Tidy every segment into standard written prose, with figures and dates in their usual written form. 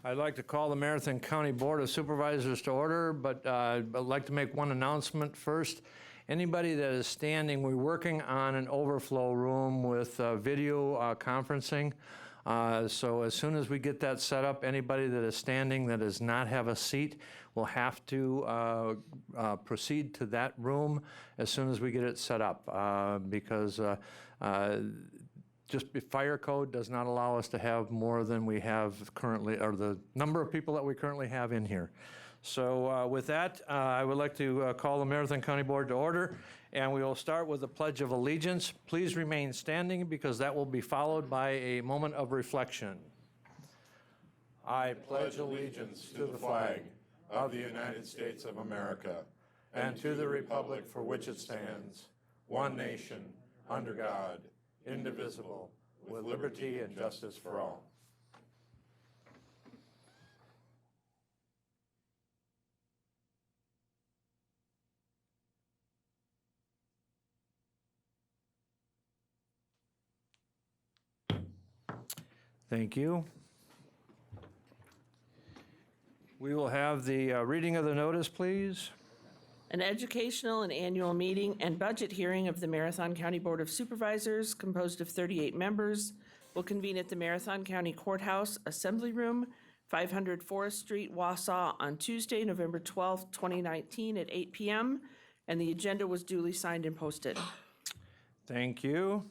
I'd like to call the Marathon County Board of Supervisors to order, but I'd like to make one announcement first. Anybody that is standing, we're working on an overflow room with video conferencing. So as soon as we get that set up, anybody that is standing that does not have a seat will have to proceed to that room as soon as we get it set up, because just fire code does not allow us to have more than we have currently, or the number of people that we currently have in here. So with that, I would like to call the Marathon County Board to order, and we will start with the Pledge of Allegiance. Please remain standing because that will be followed by a moment of reflection. I pledge allegiance to the flag of the United States of America and to the republic for which it stands, one nation, under God, indivisible, with liberty and justice for all. Thank you. We will have the reading of the notice, please. An educational and annual meeting and budget hearing of the Marathon County Board of Supervisors, composed of 38 members, will convene at the Marathon County Courthouse Assembly Room, 500 Forest Street, Wausau, on Tuesday, November 12th, 2019 at 8 p.m., and the agenda was duly signed and posted. Thank you.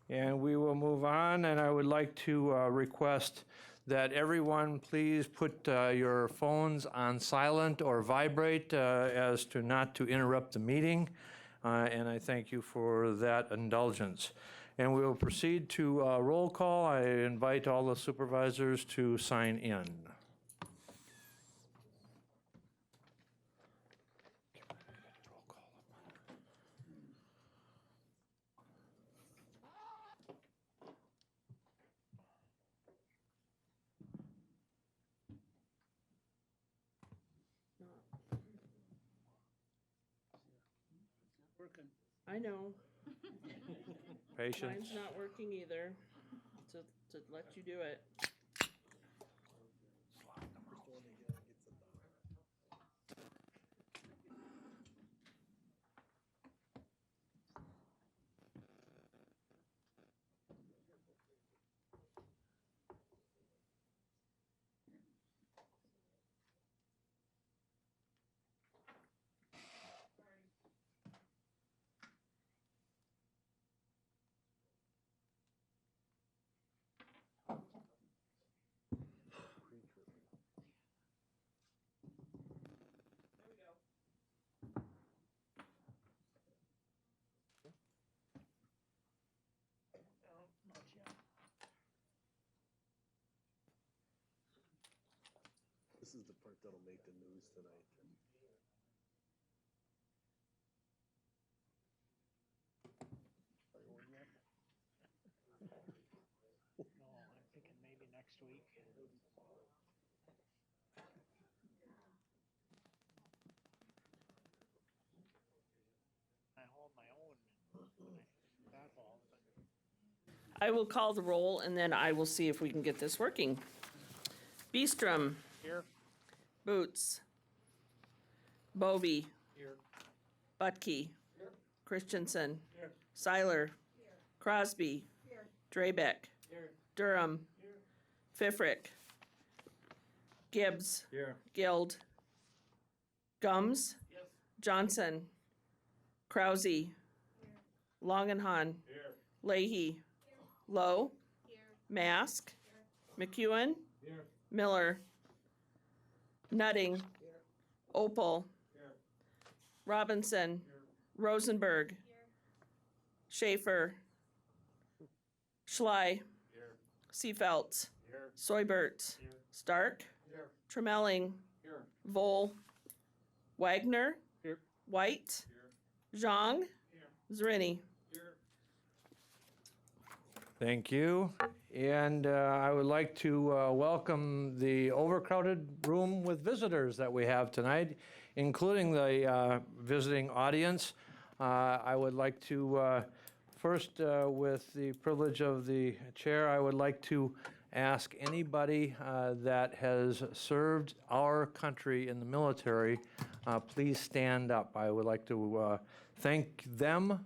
And we will move on, and I would like to request that everyone please put your phones on silent or vibrate as to not to interrupt the meeting, and I thank you for that indulgence. And we will proceed to roll call. I invite all the supervisors to sign in. I know. Patience. Mine's not working either, to let you do it. This is the part that'll make the news tonight. Are you on yet? No, I'm thinking maybe next week. I hold my own. That's all. I will call the roll, and then I will see if we can get this working. Beestrom. Here. Boots. Bovee. Here. Butke. Christensen. Seiler. Crosby. Drabeck. Durham. Pfeffrick. Gibbs. Guild. Gums. Johnson. Krause. Longenhan. Leahy. Lowe. Mask. McEwen. Miller. Nutting. Opal. Robinson. Rosenberg. Schaefer. Schley. Seefelt. Soibert. Stark. Tremelling. Vole. Wagner. White. Zhang. Zrini. Thank you. And I would like to welcome the overcrowded room with visitors that we have tonight, including the visiting audience. I would like to, first, with the privilege of the chair, I would like to ask anybody that has served our country in the military, please stand up. I would like to thank them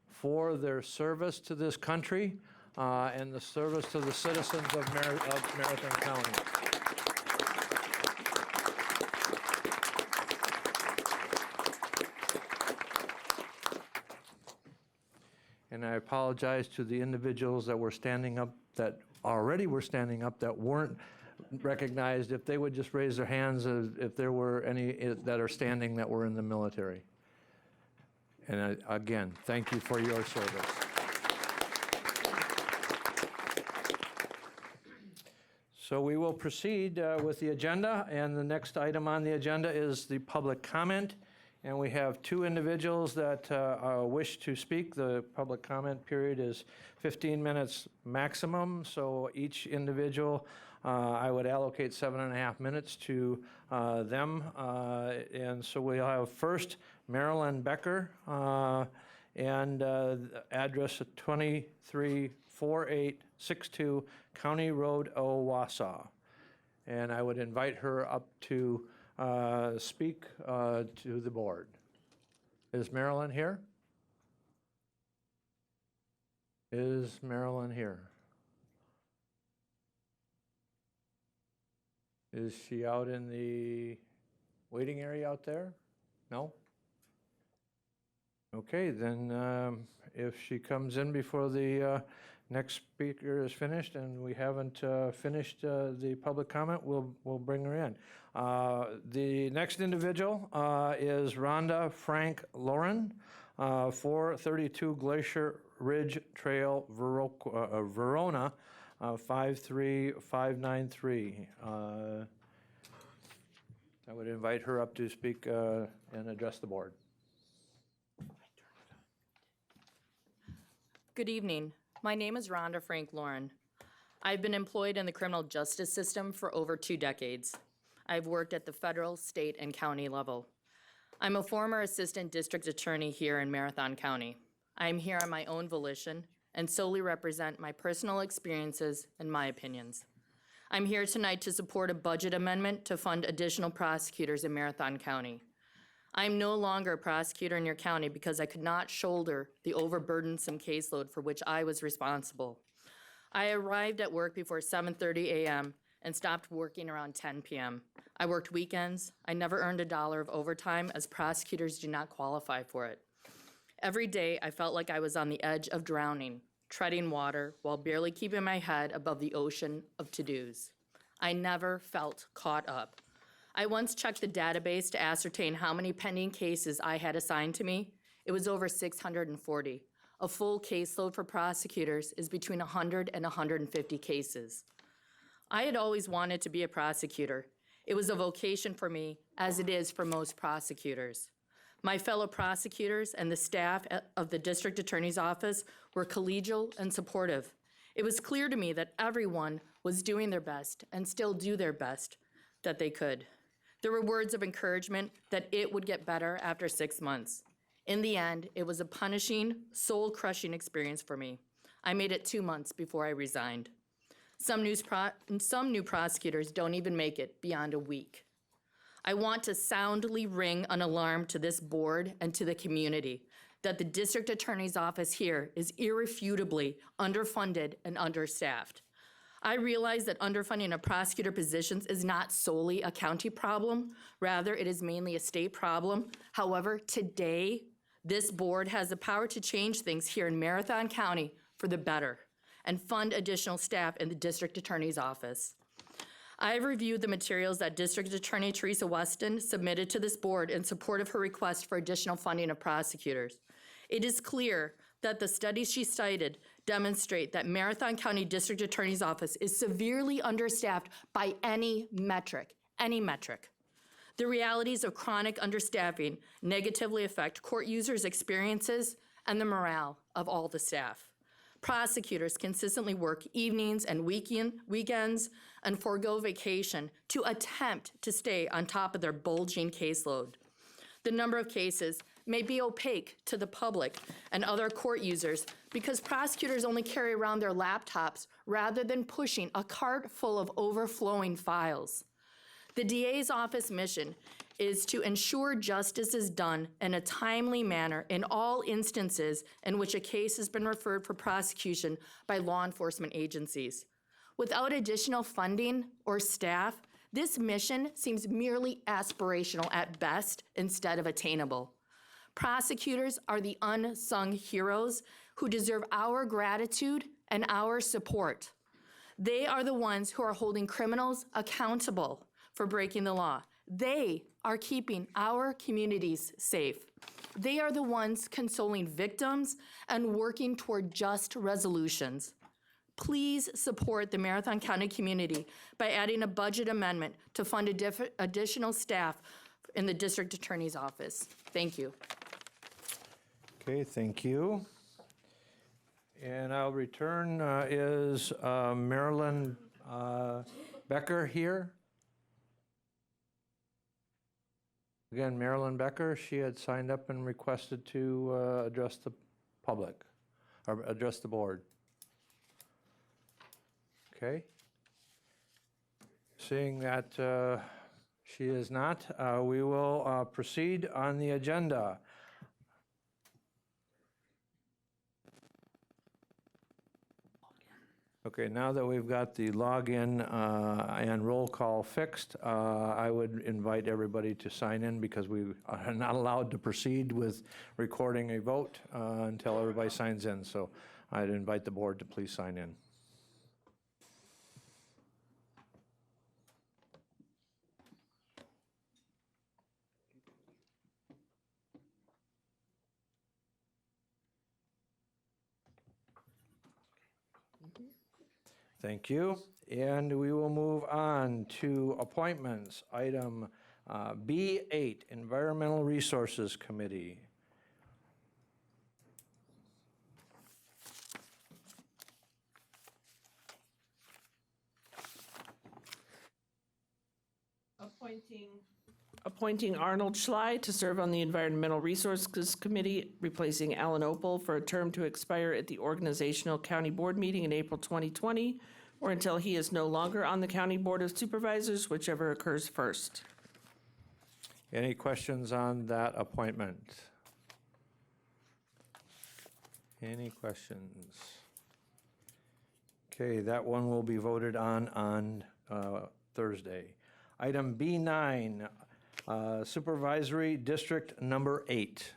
for their service to this country and the service to the citizens of Marathon County. And I apologize to the individuals that were standing up, that already were standing up, that weren't recognized, if they would just raise their hands if there were any that are standing that were in the military. And again, thank you for your service. So we will proceed with the agenda, and the next item on the agenda is the public comment. And we have two individuals that wish to speak. The public comment period is 15 minutes maximum, so each individual, I would allocate 7.5 minutes to them. And so we'll have first Marilyn Becker, and address 234862 County Road, Owasso. And I would invite her up to speak to the board. Is Marilyn here? Is Marilyn here? Is she out in the waiting area out there? No? Okay, then if she comes in before the next speaker is finished and we haven't finished the public comment, we'll bring her in. The next individual is Rhonda Frank Lauren, 432 Glacier Ridge Trail, Verona, 53593. I would invite her up to speak and address the board. Good evening. My name is Rhonda Frank Lauren. I've been employed in the criminal justice system for over 2 decades. I've worked at the federal, state, and county level. I'm a former assistant district attorney here in Marathon County. I'm here on my own volition and solely represent my personal experiences and my opinions. I'm here tonight to support a budget amendment to fund additional prosecutors in Marathon County. I'm no longer a prosecutor in your county because I could not shoulder the overburdensome caseload for which I was responsible. I arrived at work before 7:30 a.m. and stopped working around 10 p.m. I worked weekends. I never earned $1 of overtime, as prosecutors do not qualify for it. Every day, I felt like I was on the edge of drowning, treading water while barely keeping my head above the ocean of to-dos. I never felt caught up. I once checked the database to ascertain how many pending cases I had assigned to me. It was over 640. A full caseload for prosecutors is between 100 and 150 cases. I had always wanted to be a prosecutor. It was a vocation for me, as it is for most prosecutors. My fellow prosecutors and the staff of the district attorney's office were collegial and supportive. It was clear to me that everyone was doing their best and still do their best that they could. There were words of encouragement that it would get better after 6 months. In the end, it was a punishing, soul-crushing experience for me. I made it 2 months before I resigned. Some new prosecutors don't even make it beyond a week. I want to soundly ring an alarm to this board and to the community that the district attorney's office here is irrefutably underfunded and understaffed. I realize that underfunding of prosecutor positions is not solely a county problem. Rather, it is mainly a state problem. However, today, this board has the power to change things here in Marathon County for the better and fund additional staff in the district attorney's office. I have reviewed the materials that District Attorney Teresa Weston submitted to this board in support of her request for additional funding of prosecutors. It is clear that the studies she cited demonstrate that Marathon County District Attorney's Office is severely understaffed by any metric. The realities of chronic understaffing negatively affect court users' experiences and the morale of all the staff. Prosecutors consistently work evenings and weekends and forego vacation to attempt to stay on top of their bulging caseload. The number of cases may be opaque to the public and other court users because prosecutors only carry around their laptops rather than pushing a cart full of overflowing files. The DA's office mission is to ensure justice is done in a timely manner in all instances in which a case has been referred for prosecution by law enforcement agencies. Without additional funding or staff, this mission seems merely aspirational at best instead of attainable. Prosecutors are the unsung heroes who deserve our gratitude and our support. They are the ones who are holding criminals accountable for breaking the law. They are keeping our communities safe. They are the ones consoling victims and working toward just resolutions. Please support the Marathon County community by adding a budget amendment to fund additional staff in the district attorney's office. Thank you. Okay, thank you. And I'll return, is Marilyn Becker here? Again, Marilyn Becker, she had signed up and requested to address the public, or address the board. Okay. Seeing that she is not, we will proceed on the agenda. Okay, now that we've got the login and roll call fixed, I would invite everybody to sign in because we are not allowed to proceed with recording a vote until everybody signs in. So I'd invite the board to please sign in. Thank you. And we will move on to appointments. Item B8, Environmental Resources Committee. Appointing Arnold Schley to serve on the Environmental Resources Committee, replacing Alan Opel for a term to expire at the organizational county board meeting in April 2020, or until he is no longer on the County Board of Supervisors, whichever occurs first. Any questions on that appointment? Any questions? Okay, that one will be voted on Thursday. Item B9, Supervisory District Number 8.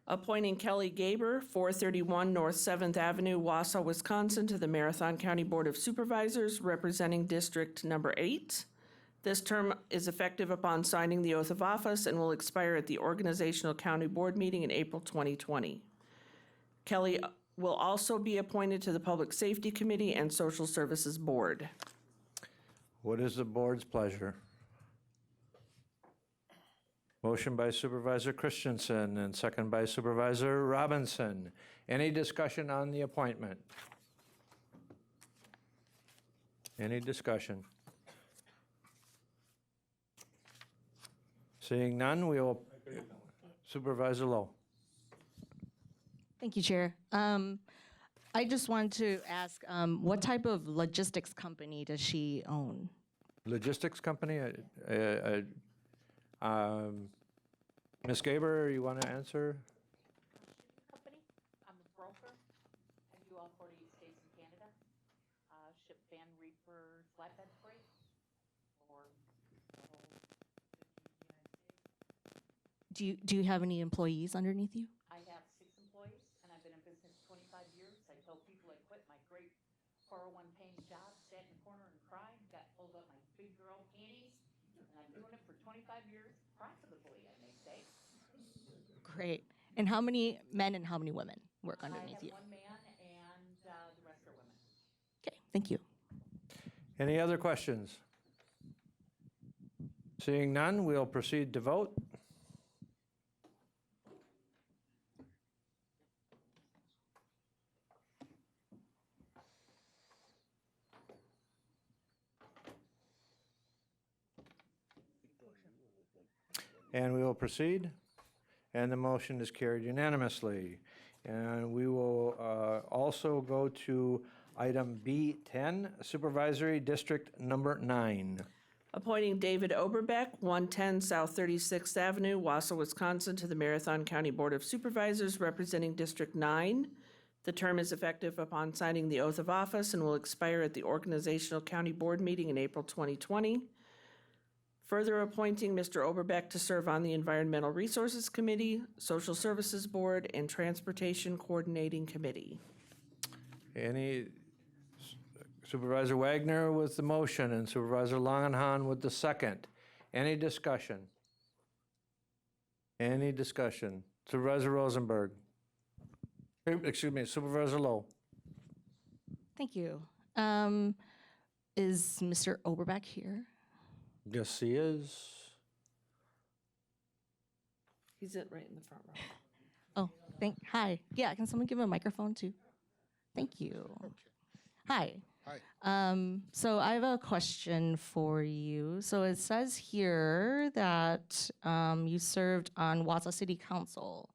Appointing Kelly Gaber, 431 North 7th Avenue, Wausau, Wisconsin, to the Marathon County Board of Supervisors, representing District Number 8. This term is effective upon signing the oath of office and will expire at the organizational county board meeting in April 2020. Kelly will also be appointed to the Public Safety Committee and Social Services Board. What is the board's pleasure? Motion by Supervisor Christensen and second by Supervisor Robinson. Any discussion on the appointment? Any discussion? Seeing none, we will, Supervisor Lowe. Thank you, Chair. I just wanted to ask, what type of logistics company does she own? Logistics company? Ms. Gaber, you want to answer? Company. I'm a broker. I do all 48 states in Canada. Ship Van Reaper flatbed freight for the whole 50 United States. Do you have any employees underneath you? I have 6 employees, and I've been in business 25 years. I tell people I quit my great 401 paying job, sat in the corner and cried, got pulled up my big girl panties, and I'm doing it for 25 years profitably, I may say. Great. And how many men and how many women work underneath you? I have 1 man, and the rest are women. Okay, thank you. Any other questions? Seeing none, we'll proceed to vote. And we will proceed. and the motion is carried unanimously. And we will also go to item B10, Supervisory District Number 9. Appointing David Oberbeck, 110 South 36th Avenue, Wausau, Wisconsin, to the Marathon County Board of Supervisors representing District 9. The term is effective upon signing the oath of office and will expire at the Organizational County Board meeting in April 2020. Further appointing Mr. Oberbeck to serve on the Environmental Resources Committee, Social Services Board, and Transportation Coordinating Committee. Any Supervisor Wagner with the motion and Supervisor Langenhan with the second. Any discussion? Any discussion? Supervisor Rosenberg. Excuse me, Supervisor Lowe. Thank you. Is Mr. Oberbeck here? Yes, he is. He's right in the front row. Oh, hi. Yeah, can someone give him a microphone too? Thank you. Hi. Hi. So I have a question for you. So it says here that you served on Wausau City Council.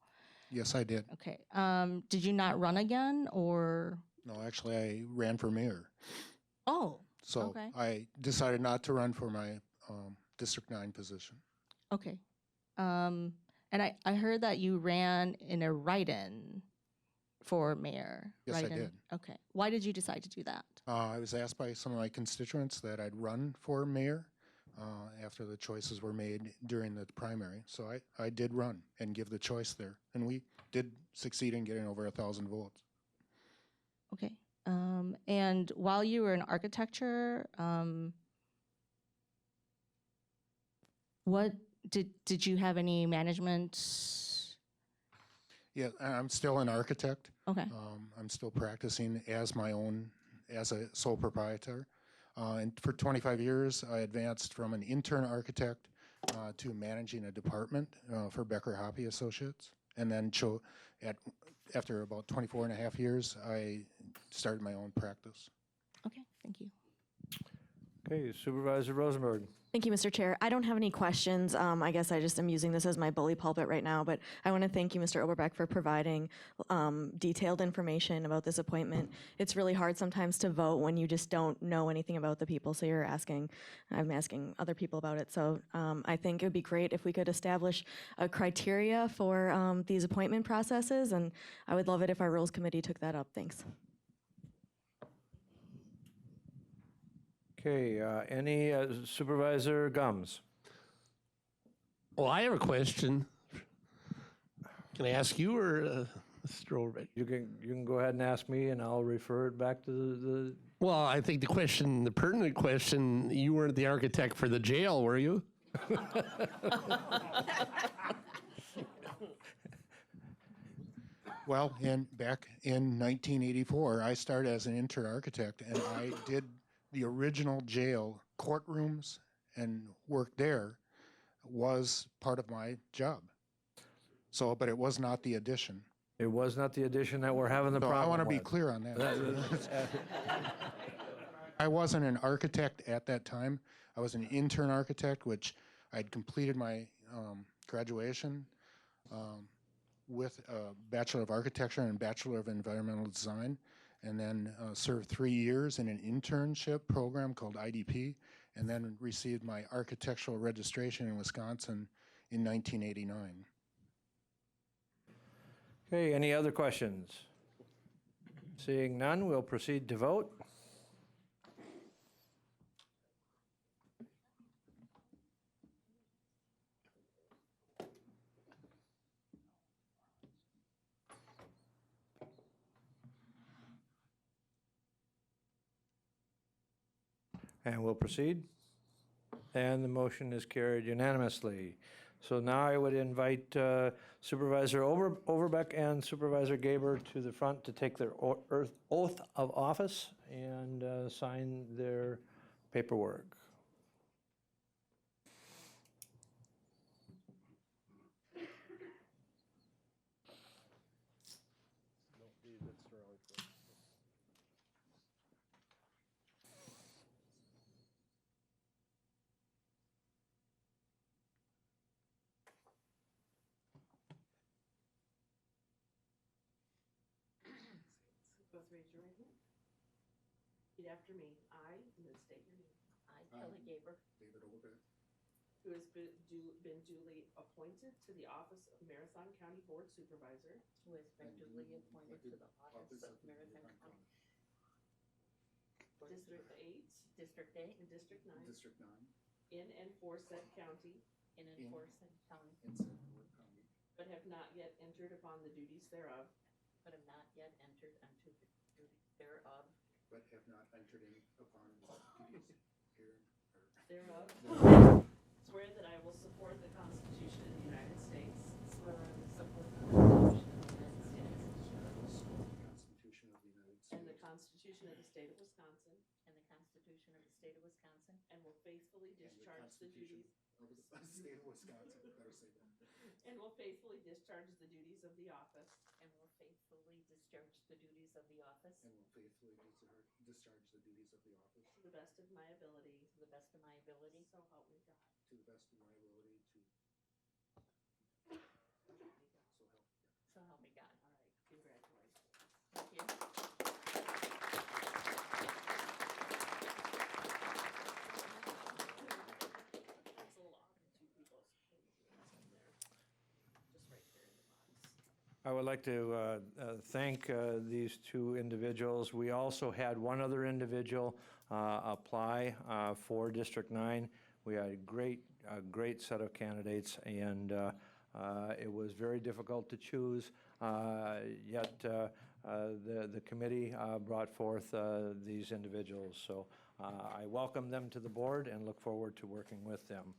Yes, I did. Okay. Did you not run again or? No, actually, I ran for mayor. Oh, So Okay. I decided not to run for my District 9 position. okay. And I heard that you ran in a write-in for mayor. Yes, I write-in. did. Okay. Why did you decide to do that? I was asked by some of my constituents that I'd run for mayor after the choices were made during the primary. So I did run and give the choice there. And we did succeed in getting over 1,000 votes. Okay. And while you were in architecture, what did you have any management? Yeah, I'm still an architect. Okay. I'm still practicing as a sole proprietor. And for 25 years, I advanced from an intern architect to managing a department for Becker Hoppy Associates. And then after about 24 and a half years, I started my own practice. Okay. Thank you. Okay, Supervisor Rosenberg. Thank you, Mr. Chair. I don't have any questions. I guess I just am using this as my bully pulpit right now, but I want to thank you, Mr. Oberbeck, for providing detailed information about this appointment. It's really hard sometimes to vote when you just don't know anything about the people, so I'm asking other people about it. So I think it would be great if we could establish a criteria for these appointment processes, and I would love it if our Rules Committee took that up. Thanks. Okay, any Supervisor Gums? Well, I have a question. Can I ask you or Mr. Oberbeck? You can go ahead and ask me, and I'll refer it back to the Well, I think the pertinent question, you weren't the architect for the jail, were you? Well, back in 1984, I started as an intern architect, and I did the original jail courtrooms and work there was part of my job. So, but it was not the addition. It was not the addition that we're having the So problem I want to be with. clear on that. I wasn't an architect at that time. I was an intern architect, which I'd completed my graduation with a Bachelor of Architecture and Bachelor of Environmental Design, and then served 3 years in an internship program called IDP, and then received my architectural registration in Wisconsin in 1989. Okay, any other questions? Seeing none, we'll proceed to vote. And we'll proceed. And the motion is carried unanimously. So now I would invite Supervisor Overbeck and Supervisor Gaber to the front to take their oath of office and sign their paperwork. raise your right hand. Repeat after me. I, and then state your name, I, Kelly Gaber, David Overbeck, who has been duly appointed to the office of Marathon County Board Supervisor who has been duly appointed to the office of Marathon County District 8 District 8 and District 9 District 9, in and for said county, in Enforcement County, in St. Louis County, but have not yet entered upon the duties thereof, but have not yet entered into the duties thereof, but have not entered in upon duties here, thereof. Swear that I will support the Constitution of the United States swear I will support the Constitution of the United States the Constitution of the United and the States, Constitution of the State of Wisconsin, and the Constitution of the State of Wisconsin, and will faithfully and the discharge the Constitution duties of the State of Wisconsin, better say that, and will faithfully discharge the duties of the office and will faithfully discharge the duties of the office and will faithfully discharge the duties of the office to the best of my ability. to the best of my ability. So help me God. to the best of my ability to, So help me God. All right, congratulations. Thank you. That's a little off, two people. Just right there in the box. I would like to thank these two individuals. We also had one other individual apply for District 9. We had a great set of candidates, and it was very difficult to choose, yet the committee brought forth these individuals. So I welcome them to the board and look forward to working with them.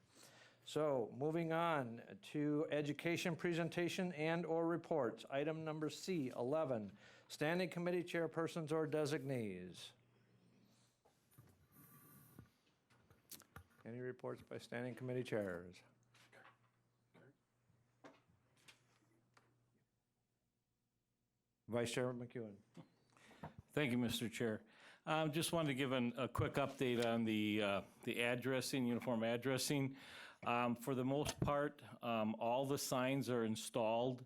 So, moving on to education presentation and/or reports. Item number C, 11, standing committee chairpersons or designees. Any reports by standing committee chairs? Vice Chair McEwen. Thank you, Mr. Chair. Just wanted to give a quick update on the addressing, uniform addressing. For the most part, all the signs are installed.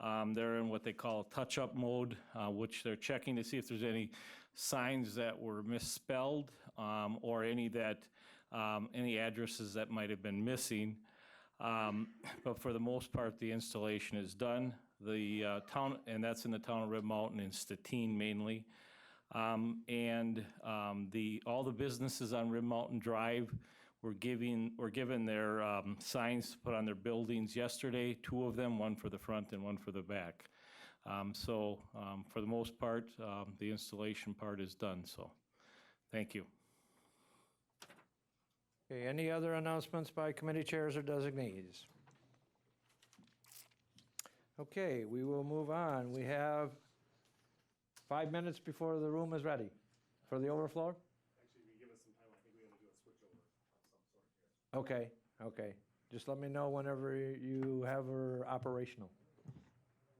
They're in what they call touch-up mode, which they're checking to see if there's any signs that were misspelled or any addresses that might have been missing. But for the most part, the installation is done. The town, and that's in the town of Rib Mountain and Stettin mainly. All the businesses on Rib Mountain Drive were given their signs to put on their buildings yesterday, 2 of them, one for the front and one for the back. For the most part, the installation part is done, so thank you. Okay, any other announcements by committee chairs or designees? Okay, we will move on. We have 5 minutes before the room is ready for the overflow. Actually, if you give us some time, I think we gotta do a switch over of some sort here. Okay. Just let me know whenever you have her operational. We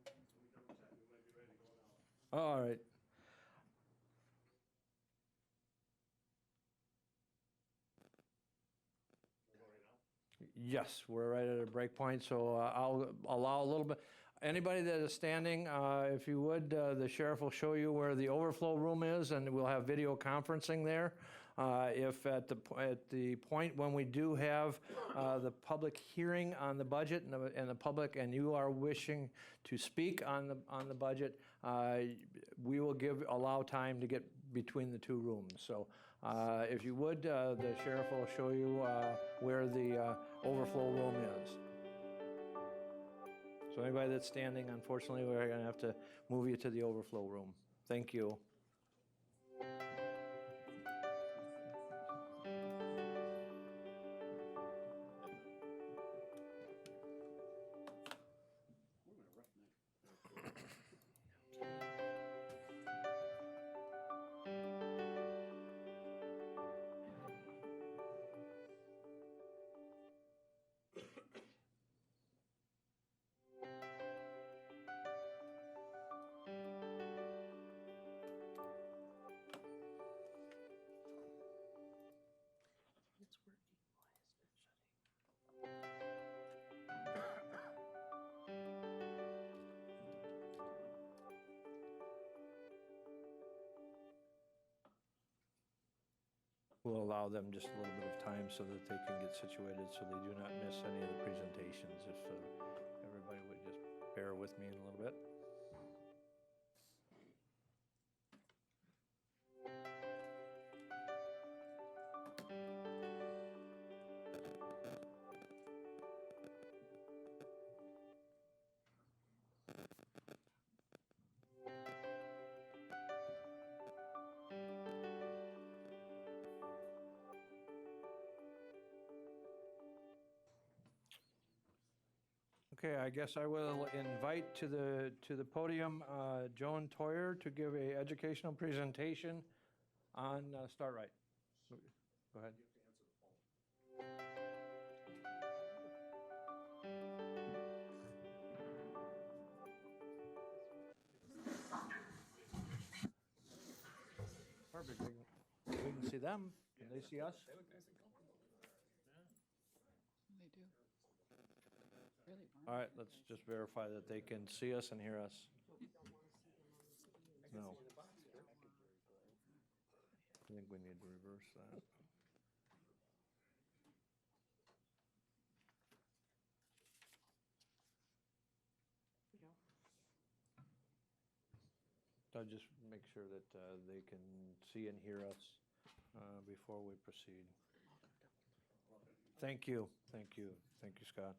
might be ready to go now. All right. We'll go right now? Yes, we're right at a break point, so I'll allow a little bit. Anybody that is standing, if you would, the sheriff will show you where the overflow room is, and we'll have video conferencing there. If at the point when we do have the public hearing on the budget and the public, and you are wishing to speak on the budget, we will allow time to get between the 2 rooms. So if you would, the sheriff will show you where the overflow room is. So anybody that's standing, unfortunately, we're going to have to move you to the overflow room. Thank you. we'll allow them just a little bit of time so that they can get situated, so they do not miss any of the presentations. If everybody would just bear with me in a little bit. Okay, I guess I will invite to the podium Joan Toyer to give a educational presentation on Start Right. Go ahead. Perfect. We can see them. Can they see us? They do. Really warm. All right, let's just verify that they can see us and hear us. No. I think we need to reverse that. I'll just make sure that they can see and hear us before we proceed. Thank you, thank you, thank you, Scott.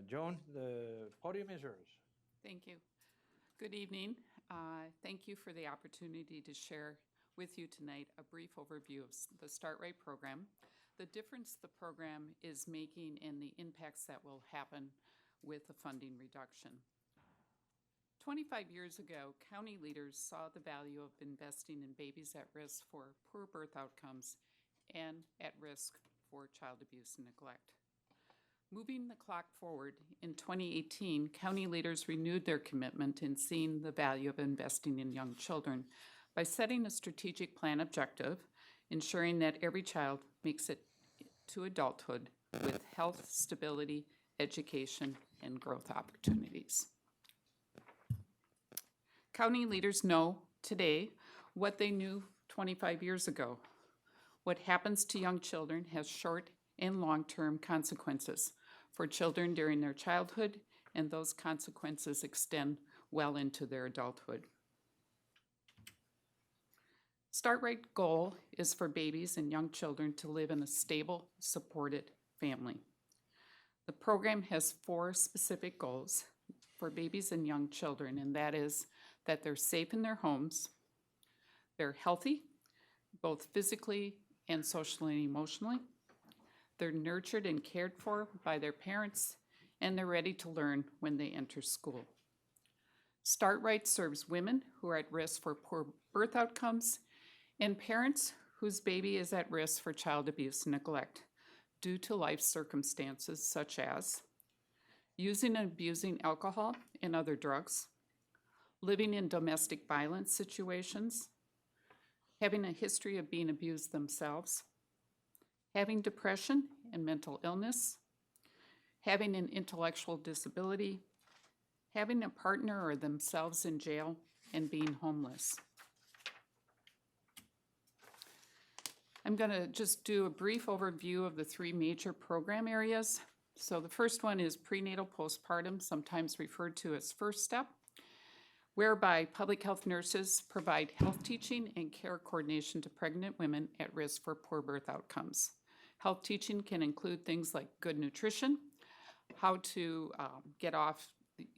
Joan, the podium is yours. Thank you. Good evening. Thank you for the opportunity to share with you tonight a brief overview of the Start Right program, the difference the program is making, and the impacts that will happen with the funding reduction. 25 years ago, county leaders saw the value of investing in babies at risk for poor birth outcomes and at risk for child abuse and neglect. Moving the clock forward, in 2018, county leaders renewed their commitment in seeing the value of investing in young children by setting a strategic plan objective, ensuring that every child makes it to adulthood with health, stability, education, and growth opportunities. County leaders know today what they knew 25 years ago. What happens to young children has short and long-term consequences for children during their childhood, and those consequences extend well into their adulthood. Start Right goal is for babies and young children to live in a stable, supported family. The program has 4 specific goals for babies and young children, and that is that they're safe in their homes, they're healthy, both physically and socially and emotionally, they're nurtured and cared for by their parents, and they're ready to learn when they enter school. Start Right serves women who are at risk for poor birth outcomes and parents whose baby is at risk for child abuse and neglect due to life circumstances such as using and abusing alcohol and other drugs, living in domestic violence situations, having a history of being abused themselves, having depression and mental illness, having an intellectual disability, having a partner or themselves in jail, and being homeless. I'm going to just do a brief overview of the 3 major program areas. So the first one is prenatal postpartum, sometimes referred to as First Step, whereby public health nurses provide health teaching and care coordination to pregnant women at risk for poor birth outcomes. Health teaching can include things like good nutrition, how to get off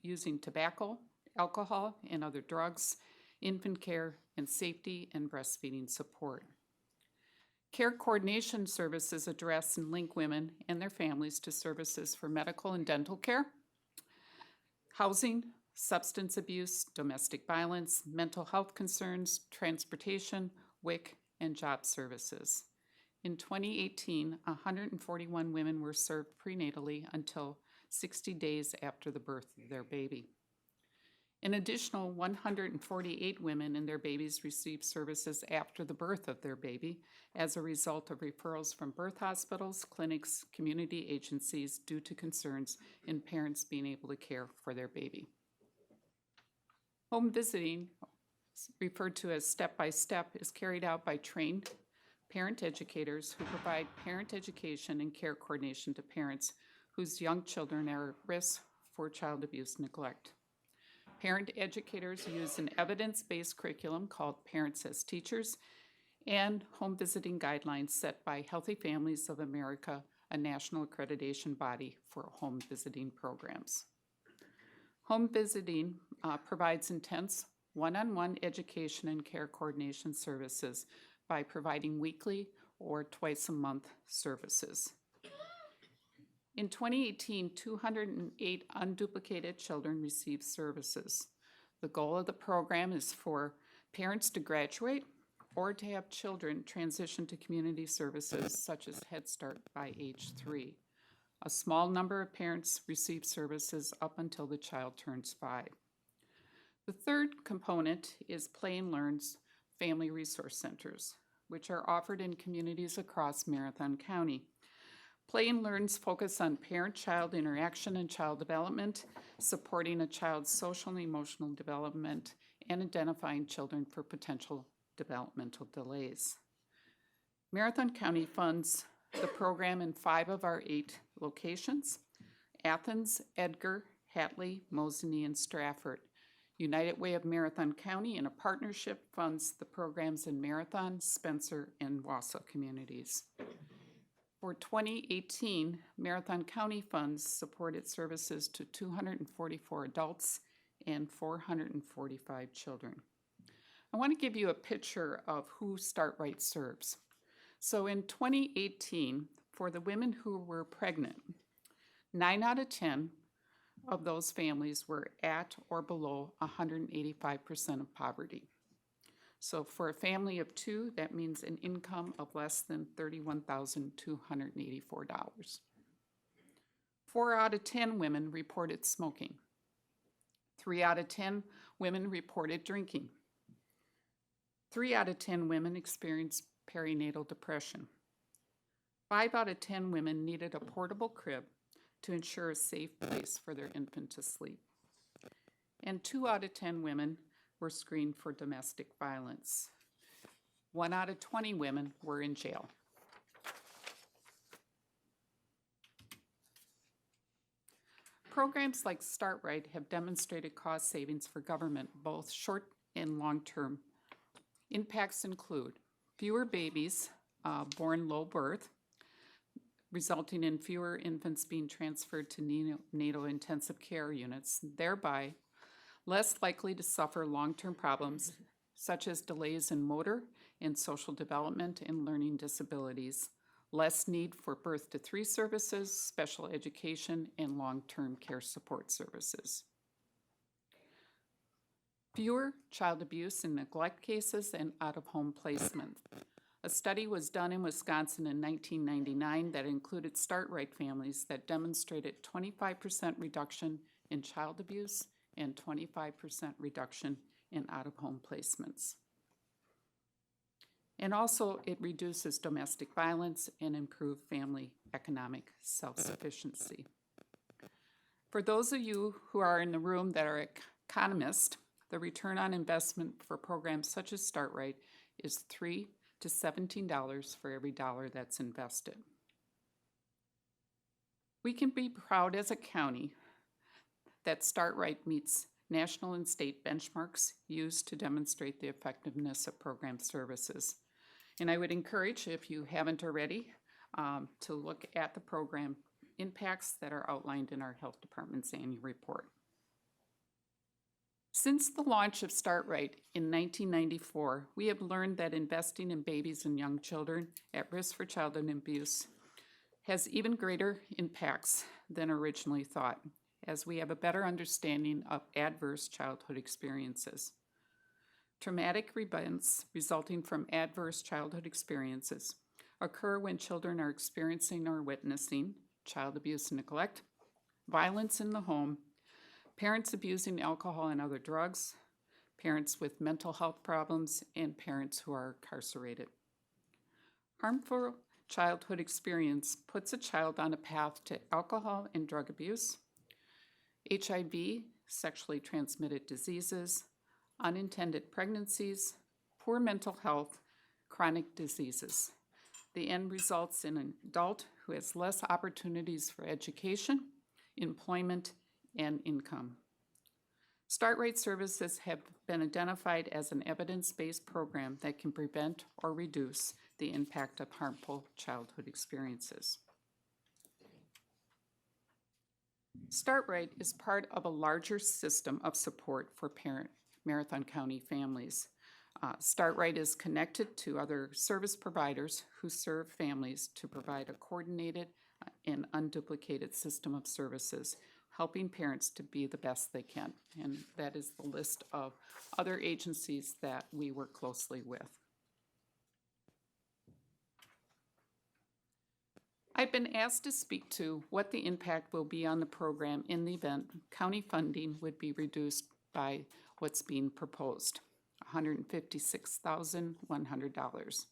using tobacco, alcohol, and other drugs, infant care, and safety and breastfeeding support. Care coordination services address and link women and their families to services for medical and dental care, housing, substance abuse, domestic violence, mental health concerns, transportation, WIC, and job services. In 2018, 141 women were served prenatally until 60 days after the birth of their baby. An additional 148 women and their babies received services after the birth of their baby as a result of referrals from birth hospitals, clinics, community agencies due to concerns in parents being able to care for their baby. Home visiting, referred to as step-by-step, is carried out by trained parent educators who provide parent education and care coordination to parents whose young children are at risk for child abuse neglect. Parent educators use an evidence-based curriculum called Parents as Teachers and home visiting guidelines set by Healthy Families of America, a national accreditation body for home visiting programs. Home visiting provides intense one-on-one education and care coordination services by providing weekly or twice-a-month services. In 2018, 208 unduplicated children received services. The goal of the program is for parents to graduate or to have children transition to community services such as Head Start by age 3. A small number of parents receive services up until the child turns 5. The third component is Play and Learn's Family Resource Centers, which are offered in communities across Marathon County. Play and Learn's focus on parent-child interaction and child development, supporting a child's social and emotional development, and identifying children for potential developmental delays. Marathon County funds the program in 5 of our 8 locations: Athens, Edgar, Hatley, Mosinee, and Stratford. United Way of Marathon County, in a partnership, funds the programs in Marathon, Spencer, and Wausau communities. For 2018, Marathon County funds supported services to 244 adults and 445 children. I want to give you a picture of who Start Right serves. So in 2018, for the women who were pregnant, 9 out of 10 of those families were at or below 185% of poverty. So for a family of 2, that means an income of less than $31,284. 4 out of 10 women reported smoking. 3 out of 10 women reported drinking. 3 out of 10 women experienced perinatal depression. 5 out of 10 women needed a portable crib to ensure a safe place for their infant to sleep. And 2 out of 10 women were screened for domestic violence. 1 out of 20 women were in jail. Programs like Start Right have demonstrated cost savings for government, both short and long term. Impacts include fewer babies born low birth, resulting in fewer infants being transferred to neonatal intensive care units, thereby less likely to suffer long-term problems such as delays in motor and social development and learning disabilities, less need for birth to 3 services, special education, and long-term care support services. Fewer child abuse and neglect cases and out-of-home placement. A study was done in Wisconsin in 1999 that included Start Right families that demonstrated 25% reduction in child abuse and 25% reduction in out-of-home placements. And also, it reduces domestic violence and improves family economic self-sufficiency. For those of you who are in the room that are economists, the return on investment for programs such as Start Right is $3 to $17 for every dollar that's invested. We can be proud as a county that Start Right meets national and state benchmarks used to demonstrate the effectiveness of program services. And I would encourage, if you haven't already, to look at the program impacts that are outlined in our health department's annual report. Since the launch of Start Right in 1994, we have learned that investing in babies and young children at risk for childhood abuse has even greater impacts than originally thought, as we have a better understanding of adverse childhood experiences. Traumatic events resulting from adverse childhood experiences occur when children are experiencing or witnessing child abuse and neglect, violence in the home, parents abusing alcohol and other drugs, parents with mental health problems, and parents who are incarcerated. Harmful childhood experience puts a child on a path to alcohol and drug abuse, HIV, sexually transmitted diseases, unintended pregnancies, poor mental health, chronic diseases, The end results in an adult who has less opportunities for education, employment, and income. Start Right services have been identified as an evidence-based program that can prevent or reduce the impact of harmful childhood experiences. Start Right is part of a larger system of support for Marathon County families. Start Right is connected to other service providers who serve families to provide a coordinated and unduplicated system of services, helping parents to be the best they can. And that is the list of other agencies that we work closely with. I've been asked to speak to what the impact will be on the program in the event county funding would be reduced by what's being proposed, $156,100.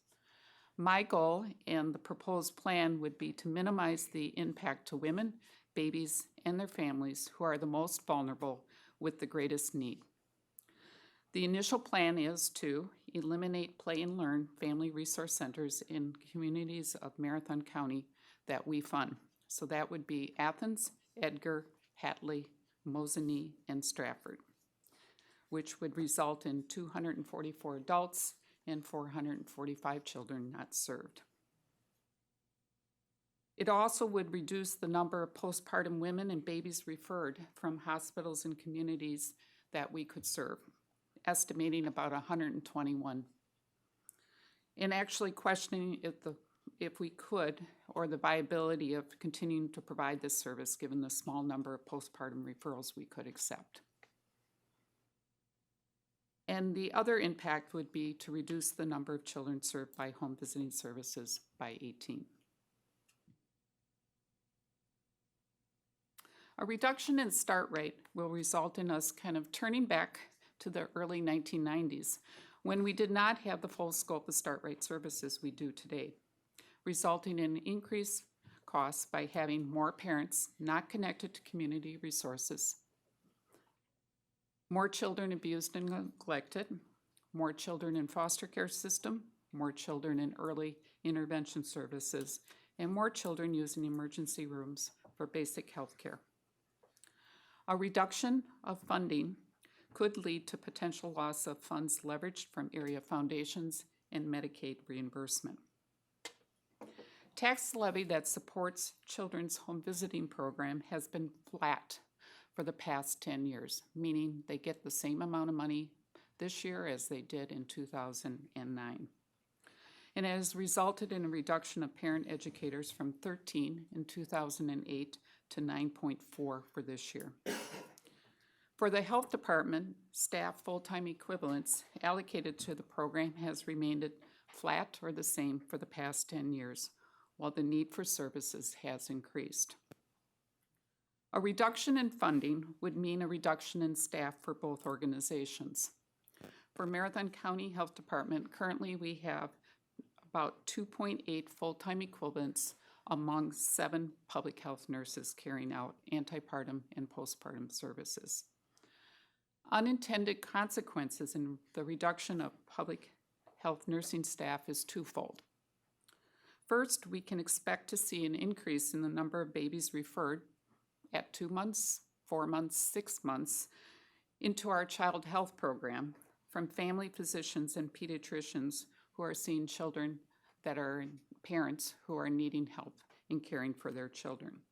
My goal and the proposed plan would be to minimize the impact to women, babies, and their families who are the most vulnerable with the greatest need. The initial plan is to eliminate Play and Learn family resource centers in communities of Marathon County that we fund. So that would be Athens, Edgar, Hatley, Mosinee, and Stratford, which would result in 244 adults and 445 children not served. It also would reduce the number of postpartum women and babies referred from hospitals and communities that we could serve, estimating about 121. And actually questioning if we could, or the viability of continuing to provide this service given the small number of postpartum referrals we could accept. And the other impact would be to reduce the number of children served by home visiting services by 18. A reduction in start rate will result in us kind of turning back to the early 1990s when we did not have the full scope of start rate services we do today, resulting in increased costs by having more parents not connected to community resources, more children abused and neglected, more children in foster care system, more children in early intervention services, and more children using emergency rooms for basic health care. A reduction of funding could lead to potential loss of funds leveraged from area foundations and Medicaid reimbursement. Tax levy that supports children's home visiting program has been flat for the past 10 years, meaning they get the same amount of money this year as they did in 2009. And it has resulted in a reduction of parent educators from 13 in 2008 to 9.4 for this year. For the health department, staff full-time equivalents allocated to the program has remained flat or the same for the past 10 years, while the need for services has increased. A reduction in funding would mean a reduction in staff for both organizations. For Marathon County Health Department, currently we have about 2.8 full-time equivalents among 7 public health nurses carrying out antepartum and postpartum services. Unintended consequences in the reduction of public health nursing staff is twofold. First, we can expect to see an increase in the number of babies referred at 2 months, 4 months, 6 months into our child health program from family physicians and pediatricians who are seeing children that are parents who are needing help in caring for their children.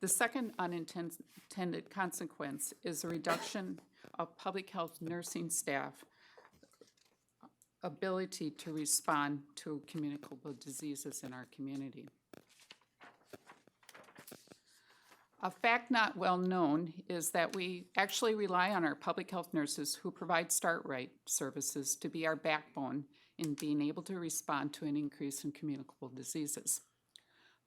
The second unintended consequence is a reduction of public health nursing staff ability to respond to communicable diseases in our community. A fact not well known is that we actually rely on our public health nurses who provide Start Right services to be our backbone in being able to respond to an increase in communicable diseases.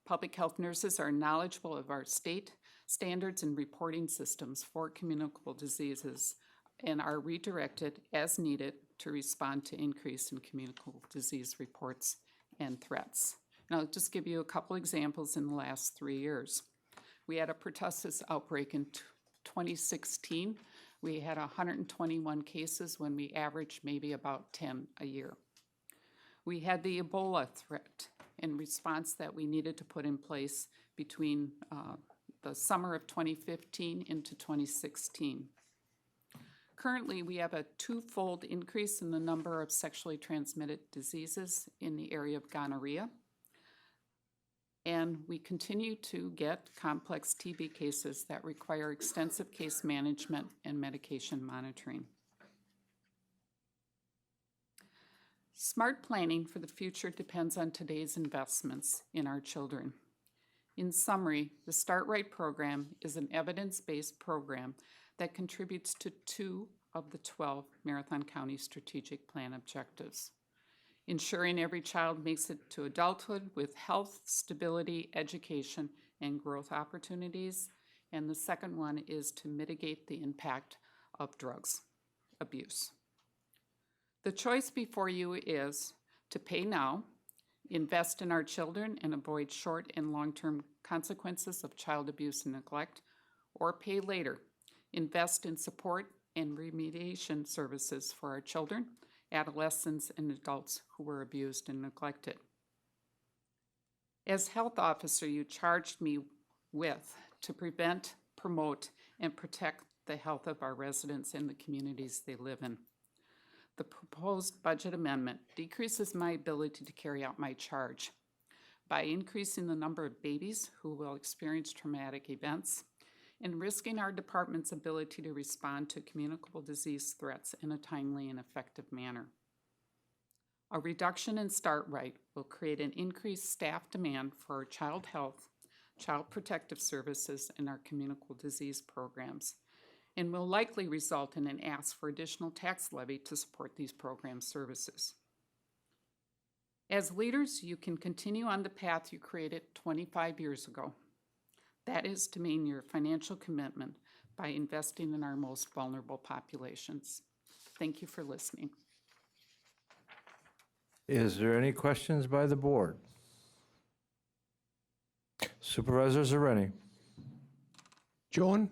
Public health nurses are knowledgeable of our state standards and reporting systems for communicable diseases and are redirected as needed to respond to increase in communicable disease reports and threats. And I'll just give you a couple examples in the last 3 years. We had a pertussis outbreak in 2016. We had 121 cases when we averaged maybe about 10 a year. We had the Ebola threat and response that we needed to put in place between the summer of 2015 into 2016. Currently, we have a twofold increase in the number of sexually transmitted diseases in the area of gonorrhea. And we continue to get complex TB cases that require extensive case management and medication monitoring. Smart planning for the future depends on today's investments in our children. In summary, the Start Right program is an evidence-based program that contributes to 2 of the 12 Marathon County Strategic Plan objectives. Ensuring every child makes it to adulthood with health, stability, education, and growth opportunities. And the second one is to mitigate the impact of drugs abuse. The choice before you is to pay now, invest in our children and avoid short and long-term consequences of child abuse and neglect, or pay later, invest in support and remediation services for our children, adolescents, and adults who were abused and neglected. As health officer, you charged me with to prevent, promote, and protect the health of our residents and the communities they live in. The proposed budget amendment decreases my ability to carry out my charge by increasing the number of babies who will experience traumatic events and risking our department's ability to respond to communicable disease threats in a timely and effective manner. A reduction in Start Right will create an increased staff demand for our child health, child protective services, and our communicable disease programs, and will likely result in an ask for additional tax levy to support these program services. As leaders, you can continue on the path you created 25 years ago. That is to mean your financial commitment by investing in our most vulnerable populations. Thank you for listening. Is there any questions by the board? Supervisor Zareni. Joan?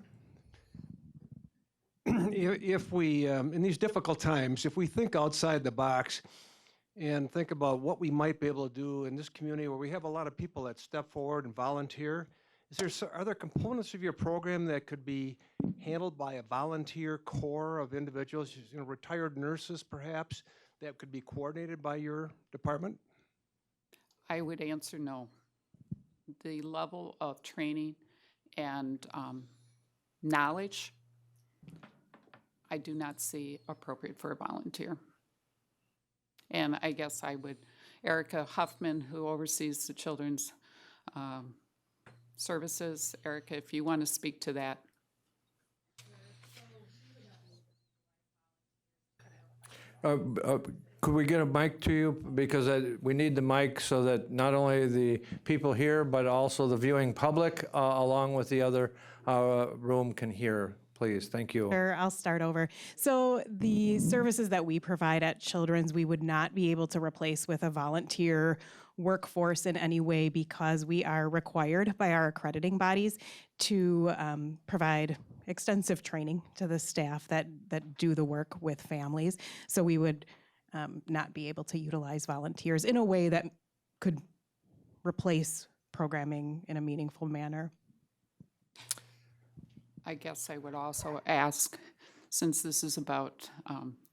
If we, in these difficult times, if we think outside the box and think about what we might be able to do in this community where we have a lot of people that step forward and volunteer, are there components of your program that could be handled by a volunteer core of individuals, retired nurses perhaps, that could be coordinated by your department? I would answer no. The level of training and knowledge I do not see appropriate for a volunteer. And I guess I would, Erica Huffman, who oversees the children's services. Erica, if you want to speak to that. Could we get a mic to you? Because we need the mic so that not only the people here, but also the viewing public, along with the other room can hear. Please, thank you. Sure, I'll start over. So the services that we provide at Children's, we would not be able to replace with a volunteer workforce in any way because we are required by our accrediting bodies to provide extensive training to the staff that do the work with families. So we would not be able to utilize volunteers in a way that could replace programming in a meaningful manner. I guess I would also ask, since this is about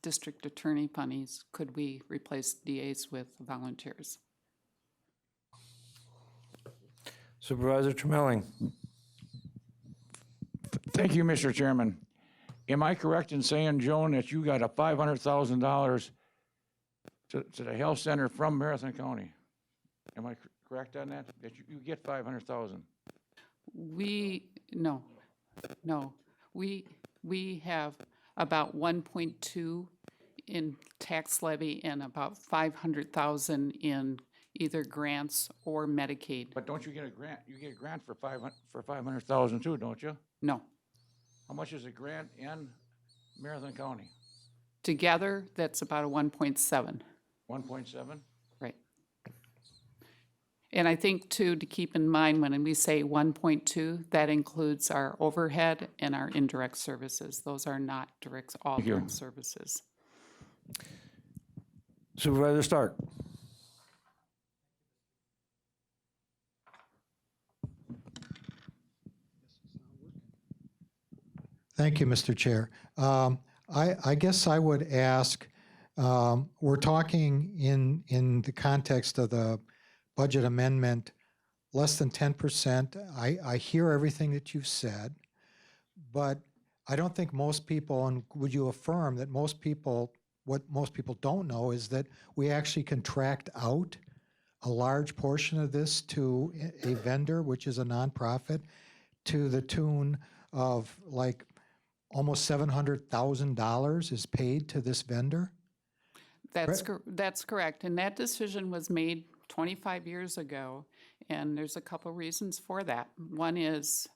district attorney funnies, could we replace DAs with volunteers? Supervisor Tremelling. Thank you, Mr. Chairman. Am I correct in saying, Joan, that you got a $500,000 to the health center from Marathon County? Am I correct on that? That you get $500,000? No. We have about 1.2 in tax levy and about 500,000 in either grants or Medicaid. But don't you get a grant? You get a grant for 500,000 too, don't you? No. How much is a grant in Marathon County? Together, that's about a 1.7. 1.7? Right. And I think too, to keep in mind when we say 1.2, that includes our overhead and our indirect services. Those are not all direct services. Supervisor Stark. Thank you, Mr. Chair. I guess I would ask, we're talking in the context of the budget amendment, less than 10%. I hear everything that you've said, but I don't think most people, and would you affirm that most people, what most people don't know is that we actually contract out a large portion of this to a vendor, which is a nonprofit, to the tune of like almost $700,000 is paid to this vendor? That's correct. And that decision was made 25 years ago, and there's a couple reasons for that. One is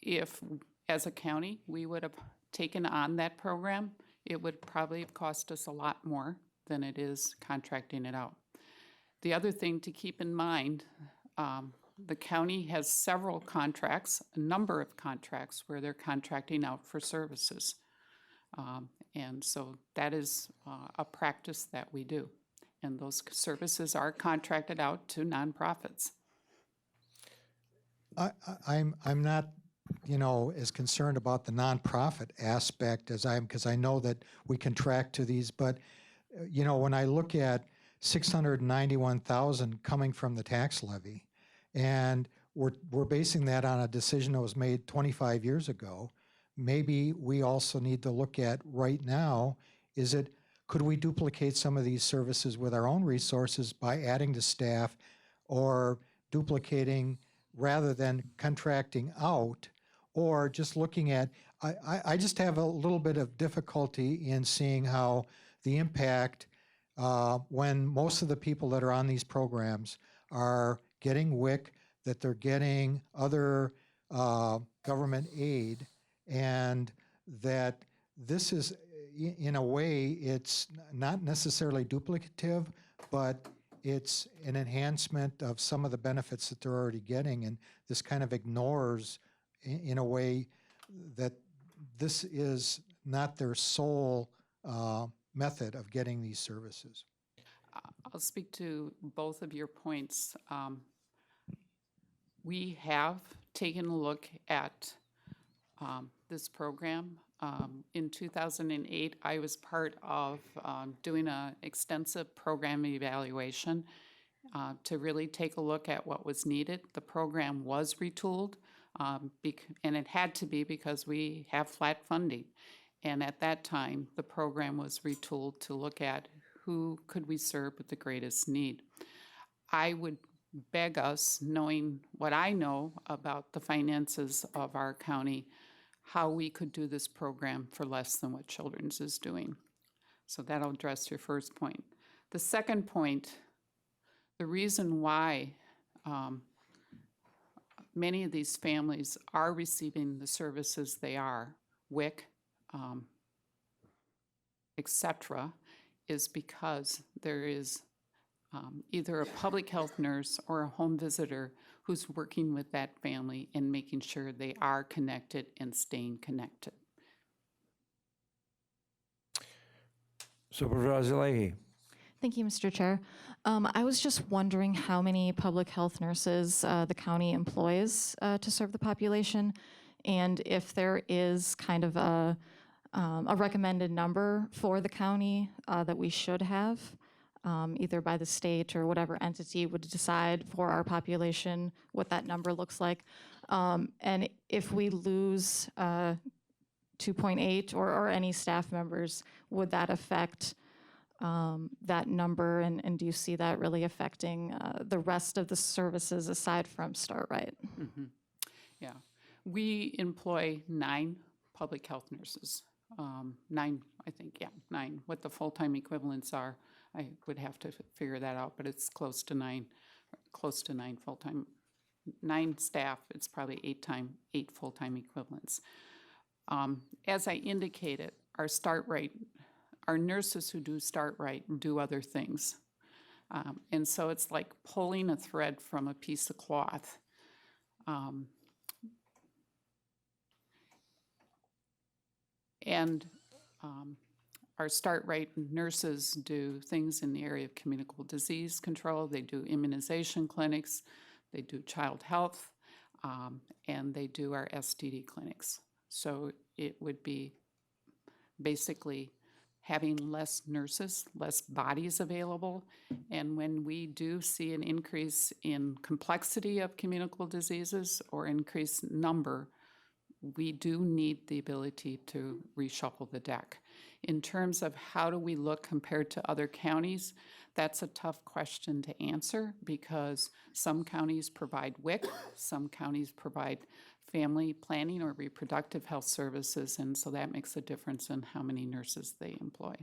if, as a county, we would have taken on that program, it would probably have cost us a lot more than it is contracting it out. The other thing to keep in mind, the county has several contracts, a number of contracts where they're contracting out for services. And so that is a practice that we do. And those services are contracted out to nonprofits. I'm not, as concerned about the nonprofit aspect as because I know that we contract to these, but, when I look at $691,000 coming from the tax levy, and we're basing that on a decision that was made 25 years ago, maybe we also need to look at right now, could we duplicate some of these services with our own resources by adding to staff or duplicating rather than contracting out, or just looking at, I just have a little bit of difficulty in seeing how the impact when most of the people that are on these programs are getting WIC, that they're getting other government aid, and that this is, in a way, it's not necessarily duplicative, but it's an enhancement of some of the benefits that they're already getting, and this kind of ignores, in a way, that this is not their sole method of getting these services. I'll speak to both of your points. We have taken a look at this program. In 2008, I was part of doing an extensive program evaluation to really take a look at what was needed. The program was retooled, and it had to be because we have flat funding. And at that time, the program was retooled to look at who could we serve with the greatest need. I would beg us, knowing what I know about the finances of our county, how we could do this program for less than what Children's is doing. So that'll address your first point. The second point, the reason why many of these families are receiving the services they are, WIC, etc., is because there is either a public health nurse or a home visitor who's working with that family and making sure they are connected and staying connected. Supervisor Leahy. Thank you, Mr. Chair. I was just wondering how many public health nurses the county employs to serve the population, and if there is kind of a recommended number for the county that we should have, either by the state or whatever entity would decide for our population what that number looks like. And if we lose 2.8 or any staff members, would that affect that number? And do you see that really affecting the rest of the services aside from Start Right? Mm-hmm. Yeah. We employ 9 public health nurses. 9, I think, yeah, 9. What the full-time equivalents are, I would have to figure that out, but it's close to 9 full-time. 9 staff, it's probably 8 full-time equivalents. As I indicated, our Start Right, our nurses who do Start Right do other things. And so it's like pulling a thread from a piece of cloth. Our Start Right nurses do things in the area of communicable disease control. They do immunization clinics, they do child health, and they do our STD clinics. So it would be basically having less nurses, less bodies available. And when we do see an increase in complexity of communicable diseases or increased number, we do need the ability to reshuffle the deck. In terms of how do we look compared to other counties, that's a tough question to answer because some counties provide WIC, some counties provide family planning or reproductive health services, and so that makes a difference in how many nurses they employ.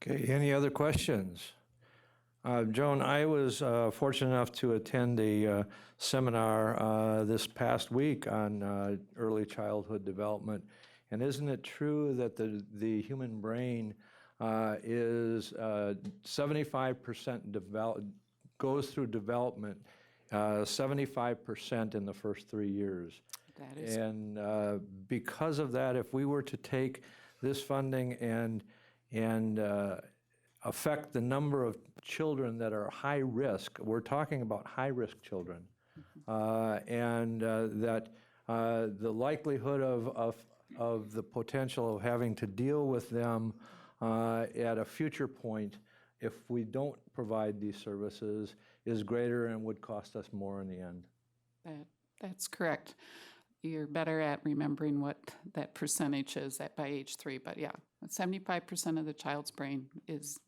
Okay, any other questions? Joan, I was fortunate enough to attend a seminar this past week on early childhood development. And isn't it true that the human brain is 75% goes through development, 75% in the first 3 years? That is. And because of that, if we were to take this funding and affect the number of children that are high risk, we're talking about high risk children, and that the likelihood of the potential of having to deal with them at a future point, if we don't provide these services, is greater and would cost us more in the end. That's correct. You're better at remembering what that percentage is at by age 3, but yeah, 75% of the child's brain is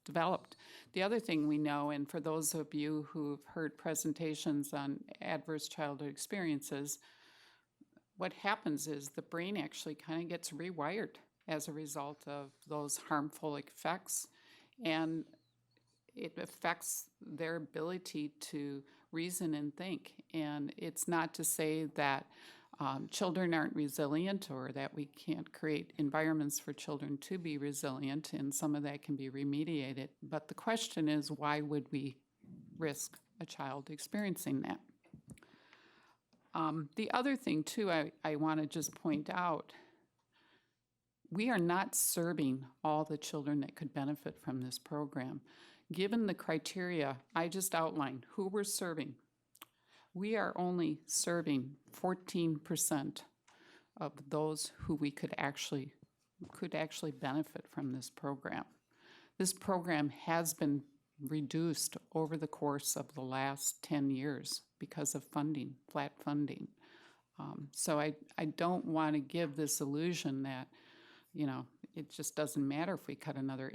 developed. The other thing we know, and for those of you who've heard presentations on adverse childhood experiences, what happens is the brain actually kind of gets rewired as a result of those harmful effects, and it affects their ability to reason and think. And it's not to say that children aren't resilient or that we can't create environments for children to be resilient, and some of that can be remediated. But the question is, why would we risk a child experiencing that? The other thing, too, I want to just point out, we are not serving all the children that could benefit from this program. Given the criteria I just outlined, who we're serving, we are only serving 14% of those who we could actually benefit from this program. This program has been reduced over the course of the last 10 years because of funding, flat funding. So I don't want to give this illusion that, you know, it just doesn't matter if we cut another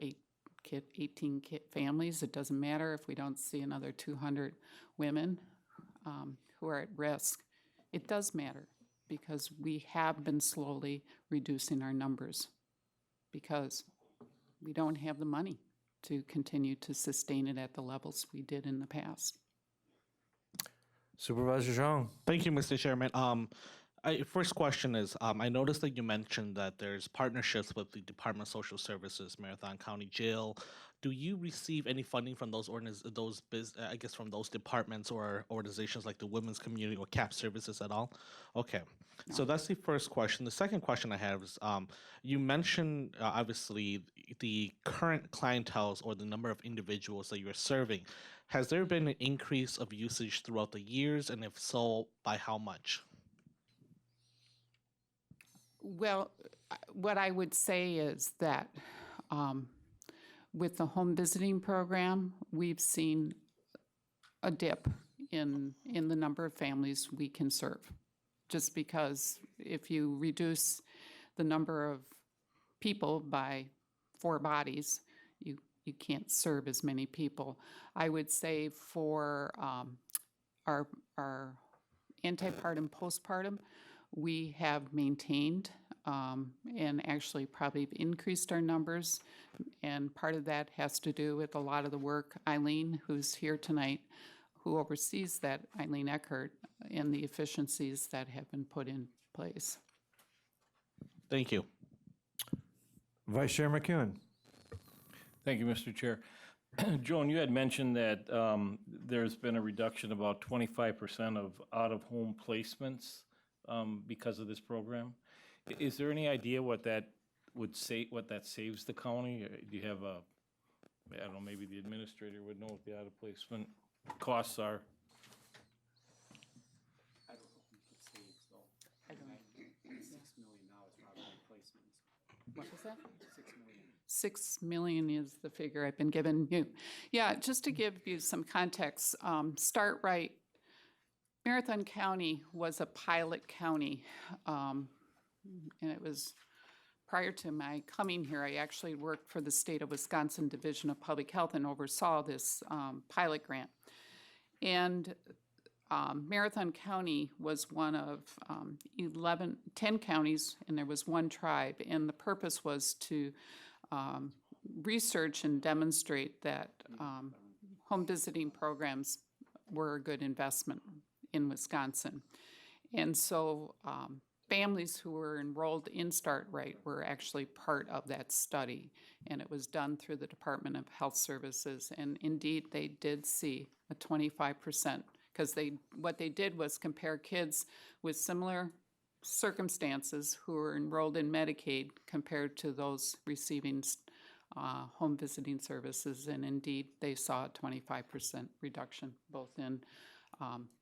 18 families. It doesn't matter if we don't see another 200 women who are at risk. It does matter because we have been slowly reducing our numbers because we don't have the money to continue to sustain it at the levels we did in the past. Supervisor Zhang. Thank you, Mr. Chairman. First question is, I noticed that you mentioned that there's partnerships with the Department of Social Services, Marathon County Jail. Do you receive any funding from from those departments or organizations like the Women's Community or CAP Services at all? Okay, so that's the first question. The second question I have is, you mentioned obviously the current clientele or the number of individuals that you're serving. Has there been an increase of usage throughout the years, and if so, by how much? Well, what I would say is that with the home visiting program, we've seen a dip in the number of families we can serve. Just because if you reduce the number of people by 4 bodies, you can't serve as many people. I would say for our antepartum, postpartum, we have maintained and actually probably increased our numbers. And part of that has to do with a lot of the work Eileen, who's here tonight, who oversees that, Eileen Eckert, and the efficiencies that have been put in place. Thank you. Vice Chair McEwen. Thank you, Mr. Chair. Joan, you had mentioned that there's been a reduction about 25% of out-of-home placements because of this program. Is there any idea what that would say, what that saves the county? Do you have I don't know, maybe the administrator would know what the out-of-placement costs are? What was that? 6 million is the figure I've been given you. Yeah, just to give you some context, Start Right, Marathon County was a pilot county. And it was, prior to my coming here, I actually worked for the State of Wisconsin Division of Public Health and oversaw this pilot grant. And Marathon County was one of 10 counties, and there was one tribe. And the purpose was to research and demonstrate that home visiting programs were a good investment in Wisconsin. And so families who were enrolled in Start Right were actually part of that study. And it was done through the Department of Health Services. And indeed, they did see a 25%, because what they did was compare kids with similar circumstances who were enrolled in Medicaid compared to those receiving home visiting services, and indeed they saw a 25% reduction both in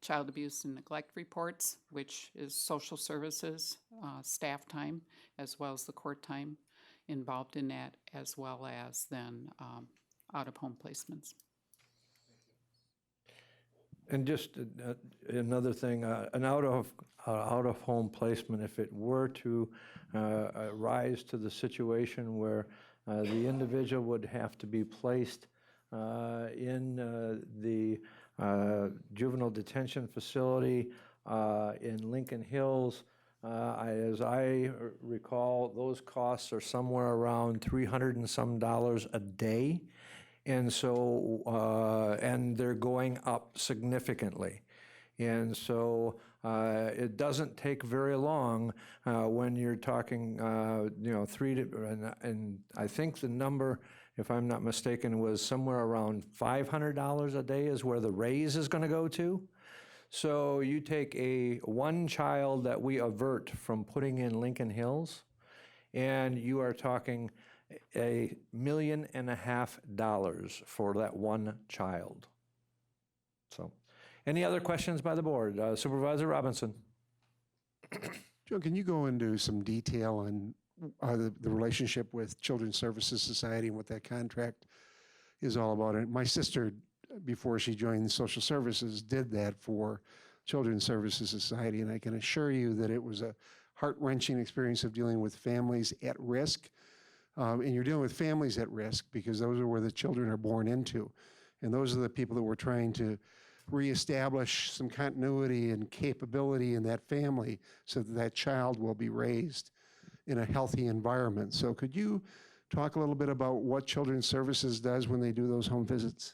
child abuse and neglect reports, which is social services staff time, as well as the court time involved in that, as well as then out-of-home placements. And just another thing, an out-of-home placement, if it were to rise to the situation where the individual would have to be placed in the juvenile detention facility in Lincoln Hills, as I recall, those costs are somewhere around $300 and some a day. And so, and they're going up significantly. And so it doesn't take very long when you're talking, and I think the number, if I'm not mistaken, was somewhere around $500 a day is where the raise is going to go to. So you take one child that we avert from putting in Lincoln Hills, and you are talking $1.5 million for that one child. So, any other questions by the board? Supervisor Robinson. Joe, can you go into some detail on the relationship with Children's Services Society and what that contract is all about? And my sister, before she joined social services, did that for Children's Services Society, and I can assure you that it was a heart-wrenching experience of dealing with families at risk. And you're dealing with families at risk because those are where the children are born into. And those are the people that we're trying to reestablish some continuity and capability in that family so that that child will be raised in a healthy environment. So could you talk a little bit about what Children's Services does when they do those home visits?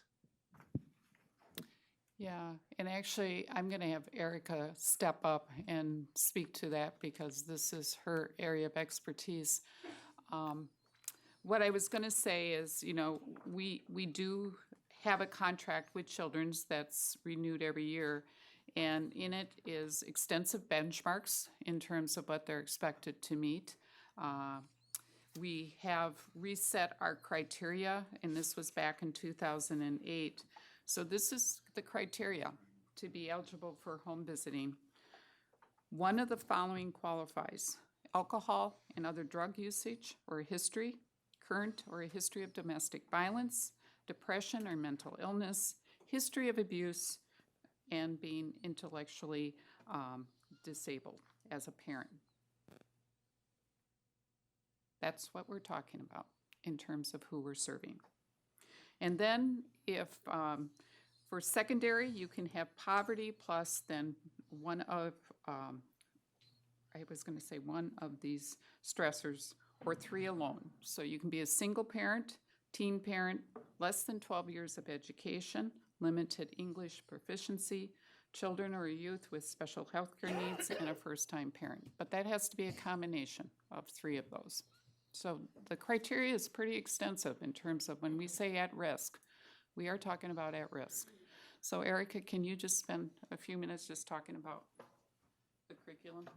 Yeah, and actually, I'm going to have Erica step up and speak to that because this is her area of expertise. What I was going to say is, we do have a contract with Children's that's renewed every year, and in it is extensive benchmarks in terms of what they're expected to meet. We have reset our criteria, and this was back in 2008. So this is the criteria to be eligible for home visiting. One of the following qualifies: alcohol and other drug usage or history, current or a history of domestic violence, depression or mental illness, history of abuse, and being intellectually disabled as a parent. That's what we're talking about in terms of who we're serving. And then if for secondary, you can have poverty plus then one of, one of these stressors or 3 alone. So you can be a single parent, teen parent, less than 12 years of education, limited English proficiency, children or youth with special health care needs, and a first-time parent. But that has to be a combination of 3 of those. So the criteria is pretty extensive in terms of when we say at risk, we are talking about at risk. So Erica, can you just spend a few minutes just talking about the curriculum?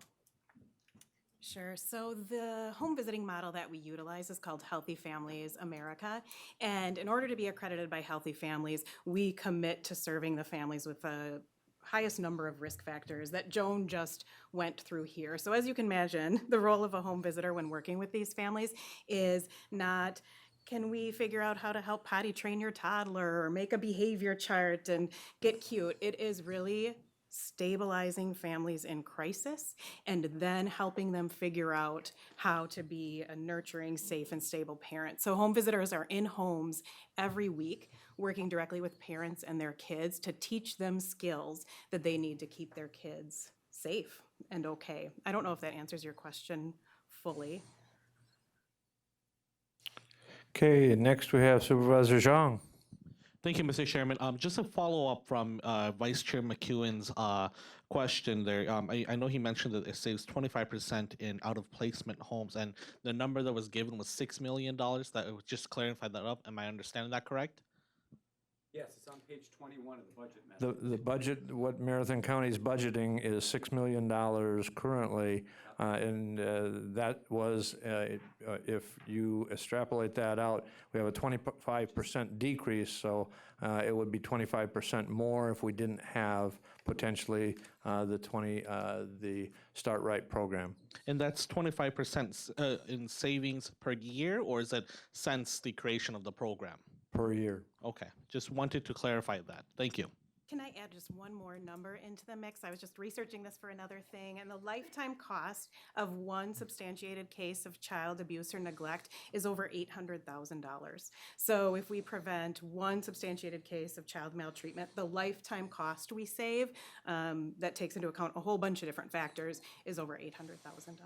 Sure. So the home visiting model that we utilize is called Healthy Families America. And in order to be accredited by Healthy Families, we commit to serving the families with a highest number of risk factors that Joan just went through here. So as you can imagine, the role of a home visitor when working with these families is not, can we figure out how to help potty train your toddler or make a behavior chart and get cute? It is really stabilizing families in crisis and then helping them figure out how to be a nurturing, safe, and stable parent. So home visitors are in homes every week, working directly with parents and their kids to teach them skills that they need to keep their kids safe and okay. I don't know if that answers your question fully. Okay, next we have Supervisor Zhang. Thank you, Mr. Chairman. Just a follow-up from Vice Chair McEwen's question there. I know he mentioned that it saves 25% in out-of-placement homes, and the number that was given was $6 million. That just clarify that up. Am I understanding that correct? Yes, it's on page 21 of the budget message. The budget, what Marathon County's budgeting is $6 million currently, and that was, if you extrapolate that out, we have a 25% decrease, so it would be 25% more if we didn't have potentially the Start Right program. And that's 25% in savings per year, or is it since the creation of the program? Per year. Okay, just wanted to clarify that. Thank you. Can I add just one more number into the mix? I was just researching this for another thing, and the lifetime cost of one substantiated case of child abuse or neglect is over $800,000. So if we prevent one substantiated case of child maltreatment, the lifetime cost we save, that takes into account a whole bunch of different factors, is over $800,000.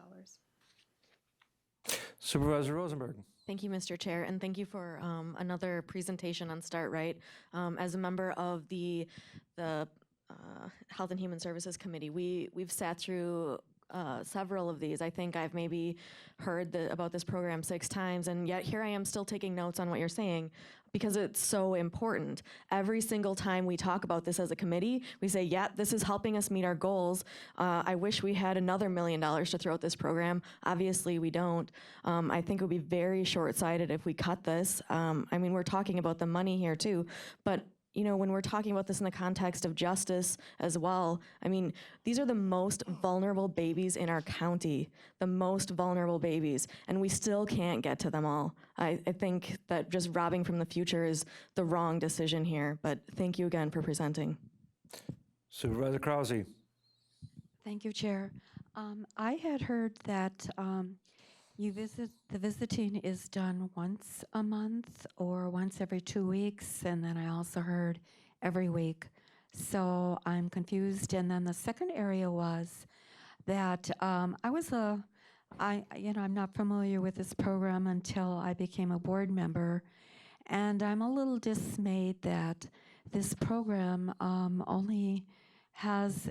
Supervisor Rosenberg. Thank you, Mr. Chair, and thank you for another presentation on Start Right. As a member of the Health and Human Services Committee, we've sat through several of these. I think I've maybe heard about this program 6 times, and yet here I am still taking notes on what you're saying because it's so important. Every single time we talk about this as a committee, we say, yeah, this is helping us meet our goals. I wish we had another $1 million to throw at this program. Obviously, we don't. I think it would be very short-sighted if we cut this. I mean, we're talking about the money here too, but you know, when we're talking about this in the context of justice as well, I mean, these are the most vulnerable babies in our county, the most vulnerable babies, and we still can't get to them all. I think that just robbing from the future is the wrong decision here, but thank you again for presenting. Supervisor Krause. Thank you, Chair. I had heard that the visiting is done once a month or once every 2 weeks, and then I also heard every week. So I'm confused. And then the second area was that I'm not familiar with this program until I became a board member, and I'm a little dismayed that this program only has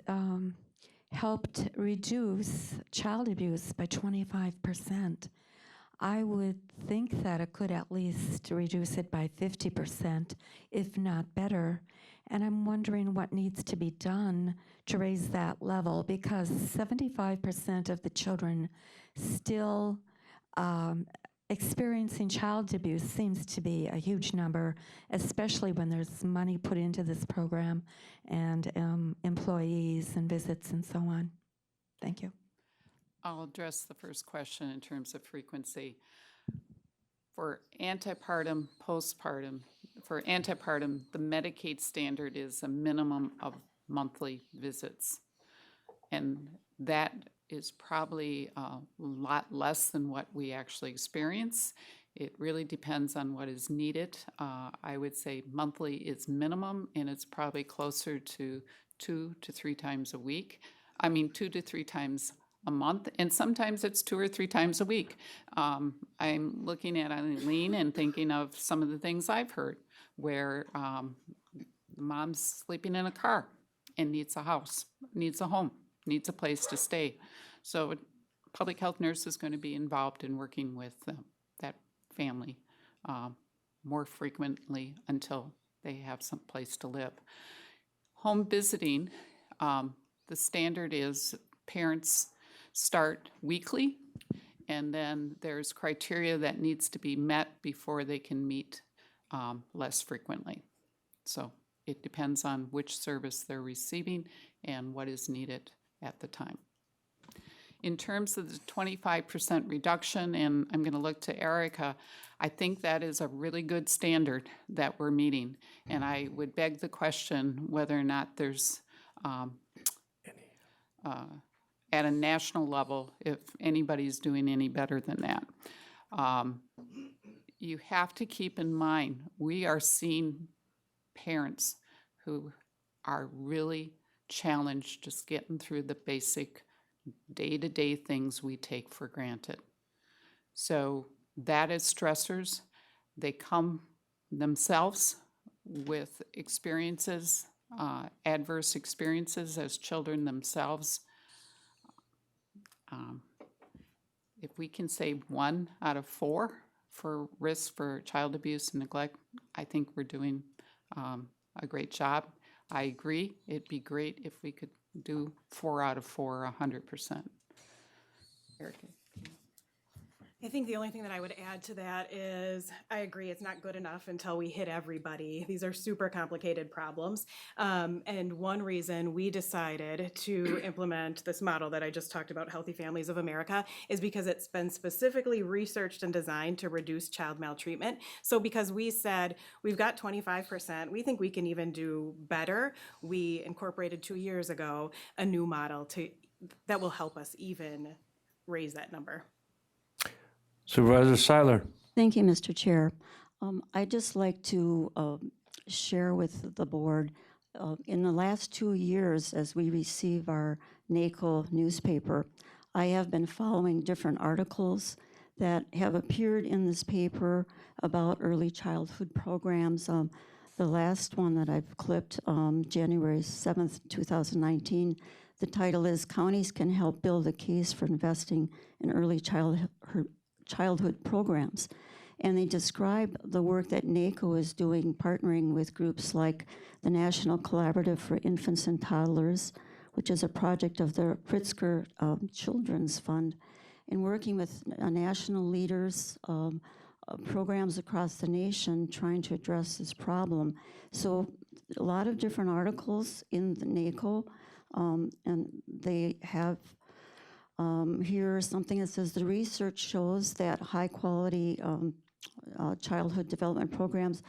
helped reduce child abuse by 25%. I would think that it could at least reduce it by 50%, if not better. And I'm wondering what needs to be done to raise that level, because 75% of the children still experiencing child abuse seems to be a huge number, especially when there's money put into this program and employees and visits and so on. Thank you. I'll address the first question in terms of frequency. For antepartum, postpartum, for antepartum, the Medicaid standard is a minimum of monthly visits. And that is probably a lot less than what we actually experience. It really depends on what is needed. I would say monthly is minimum, and it's probably closer to 2 to 3 times a week. 2 to 3 times a month, and sometimes it's 2 or 3 times a week. I'm looking at Eileen and thinking of some of the things I've heard where the mom's sleeping in a car and needs a house, needs a home, needs a place to stay. So a public health nurse is going to be involved in working with that family more frequently until they have some place to live. Home visiting, the standard is parents start weekly, and then there's criteria that needs to be met before they can meet less frequently. So It depends on which service they're receiving and what is needed at the time. In terms of the 25% reduction, and I'm going to look to Erica, I think that is a really good standard that we're meeting. And I would beg the question whether or not there's, at a national level, if anybody's doing any better than that. You have to keep in mind, we are seeing parents who are really challenged just getting through the basic day-to-day things we take for granted. So that is stressors. They come themselves with experiences, adverse experiences as children themselves. If we can save 1 out of 4 for risk for child abuse and neglect, I think we're doing a great job. I agree, it'd be great if we could do 4 out of 4, 100%. Erica? I think the only thing that I would add to that is I agree it's not good enough until we hit everybody. These are super complicated problems. And one reason we decided to implement this model that I just talked about, Healthy Families of America, is because it's been specifically researched and designed to reduce child maltreatment. So because we said we've got 25%, we think we can even do better. We incorporated 2 years ago a new model that will help us even raise that number. Supervisor Seiler. Thank you, Mr. Chair. I'd just like to share with the board, in the last 2 years, as we receive our NACO newspaper, I have been following different articles that have appeared in this paper about early childhood programs. The last one that I've clipped, January 7th, 2019, the title is "Counties Can Help Build a Case for Investing in Early Childhood Programs." And they describe the work that NACO is doing, partnering with groups like the National Collaborative for Infants and Toddlers, which is a project of the Pritzker Children's Fund, and working with national leaders, programs across the nation trying to address this problem. So a lot of different articles in the NACO, and they have here something that says the research shows that high-quality childhood development programs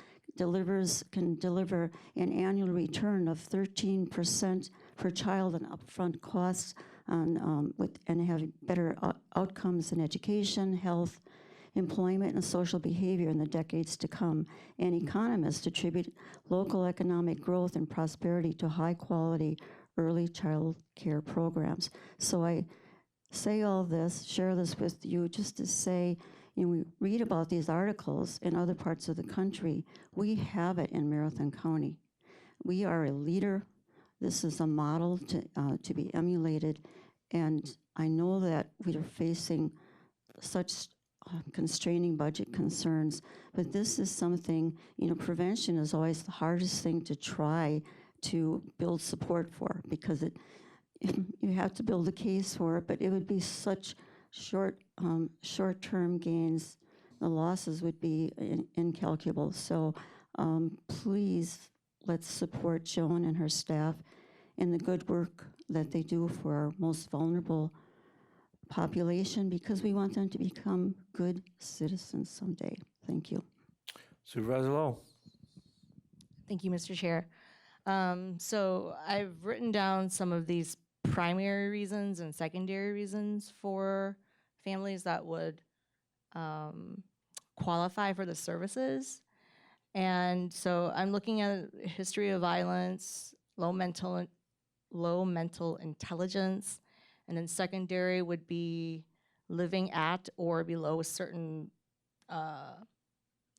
can deliver an annual return of 13% per child in upfront costs, and have better outcomes in education, health, employment, and social behavior in the decades to come. And economists attribute local economic growth and prosperity to high-quality early child care programs. So I say all this, share this with you just to say, we read about these articles in other parts of the country. We have it in Marathon County. We are a leader. This is a model to be emulated. And I know that we are facing such constraining budget concerns, but this is something, prevention is always the hardest thing to try to build support for, because you have to build a case for it, but it would be such short-term gains. The losses would be incalculable. So please, let's support Joan and her staff in the good work that they do for our most vulnerable population, because we want them to become good citizens someday. Thank you. Supervisor Lowe. Thank you, Mr. Chair. So I've written down some of these primary reasons and secondary reasons for families that would qualify for the services. And so I'm looking at history of violence, low mental intelligence, and then secondary would be living at or below a certain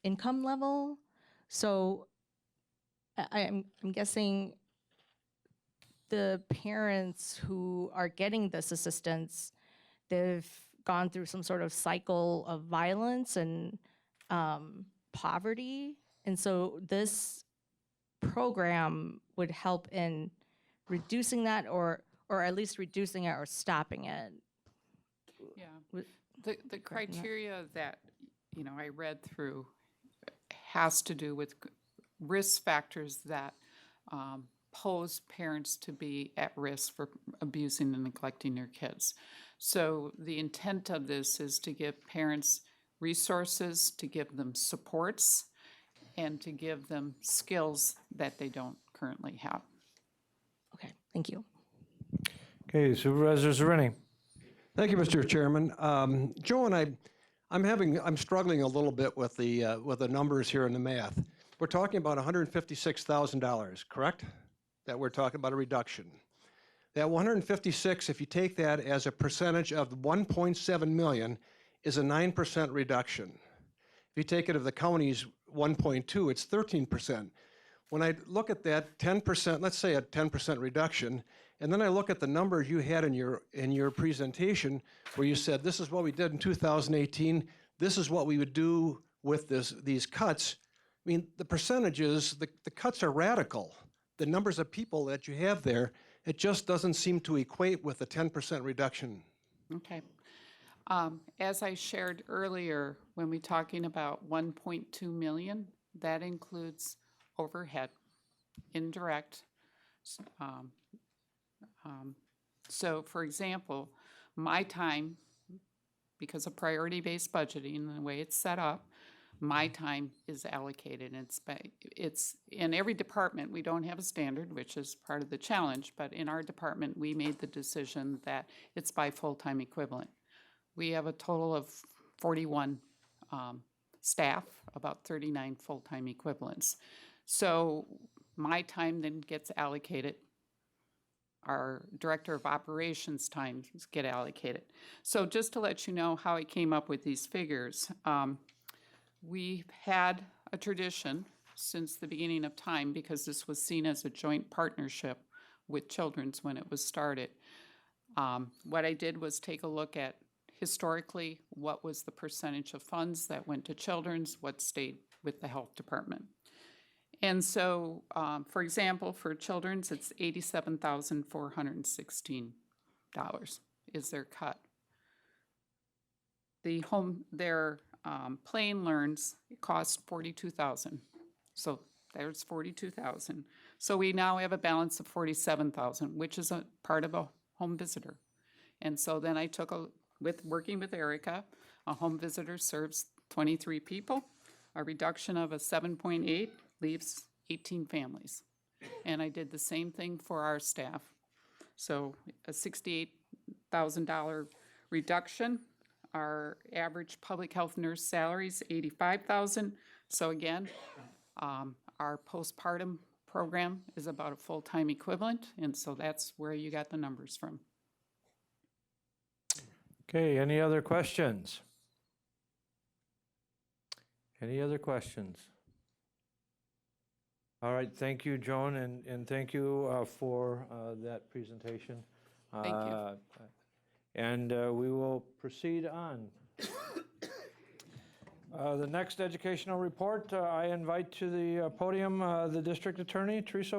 income level. So I'm guessing the parents who are getting this assistance, they've gone through some sort of cycle of violence and poverty. And so this program would help in reducing that, or at least reducing it or stopping it. Yeah, the criteria that, I read through has to do with risk factors that pose parents to be at risk for abusing and neglecting their kids. So the intent of this is to give parents resources, to give them supports, and to give them skills that they don't currently have. Okay, thank you. Okay, Supervisor Zerini. Thank you, Mr. Chairman. Joe and I'm struggling a little bit with the numbers here in the math. We're talking about $156,000, correct? That we're talking about a reduction. That 156, if you take that as a percentage of the 1.7 million, is a 9% reduction. If you take it of the county's 1.2, it's 13%. When I look at that 10%, let's say a 10% reduction, and then I look at the numbers you had in your presentation where you said this is what we did in 2018, this is what we would do with these cuts. I mean, the percentages, the cuts are radical. The numbers of people that you have there, it just doesn't seem to equate with a 10% reduction. Okay. As I shared earlier, when we're talking about 1.2 million, that includes overhead, indirect. So for example, my time, because of priority-based budgeting and the way it's set up, my time is allocated. It's in every department, we don't have a standard, which is part of the challenge, but in our department, we made the decision that it's by full-time equivalent. We have a total of 41 staff, about 39 full-time equivalents. So my time then gets allocated. Our director of operations times get allocated. So just to let you know how I came up with these figures, we've had a tradition since the beginning of time, because this was seen as a joint partnership with Children's when it was started. What I did was take a look at historically what was the percentage of funds that went to Children's, what stayed with the health department. And so, for example, for Children's, it's $87,416 is their cut. Their Plain Learns, it costs $42,000. So there's $42,000. So we now have a balance of $47,000, which is a part of a home visitor. And so then I took working with Erica, a home visitor serves 23 people. A reduction of a 7.8 leaves 18 families. And I did the same thing for our staff. So a $68,000 reduction. Our average public health nurse salary is $85,000. So again, our postpartum program is about a full-time equivalent, and so that's where you got the numbers from. Okay, any other questions? Any other questions? All right, thank you, Joan, and thank you for that presentation. Thank you. And we will proceed on. The next educational report, I invite to the podium the district attorney, Teresa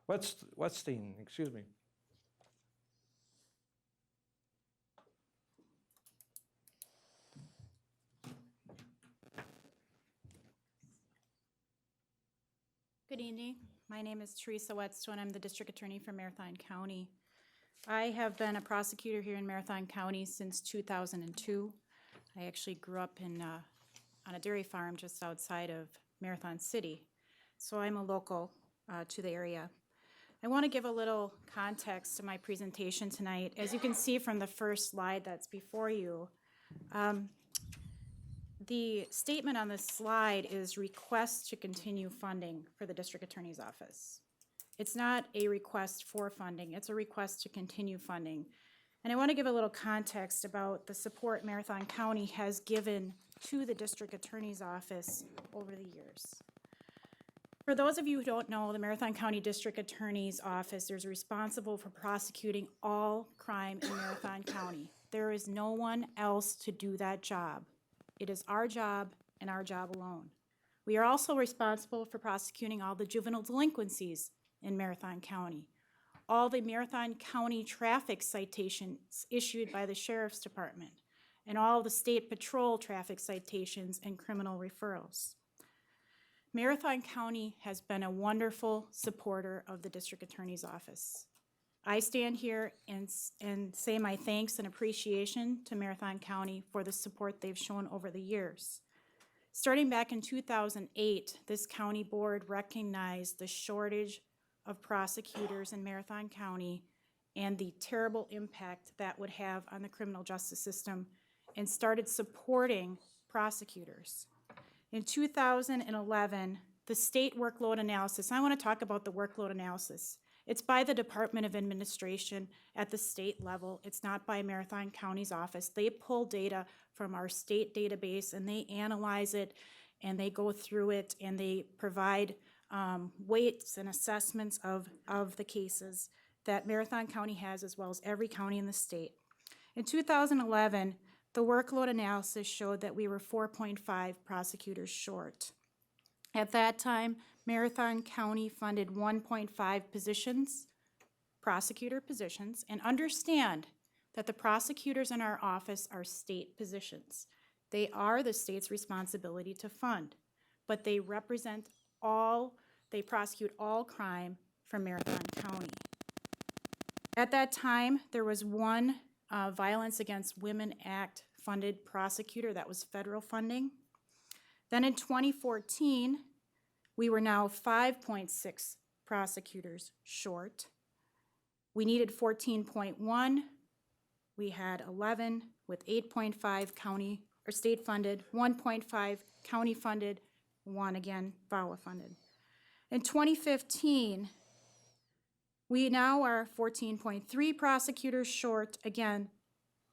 Wetstein, excuse me. Good evening. My name is Teresa Whetstone. I'm the district attorney for Marathon County. I have been a prosecutor here in Marathon County since 2002. I actually grew up on a dairy farm just outside of Marathon City, so I'm a local to the area. I want to give a little context to my presentation tonight. As you can see from the first slide that's before you, the statement on this slide is request to continue funding for the district attorney's office. It's not a request for funding, it's a request to continue funding. And I want to give a little context about the support Marathon County has given to the district attorney's office over the years. For those of you who don't know, the Marathon County District Attorney's Office is responsible for prosecuting all crime in Marathon County. There is no one else to do that job. It is our job and our job alone. We are also responsible for prosecuting all the juvenile delinquencies in Marathon County, all the Marathon County traffic citations issued by the Sheriff's Department, and all the State Patrol traffic citations and criminal referrals. Marathon County has been a wonderful supporter of the District Attorney's Office. I stand here and say my thanks and appreciation to Marathon County for the support they've shown over the years. Starting back in 2008, this county board recognized the shortage of prosecutors in Marathon County and the terrible impact that would have on the criminal justice system, and started supporting prosecutors. In 2011, the state workload analysis, I want to talk about the workload analysis. It's by the Department of Administration at the state level. It's not by Marathon County's office. They pull data from our state database and they analyze it and they go through it and they provide weights and assessments of the cases that Marathon County has, as well as every county in the state. In 2011, the workload analysis showed that we were 4.5 prosecutors short. At that time, Marathon County funded 1.5 positions, prosecutor positions, and understand that the prosecutors in our office are state positions. They are the state's responsibility to fund, but they represent all, they prosecute all crime from Marathon County. At that time, there was one Violence Against Women Act funded prosecutor, that was federal funding. Then in 2014, we were now 5.6 prosecutors short. We needed 14.1. We had 11 with 8.5 county or state funded, 1.5 county funded, 1 again VAWA funded. In 2015, we now are 14.3 prosecutors short. Again,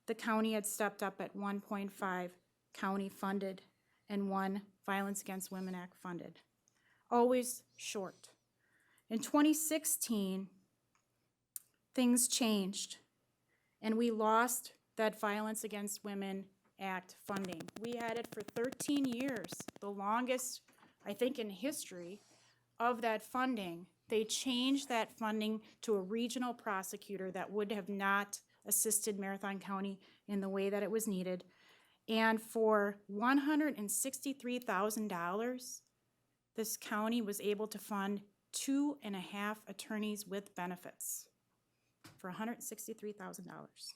the county had stepped up at 1.5 county funded and 1 Violence Against Women Act funded. Always short. In 2016, things changed and we lost that Violence Against Women Act funding. We had it for 13 years, the longest, I think, in history of that funding. They changed that funding to a regional prosecutor that would have not assisted Marathon County in the way that it was needed. And for $163,000, this county was able to fund 2.5 attorneys with benefits for $163,000.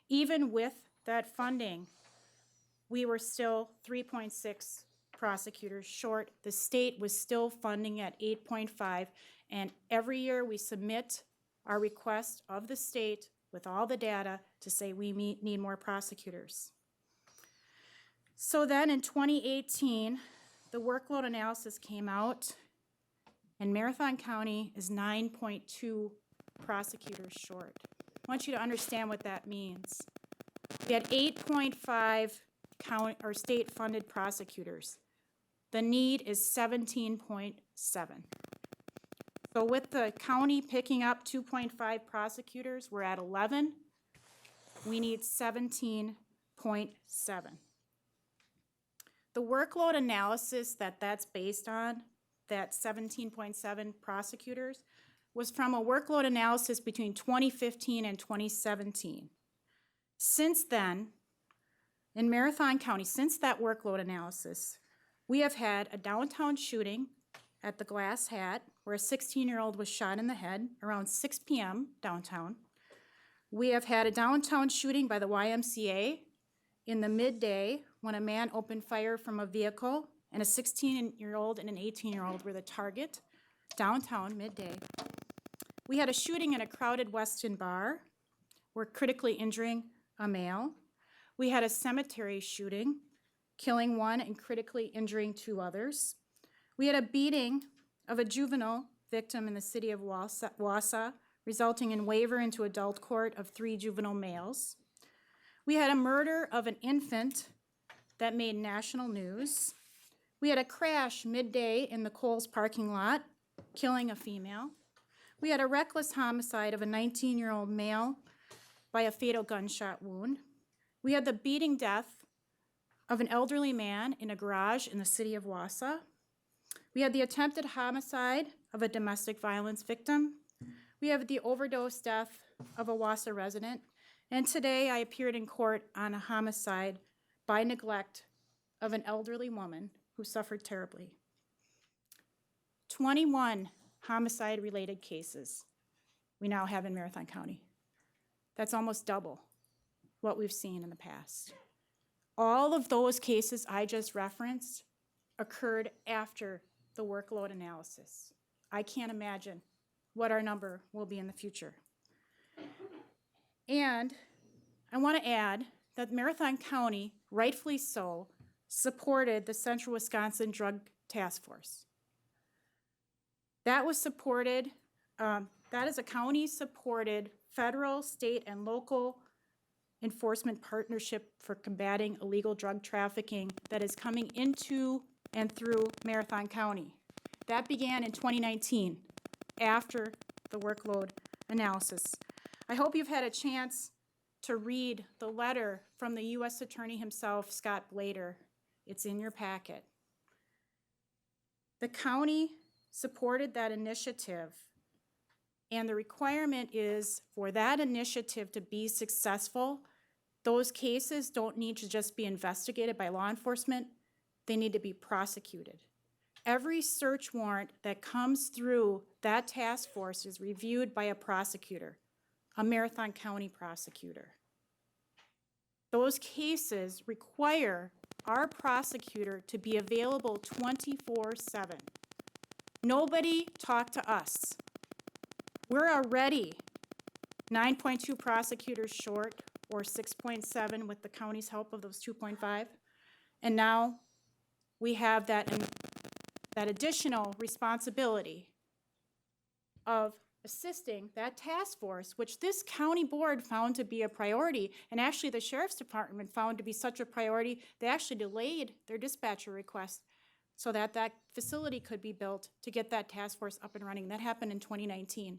Even with that funding, we were still 3.6 prosecutors short. The state was still funding at 8.5, and every year we submit our request of the state with all the data to say we need more prosecutors. So then in 2018, the workload analysis came out, and Marathon County is 9.2 prosecutors short. I want you to understand what that means. We had 8.5 county or state-funded prosecutors. The need is 17.7. So with the county picking up 2.5 prosecutors, we're at 11. We need 17.7. The workload analysis that's based on, that 17.7 prosecutors, was from a workload analysis between 2015 and 2017. Since then, in Marathon County, since that workload analysis, we have had a downtown shooting at the Glass Hat where a 16-year-old was shot in the head around 6 p.m. downtown. We have had a downtown shooting by the YMCA in the midday when a man opened fire from a vehicle and a 16-year-old and an 18-year-old were the target, downtown, midday. We had a shooting in a crowded Weston bar. We're critically injuring a male. We had a cemetery shooting, killing 1 and critically injuring 2 others. We had a beating of a juvenile victim in the city of Wausau, resulting in waiver into adult court of 3 juvenile males. We had a murder of an infant that made national news. We had a crash midday in the Kohl's parking lot, killing a female. We had a reckless homicide of a 19-year-old male by a fatal gunshot wound. We had the beating death of an elderly man in a garage in the city of Wausau. We had the attempted homicide of a domestic violence victim. We have the overdose death of a Wausau resident. And today I appeared in court on a homicide by neglect of an elderly woman who suffered terribly. 21 homicide-related cases we now have in Marathon County. That's almost double what we've seen in the past. All of those cases I just referenced occurred after the workload analysis. I can't imagine what our number will be in the future. And I want to add that Marathon County, rightfully so, supported the Central Wisconsin Drug Task Force. That was supported, that is a county-supported federal, state, and local enforcement partnership for combating illegal drug trafficking that is coming into and through Marathon County. That began in 2019, after the workload analysis. I hope you've had a chance to read the letter from the U.S. Attorney himself, Scott Blader. It's in your packet. The county supported that initiative, and the requirement is for that initiative to be successful, those cases don't need to just be investigated by law enforcement, they need to be prosecuted. Every search warrant that comes through that task force is reviewed by a prosecutor, a Marathon County prosecutor. Those cases require our prosecutor to be available 24/7. Nobody talk to us. We're already 9.2 prosecutors short, or 6.7 with the county's help of those 2.5. And now we have that additional responsibility of assisting that task force, which this county board found to be a priority, and actually the sheriff's department found to be such a priority, they actually delayed their dispatcher request so that that facility could be built to get that task force up and running. That happened in 2019.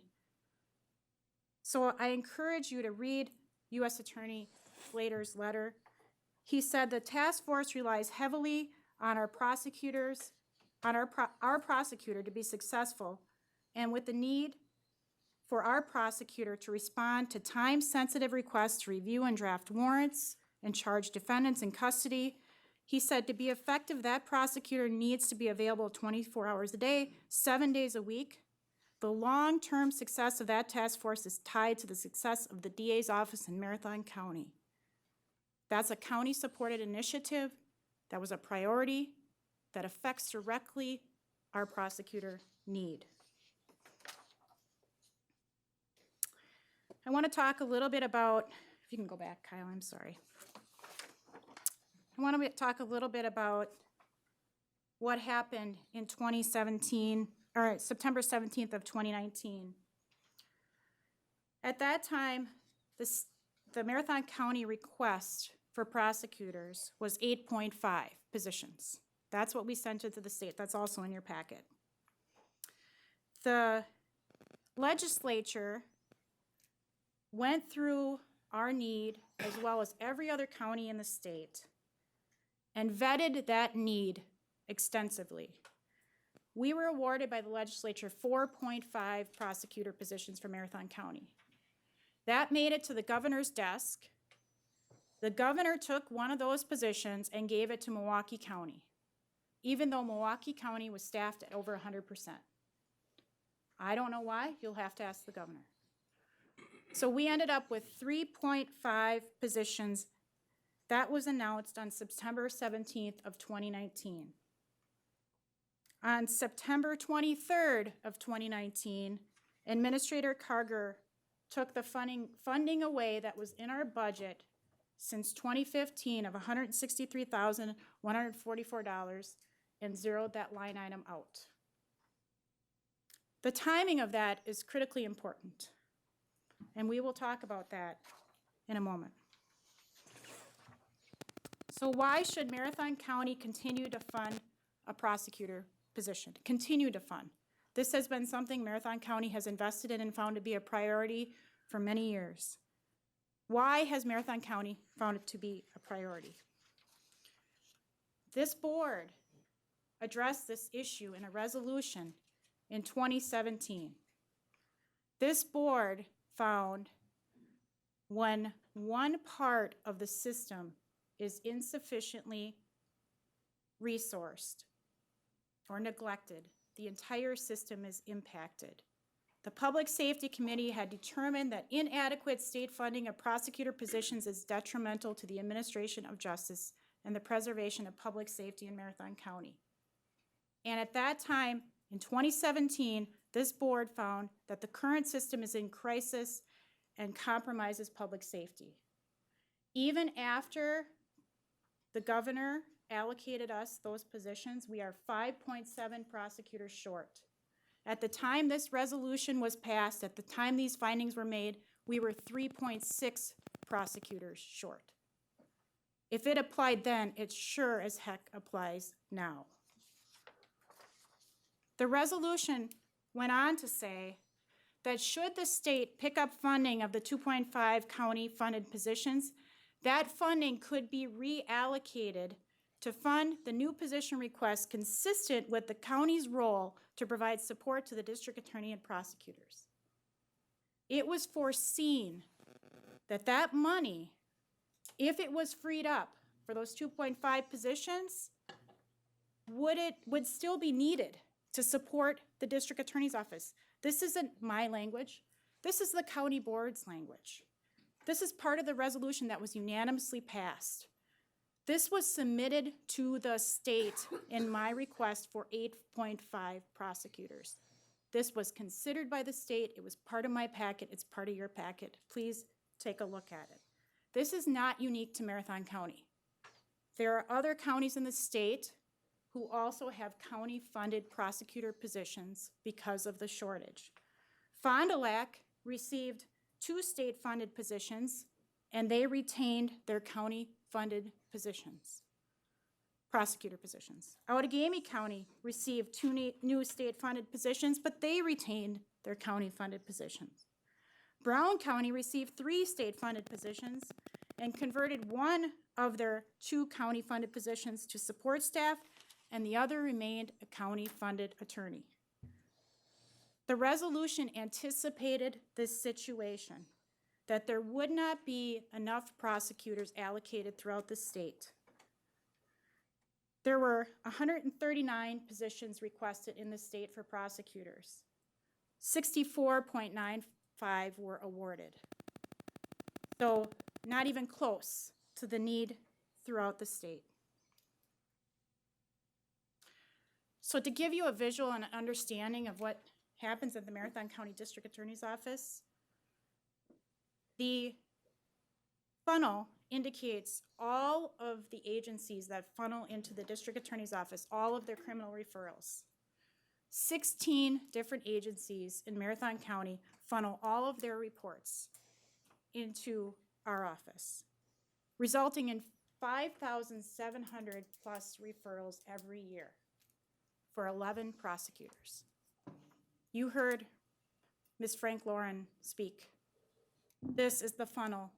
So I encourage you to read U.S. Attorney Blader's letter. He said the task force relies heavily on our prosecutors, on our prosecutor to be successful, and with the need for our prosecutor to respond to time-sensitive requests to review and draft warrants and charge defendants in custody. He said to be effective, that prosecutor needs to be available 24 hours a day, 7 days a week. The long-term success of that task force is tied to the success of the DA's office in Marathon County. That's a county-supported initiative. That was a priority that affects directly our prosecutor need. I want to talk a little bit about, if you can go back, Kyle, I'm sorry. I want to talk a little bit about what happened in 2017, or September 17th of 2019. At that time, the Marathon County request for prosecutors was 8.5 positions. That's what we sent it to the state. That's also in your packet. The legislature went through our need, as well as every other county in the state, and vetted that need extensively. We were awarded by the legislature 4.5 prosecutor positions for Marathon County. That made it to the governor's desk. The governor took one of those positions and gave it to Milwaukee County, even though Milwaukee County was staffed at over 100%. I don't know why, you'll have to ask the governor. So we ended up with 3.5 positions. That was announced on September 17th of 2019. On September 23rd of 2019, Administrator Carger took the funding away that was in our budget since 2015 of $163,144 and zeroed that line item out. The timing of that is critically important, and we will talk about that in a moment. So why should Marathon County continue to fund a prosecutor position? Continue to fund. This has been something Marathon County has invested in and found to be a priority for many years. Why has Marathon County found it to be a priority? This board addressed this issue in a resolution in 2017. This board found when one part of the system is insufficiently resourced or neglected, the entire system is impacted. The Public Safety Committee had determined that inadequate state funding of prosecutor positions is detrimental to the administration of justice and the preservation of public safety in Marathon County. And at that time, in 2017, this board found that the current system is in crisis and compromises public safety. Even after the governor allocated us those positions, we are 5.7 prosecutors short. At the time this resolution was passed, at the time these findings were made, we were 3.6 prosecutors short. If it applied then, it sure as heck applies now. The resolution went on to say that should the state pick up funding of the 2.5 county funded positions, that funding could be reallocated to fund the new position requests consistent with the county's role to provide support to the district attorney and prosecutors. It was foreseen that that money, if it was freed up for those 2.5 positions, would still be needed to support the district attorney's office. This isn't my language. This is the county board's language. This is part of the resolution that was unanimously passed. This was submitted to the state in my request for 8.5 prosecutors. This was considered by the state. It was part of my packet. It's part of your packet. Please take a look at it. This is not unique to Marathon County. There are other counties in the state who also have county-funded prosecutor positions because of the shortage. Fond du Lac received 2 state-funded positions, and they retained their county-funded positions, prosecutor positions. Outagamie County received 2 new state-funded positions, but they retained their county-funded positions. Brown County received 3 state-funded positions and converted 1 of their 2 county-funded positions to support staff, and the other remained a county-funded attorney. The resolution anticipated this situation, that there would not be enough prosecutors allocated throughout the state. There were 139 positions requested in the state for prosecutors. 64.95 were awarded. So not even close to the need throughout the state. So to give you a visual and understanding of what happens at the Marathon County District Attorney's Office, the funnel indicates all of the agencies that funnel into the District Attorney's Office, all of their criminal referrals. 16 different agencies in Marathon County funnel all of their reports into our office, resulting in 5,700 plus referrals every year for 11 prosecutors. You heard Ms. Frank Lauren speak. This is the funnel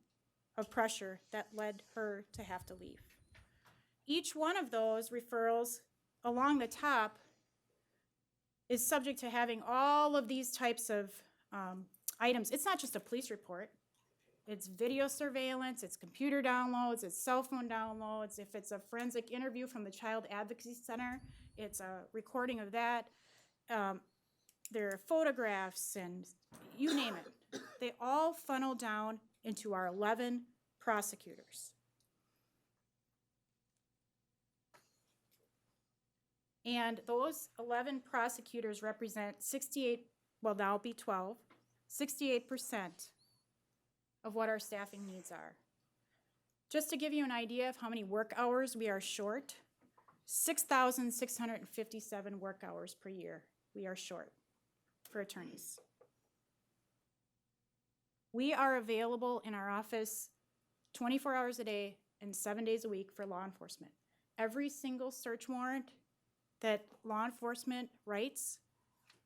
of pressure that led her to have to leave. Each one of those referrals along the top is subject to having all of these types of items. It's not just a police report. It's video surveillance, it's computer downloads, it's cell phone downloads. If it's a forensic interview from the Child Advocacy Center, it's a recording of that. There are photographs and you name it. They all funnel down into our 11 prosecutors. And those 11 prosecutors represent 68, well now it'll be 12, 68% of what our staffing needs are. Just to give you an idea of how many work hours we are short, 6,657 work hours per year we are short for attorneys. We are available in our office 24 hours a day and 7 days a week for law enforcement. Every single search warrant that law enforcement writes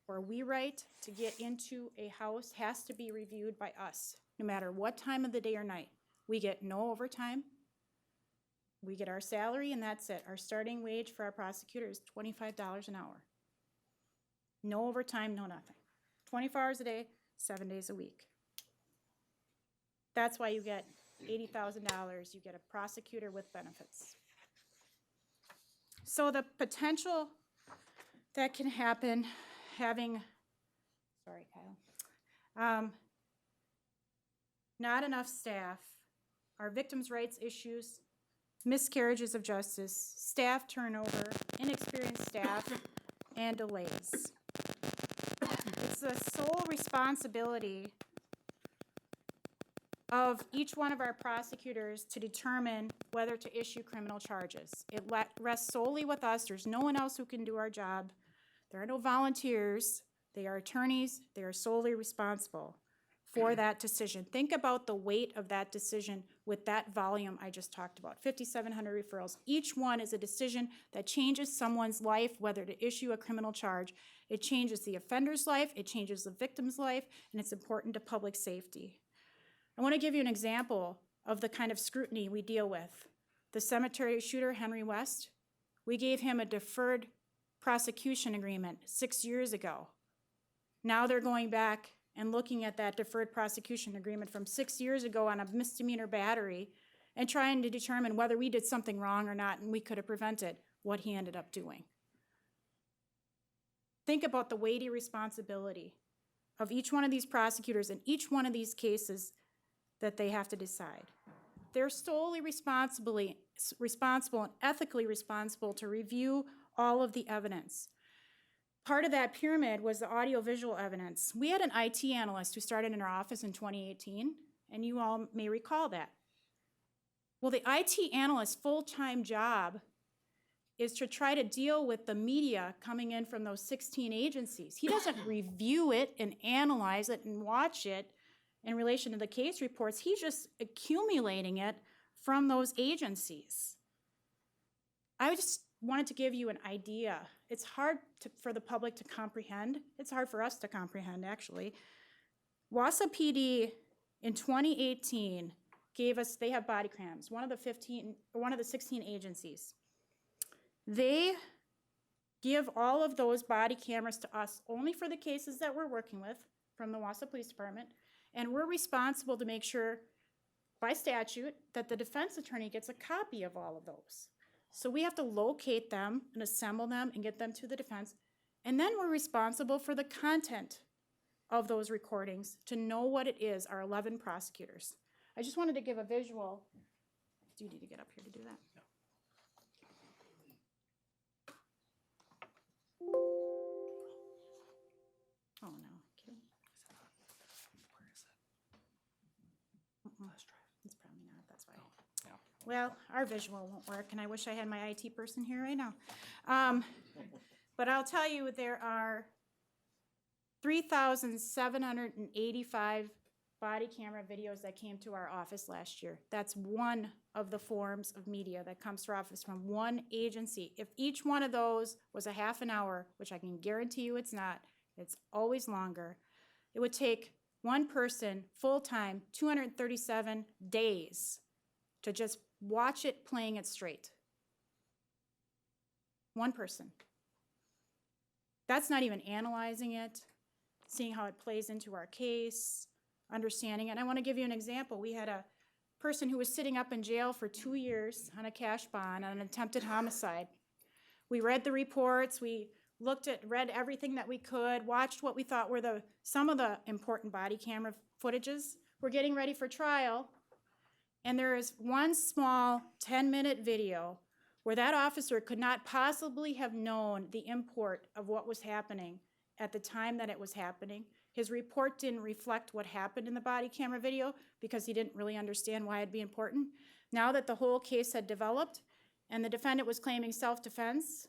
or we write to get into a house has to be reviewed by us, no matter what time of the day or night. We get no overtime. We get our salary and that's it. Our starting wage for our prosecutor is $25 an hour. No overtime, no nothing. 24 hours a day, 7 days a week. That's why you get $80,000. You get a prosecutor with benefits. So the potential that can happen having, sorry, Kyle, not enough staff, our victims' rights issues, miscarriages of justice, staff turnover, inexperienced staff, and delays. It's the sole responsibility of each one of our prosecutors to determine whether to issue criminal charges. It rests solely with us. There's no one else who can do our job. There are no volunteers. They are attorneys. They are solely responsible for that decision. Think about the weight of that decision with that volume I just talked about, 5,700 referrals. Each one is a decision that changes someone's life, whether to issue a criminal charge. It changes the offender's life, it changes the victim's life, and it's important to public safety. I want to give you an example of the kind of scrutiny we deal with. The cemetery shooter, Henry West, we gave him a deferred prosecution agreement 6 years ago. Now they're going back and looking at that deferred prosecution agreement from 6 years ago on a misdemeanor battery and trying to determine whether we did something wrong or not and we could have prevented what he ended up doing. Think about the weighty responsibility of each one of these prosecutors in each one of these cases that they have to decide. They're solely responsible and ethically responsible to review all of the evidence. Part of that pyramid was the audiovisual evidence. We had an IT analyst who started in our office in 2018, and you all may recall that. Well, the IT analyst's full-time job is to try to deal with the media coming in from those 16 agencies. He doesn't review it and analyze it and watch it in relation to the case reports. He's just accumulating it from those agencies. I just wanted to give you an idea. It's hard for the public to comprehend. It's hard for us to comprehend, actually. Wausau PD in 2018 gave us, they have body cams, one of the 16 agencies. They give all of those body cameras to us only for the cases that we're working with from the Wausau Police Department, and we're responsible to make sure, by statute, that the defense attorney gets a copy of all of those. So we have to locate them and assemble them and get them to the defense, and then we're responsible for the content of those recordings to know what it is, our 11 prosecutors. I just wanted to give a visual. I do need to get up here to do that. Oh, no, kidding. Where is it? Let's try. It's probably not, that's why. Well, our visual won't work, and I wish I had my IT person here right now. But I'll tell you, there are 3,785 body camera videos that came to our office last year. That's one of the forms of media that comes to our office from one agency. If each one of those was a half an hour, which I can guarantee you it's not, it's always longer, it would take one person, full-time, 237 days to just watch it playing it straight. One person. That's not even analyzing it, seeing how it plays into our case, understanding it. And I want to give you an example. We had a person who was sitting up in jail for 2 years on a cash bond on an attempted homicide. We read the reports, we read everything that we could, watched what we thought were some of the important body camera footages. We're getting ready for trial, and there is one small 10-minute video where that officer could not possibly have known the import of what was happening at the time that it was happening. His report didn't reflect what happened in the body camera video because he didn't really understand why it'd be important. Now that the whole case had developed and the defendant was claiming self-defense,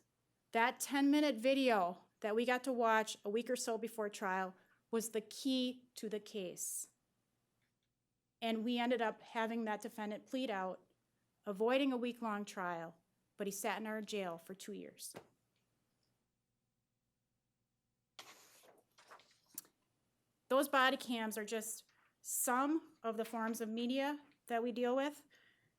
that 10-minute video that we got to watch a week or so before trial was the key to the case. And we ended up having that defendant plead out, avoiding a week-long trial, but he sat in our jail for 2 years. Those body cams are just some of the forms of media that we deal with.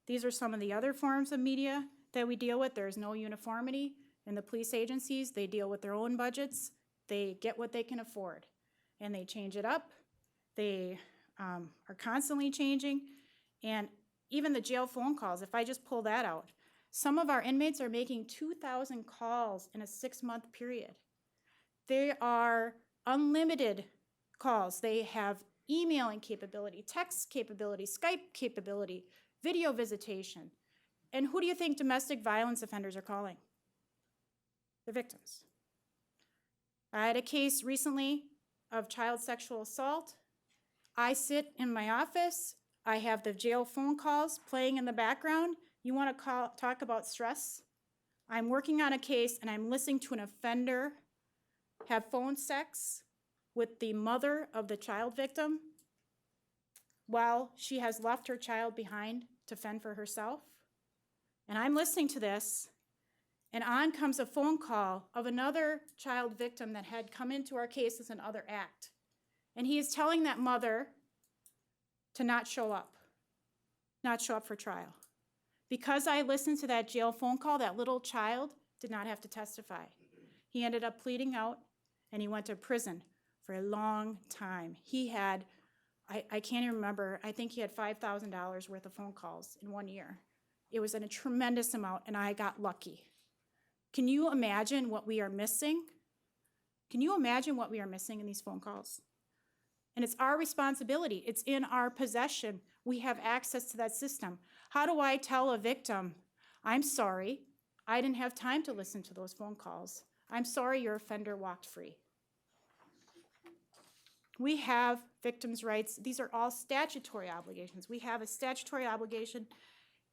These are some of the other forms of media that we deal with. There's no uniformity in the police agencies. They deal with their own budgets. They get what they can afford, and they change it up. They are constantly changing, and even the jail phone calls, if I just pull that out, some of our inmates are making 2,000 calls in a 6-month period. They are unlimited calls. They have emailing capability, text capability, Skype capability, video visitation. And who do you think domestic violence offenders are calling? The victims. I had a case recently of child sexual assault. I sit in my office. I have the jail phone calls playing in the background. You want to talk about stress? I'm working on a case and I'm listening to an offender have phone sex with the mother of the child victim while she has left her child behind to fend for herself. And I'm listening to this, and on comes a phone call of another child victim that had come into our case as another act. And he is telling that mother to not show up for trial. Because I listened to that jail phone call, that little child did not have to testify. He ended up pleading out, and he went to prison for a long time. He had, I can't even remember, I think he had $5,000 worth of phone calls in 1 year. It was a tremendous amount, and I got lucky. Can you imagine what we are missing? Can you imagine what we are missing in these phone calls? And it's our responsibility. It's in our possession. We have access to that system. How do I tell a victim, I'm sorry, I didn't have time to listen to those phone calls. I'm sorry your offender walked free. We have victims' rights. These are all statutory obligations. We have a statutory obligation,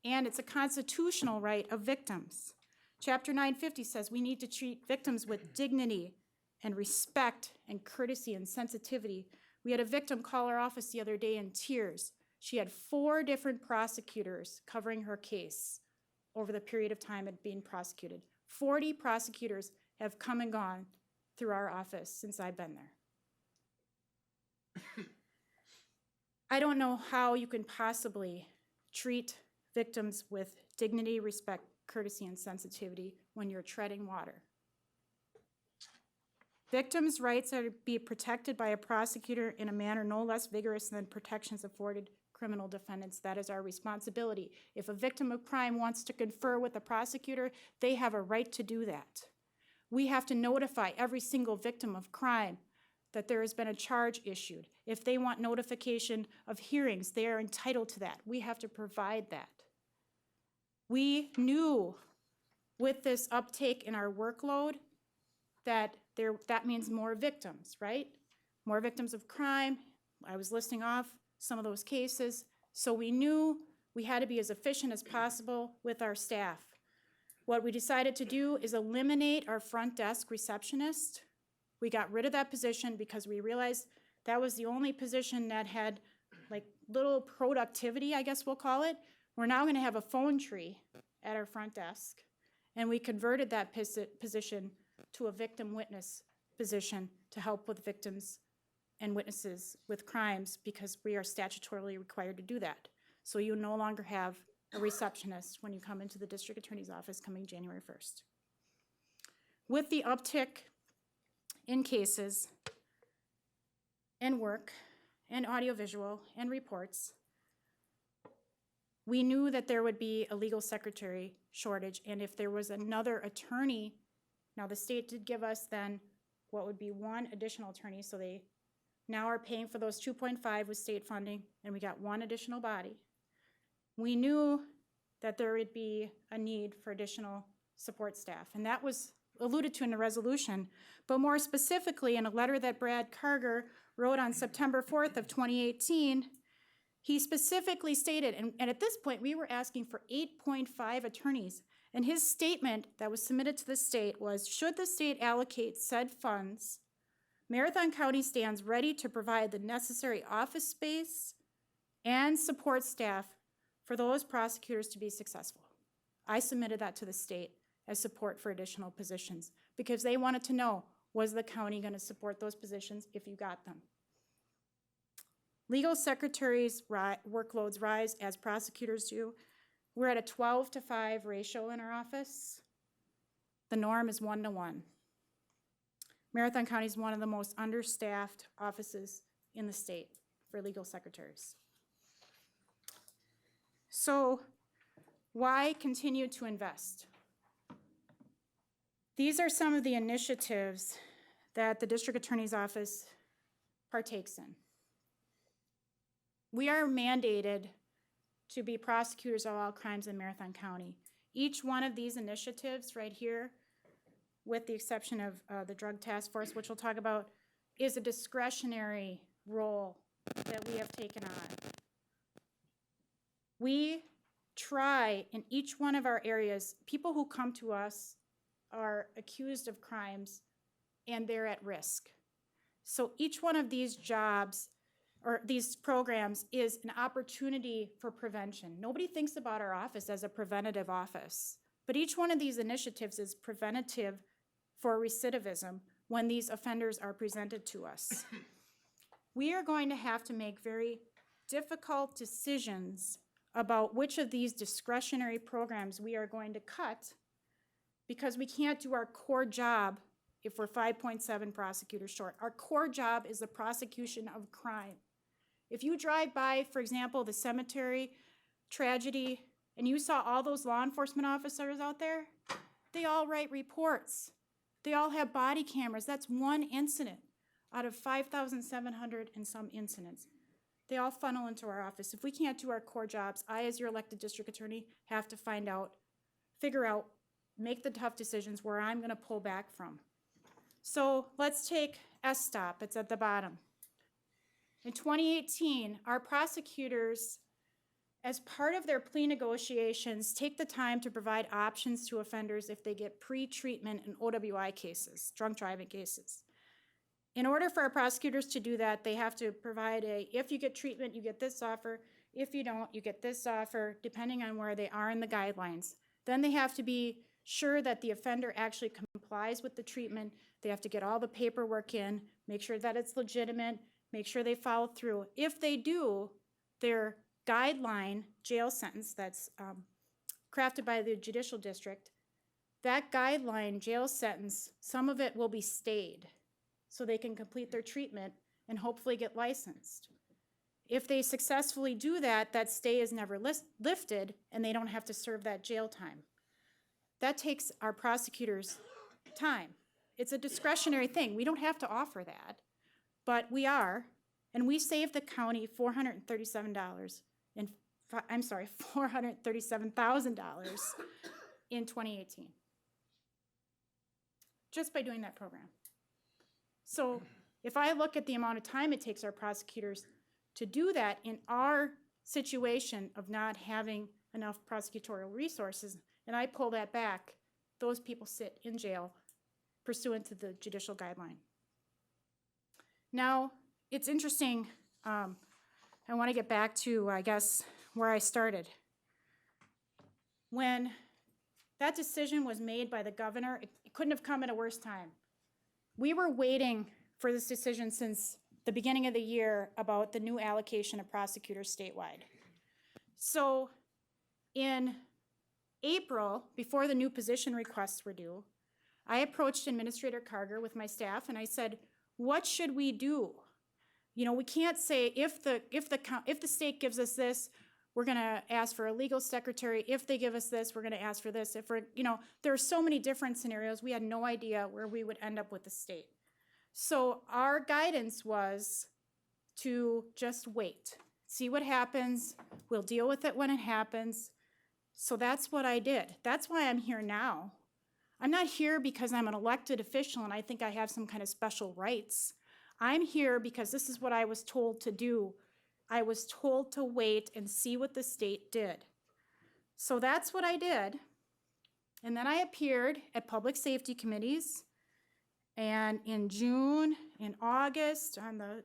and it's a constitutional right of victims. Chapter 950 says we need to treat victims with dignity and respect and courtesy and sensitivity. We had a victim call our office the other day in tears. She had 4 different prosecutors covering her case over the period of time it being prosecuted. 40 prosecutors have come and gone through our office since I've been there. I don't know how you can possibly treat victims with dignity, respect, courtesy, and sensitivity when you're treading water. Victims' rights are to be protected by a prosecutor in a manner no less vigorous than protections afforded criminal defendants. That is our responsibility. If a victim of crime wants to confer with a prosecutor, they have a right to do that. We have to notify every single victim of crime that there has been a charge issued. If they want notification of hearings, they are entitled to that. We have to provide that. We knew with this uptake in our workload that means more victims, right? More victims of crime. I was listing off some of those cases. So we knew we had to be as efficient as possible with our staff. What we decided to do is eliminate our front desk receptionist. We got rid of that position because we realized that was the only position that had like little productivity, I guess we'll call it. We're now going to have a phone tree at our front desk, and we converted that position to a victim witness position to help with victims and witnesses with crimes because we are statutorily required to do that. So you no longer have a receptionist when you come into the district attorney's office coming January 1st. With the uptick in cases and work and audiovisual and reports, we knew that there would be a legal secretary shortage, and if there was another attorney, now the state did give us then what would be 1 additional attorney, so they now are paying for those 2.5 with state funding, and we got 1 additional body. We knew that there would be a need for additional support staff, and that was alluded to in the resolution, but more specifically in a letter that Brad Karger wrote on September 4th of 2018, he specifically stated, and at this point we were asking for 8.5 attorneys, and his statement that was submitted to the state was, should the state allocate said funds, Marathon County stands ready to provide the necessary office space and support staff for those prosecutors to be successful. I submitted that to the state as support for additional positions because they wanted to know, was the county going to support those positions if you got them? Legal secretaries' workloads rise as prosecutors do. We're at a 12-to-5 ratio in our office. The norm is 1-to-1. Marathon County is one of the most understaffed offices in the state for legal secretaries. So why continue to invest? These are some of the initiatives that the district attorney's office partakes in. We are mandated to be prosecutors of all crimes in Marathon County. Each one of these initiatives right here, with the exception of the Drug Task Force, which we'll talk about, is a discretionary role that we have taken on. We try in each one of our areas, people who come to us are accused of crimes and they're at risk. So each one of these jobs or these programs is an opportunity for prevention. Nobody thinks about our office as a preventative office, but each one of these initiatives is preventative for recidivism when these offenders are presented to us. We are going to have to make very difficult decisions about which of these discretionary programs we are going to cut because we can't do our core job if we're 5.7 prosecutors short. Our core job is the prosecution of crime. If you drive by, for example, the cemetery tragedy, and you saw all those law enforcement officers out there, they all write reports. They all have body cameras. That's one incident out of 5,700 and some incidents. They all funnel into our office. If we can't do our core jobs, I, as your elected district attorney, have to figure out, make the tough decisions where I'm gonna pull back from. So let's take SSTOP, it's at the bottom. In 2018, our prosecutors, as part of their plea negotiations, take the time to provide options to offenders if they get pre-treatment in OWI cases, drunk driving cases. In order for our prosecutors to do that, they have to provide if you get treatment, you get this offer. If you don't, you get this offer, depending on where they are in the guidelines. Then they have to be sure that the offender actually complies with the treatment. They have to get all the paperwork in, make sure that it's legitimate, make sure they follow through. If they do, their guideline jail sentence that's crafted by the judicial district, that guideline jail sentence, some of it will be stayed so they can complete their treatment and hopefully get licensed. If they successfully do that, that stay is never lifted and they don't have to serve that jail time. That takes our prosecutors time. It's a discretionary thing. We don't have to offer that, but we are, and we saved the county $437,000 in 2018, just by doing that program. So if I look at the amount of time it takes our prosecutors to do that in our situation of not having enough prosecutorial resources, and I pull that back, those people sit in jail pursuant to the judicial guideline. Now, it's interesting, I want to get back to, I guess, where I started. When that decision was made by the governor, it couldn't have come at a worse time. We were waiting for this decision since the beginning of the year about the new allocation of prosecutors statewide. So in April, before the new position requests were due, I approached Administrator Carger with my staff and I said, what should we do? You know, we can't say if the state gives us this, we're gonna ask for a legal secretary. If they give us this, we're gonna ask for this. If we're, you know, there are so many different scenarios. We had no idea where we would end up with the state. So our guidance was to just wait, see what happens. We'll deal with it when it happens. So that's what I did. That's why I'm here now. I'm not here because I'm an elected official and I think I have some kind of special rights. I'm here because this is what I was told to do. I was told to wait and see what the state did. So that's what I did. And then I appeared at public safety committees. And in June, in August, on the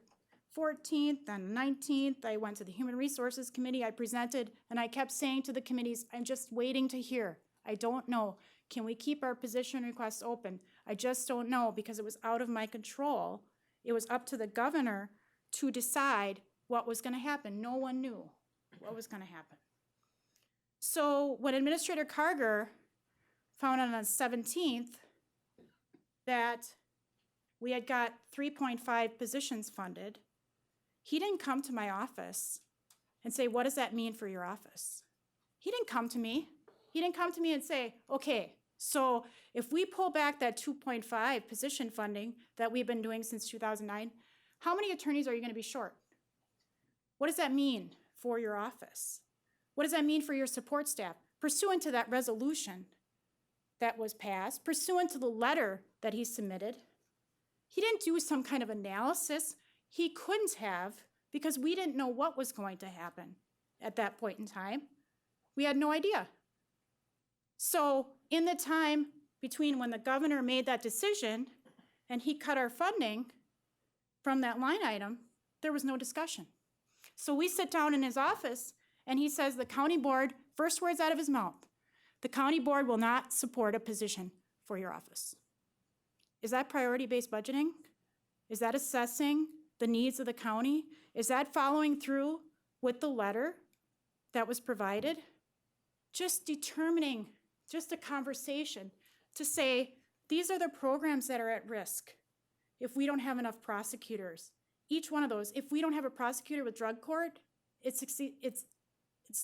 14th and 19th, I went to the Human Resources Committee. I presented, and I kept saying to the committees, I'm just waiting to hear. I don't know. Can we keep our position requests open? I just don't know because it was out of my control. It was up to the governor to decide what was going to happen. No one knew what was going to happen. So when Administrator Carger found out on the 17th that we had got 3.5 positions funded, he didn't come to my office and say, what does that mean for your office? He didn't come to me. He didn't come to me and say, okay, So if we pull back that 2.5 position funding that we've been doing since 2009, how many attorneys are you going to be short? What does that mean for your office? What does that mean for your support staff? Pursuant to that resolution that was passed, pursuant to the letter that he submitted, he didn't do some kind of analysis. He couldn't have, because we didn't know what was going to happen at that point in time. We had no idea. So in the time between when the governor made that decision and he cut our funding from that line item, there was no discussion. So we sit down in his office and he says the county board, first words out of his mouth, the county board will not support a position for your office. Is that priority-based budgeting? Is that assessing the needs of the county? Is that following through with the letter that was provided? Just determining, just a conversation to say, these are the programs that are at risk if we don't have enough prosecutors. Each one of those, if we don't have a prosecutor with drug court, it's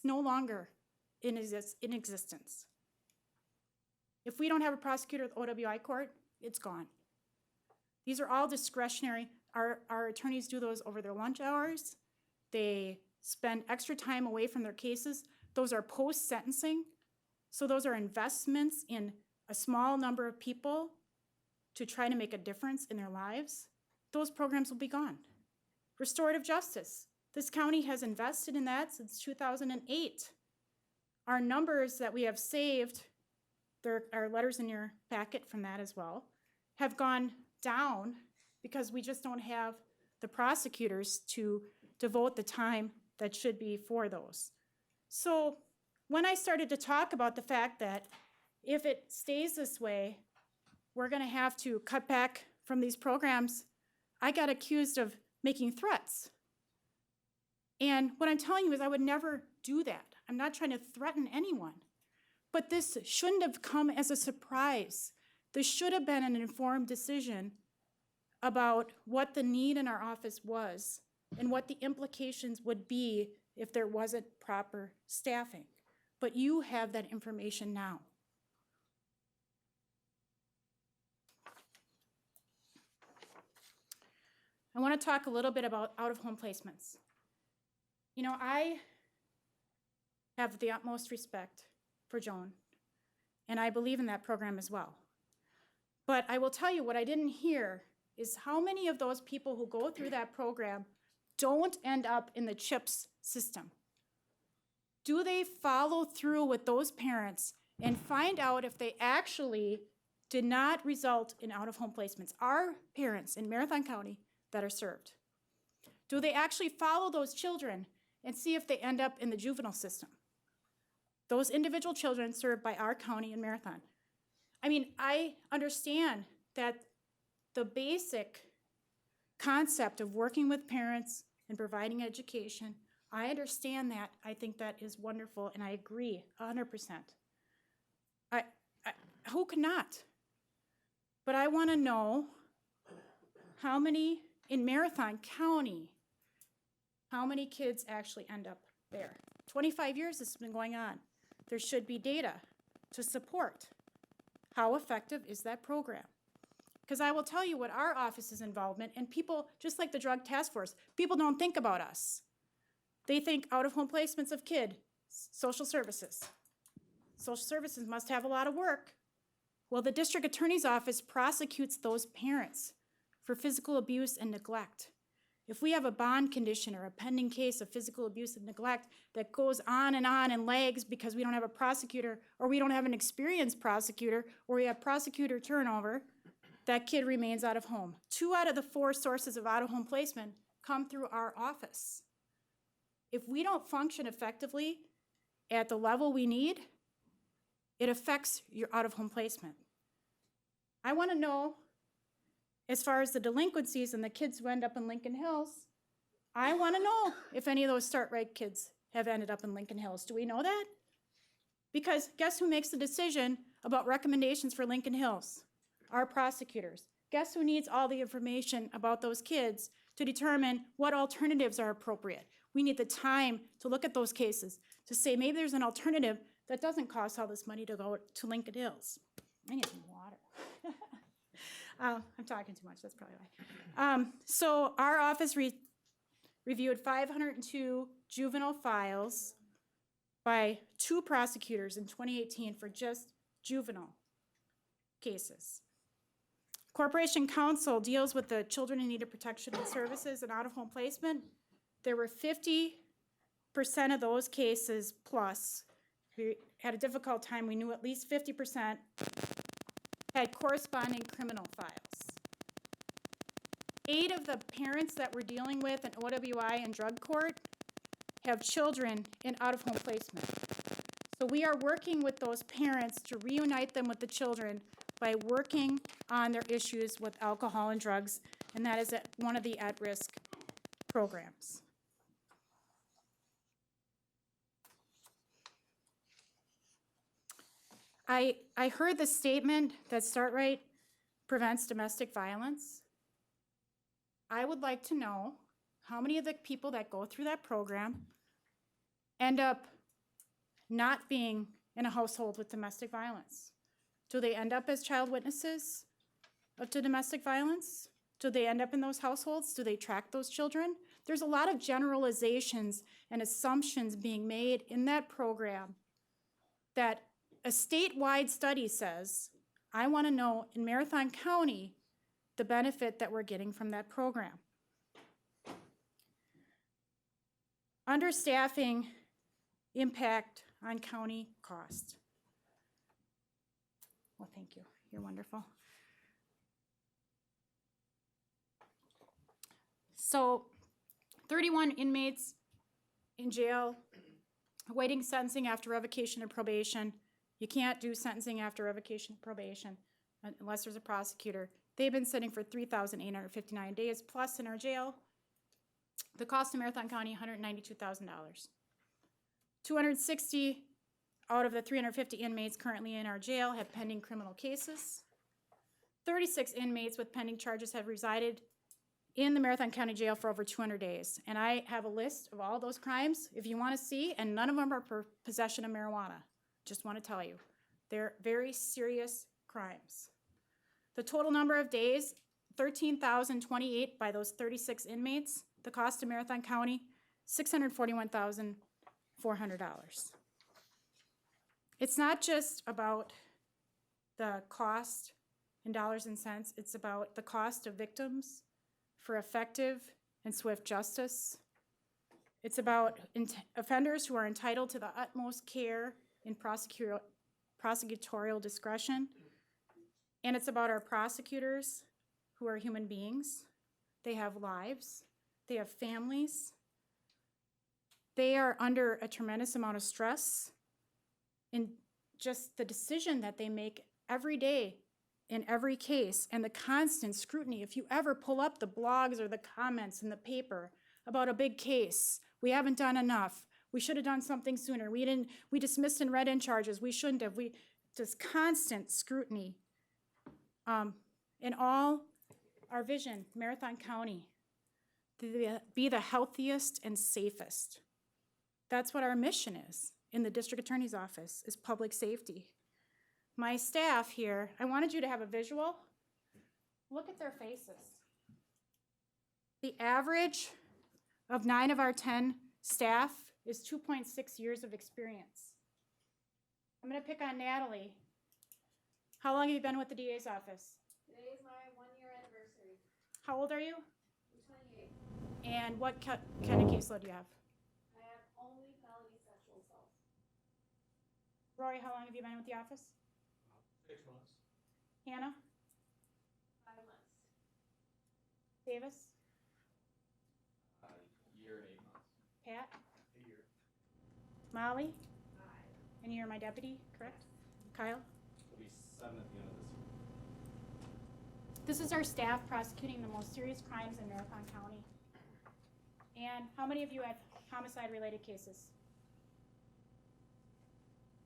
no longer in existence. If we don't have a prosecutor with OWI court, it's gone. These are all discretionary. Our attorneys do those over their lunch hours. They spend extra time away from their cases. Those are post-sentencing. So those are investments in a small number of people to try to make a difference in their lives. Those programs will be gone. Restorative justice. This county has invested in that since 2008. Our numbers that we have saved, there are letters in your packet from that as well, have gone down because we just don't have the prosecutors to devote the time that should be for those. So when I started to talk about the fact that if it stays this way, we're going to have to cut back from these programs, I got accused of making threats. And what I'm telling you is I would never do that. I'm not trying to threaten anyone. But this shouldn't have come as a surprise. This should have been an informed decision about what the need in our office was and what the implications would be if there wasn't proper staffing. But you have that information now. I want to talk a little bit about out-of-home placements. You know, I have the utmost respect for Joan, and I believe in that program as well. But I will tell you what I didn't hear is how many of those people who go through that program don't end up in the CHIPS system. Do they follow through with those parents and find out if they actually did not result in out-of-home placements? Our parents in Marathon County that are served, do they actually follow those children and see if they end up in the juvenile system? Those individual children served by our county in Marathon. I mean, I understand that the basic concept of working with parents and providing education, I understand that. I think that is wonderful, and I agree 100%. Who could not? But I want to know how many in Marathon County, how many kids actually end up there? 25 years this has been going on. There should be data to support how effective is that program. Because I will tell you what our office's involvement, and people, just like the Drug Task Force, people don't think about us. They think out-of-home placements of kid, social services. Social services must have a lot of work. Well, the district attorney's office prosecutes those parents for physical abuse and neglect. If we have a bond condition or a pending case of physical abuse and neglect that goes on and lags because we don't have a prosecutor or we don't have an experienced prosecutor or we have prosecutor turnover, that kid remains out of home. 2 out of the 4 sources of out-of-home placement come through our office. If we don't function effectively at the level we need, it affects your out-of-home placement. I want to know, as far as the delinquencies and the kids who end up in Lincoln Hills, I want to know if any of those Start Right kids have ended up in Lincoln Hills. Do we know that? Because guess who makes the decision about recommendations for Lincoln Hills? Our prosecutors. Guess who needs all the information about those kids to determine what alternatives are appropriate? We need the time to look at those cases to say maybe there's an alternative that doesn't cost all this money to go to Lincoln Hills. I need some water. I'm talking too much, that's probably why. So our office reviewed 502 juvenile files by 2 prosecutors in 2018 for just juvenile cases. Corporation Counsel deals with the children in need of protection and services and out-of-home placement. There were 50% of those cases plus. We had a difficult time. We knew at least 50% had corresponding criminal files. 8 of the parents that we're dealing with in OWI and drug court have children in out-of-home placement. So we are working with those parents to reunite them with the children by working on their issues with alcohol and drugs, and that is one of the at-risk programs. I heard the statement that Start Right prevents domestic violence. I would like to know how many of the people that go through that program end up not being in a household with domestic violence. Do they end up as child witnesses to domestic violence? Do they end up in those households? Do they track those children? There's a lot of generalizations and assumptions being made in that program that a statewide study says, I want to know in Marathon County the benefit that we're getting from that program. Understaffing impact on county cost. Well, thank you. You're wonderful. So 31 inmates in jail awaiting sentencing after revocation of probation. You can't do sentencing after revocation of probation unless there's a prosecutor. They've been sitting for 3,859 days plus in our jail. The cost to Marathon County, $192,000. 260 out of the 350 inmates currently in our jail have pending criminal cases. 36 inmates with pending charges have resided in the Marathon County Jail for over 200 days. And I have a list of all those crimes if you want to see, and none of them are for possession of marijuana. Just want to tell you, they're very serious crimes. The total number of days, 13,028 by those 36 inmates. The cost to Marathon County, $641,400. It's not just about the cost in dollars and cents, it's about the cost of victims for effective and swift justice. It's about offenders who are entitled to the utmost care in prosecutorial discretion. And it's about our prosecutors who are human beings. They have lives, they have families. They are under a tremendous amount of stress in just the decision that they make every day in every case and the constant scrutiny. If you ever pull up the blogs or the comments in the paper about a big case, we haven't done enough. We should have done something sooner. We dismissed and read in charges. We shouldn't have. Just constant scrutiny. In all our vision, Marathon County, to be the healthiest and safest. That's what our mission is in the district attorney's office, is public safety. My staff here, I wanted you to have a visual. Look at their faces. The average of 9 of our 10 staff is 2.6 years of experience. I'm gonna pick on Natalie. How long have you been with the DA's office? Today is my 1-year anniversary. How old are you? I'm 28. And what kind of caseload do you have? I have only felony sexual assault. Rory, how long have you been with the office? 6 months. Hannah? 5 months. Davis? Year and 8 months. Pat? A year. Molly? And you're my deputy, correct? Kyle? It'll be 7 at the end of this year. This is our staff prosecuting the most serious crimes in Marathon County. And how many of you had homicide-related cases?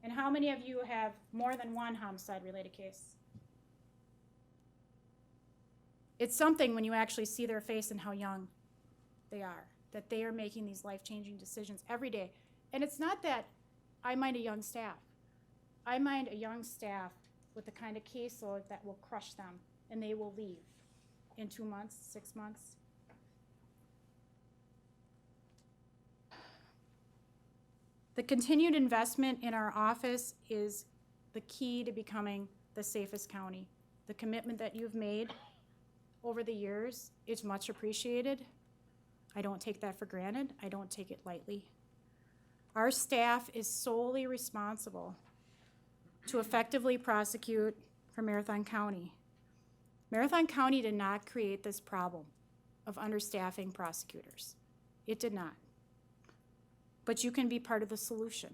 And how many of you have more than one homicide-related case? It's something when you actually see their face and how young they are, that they are making these life-changing decisions every day. And it's not that I mind a young staff. I mind a young staff with the kind of caseload that will crush them, and they will leave in 2 months, 6 months. The continued investment in our office is the key to becoming the safest county. The commitment that you've made over the years is much appreciated. I don't take that for granted. I don't take it lightly. Our staff is solely responsible to effectively prosecute for Marathon County. Marathon County did not create this problem of understaffing prosecutors. It did not. But you can be part of the solution.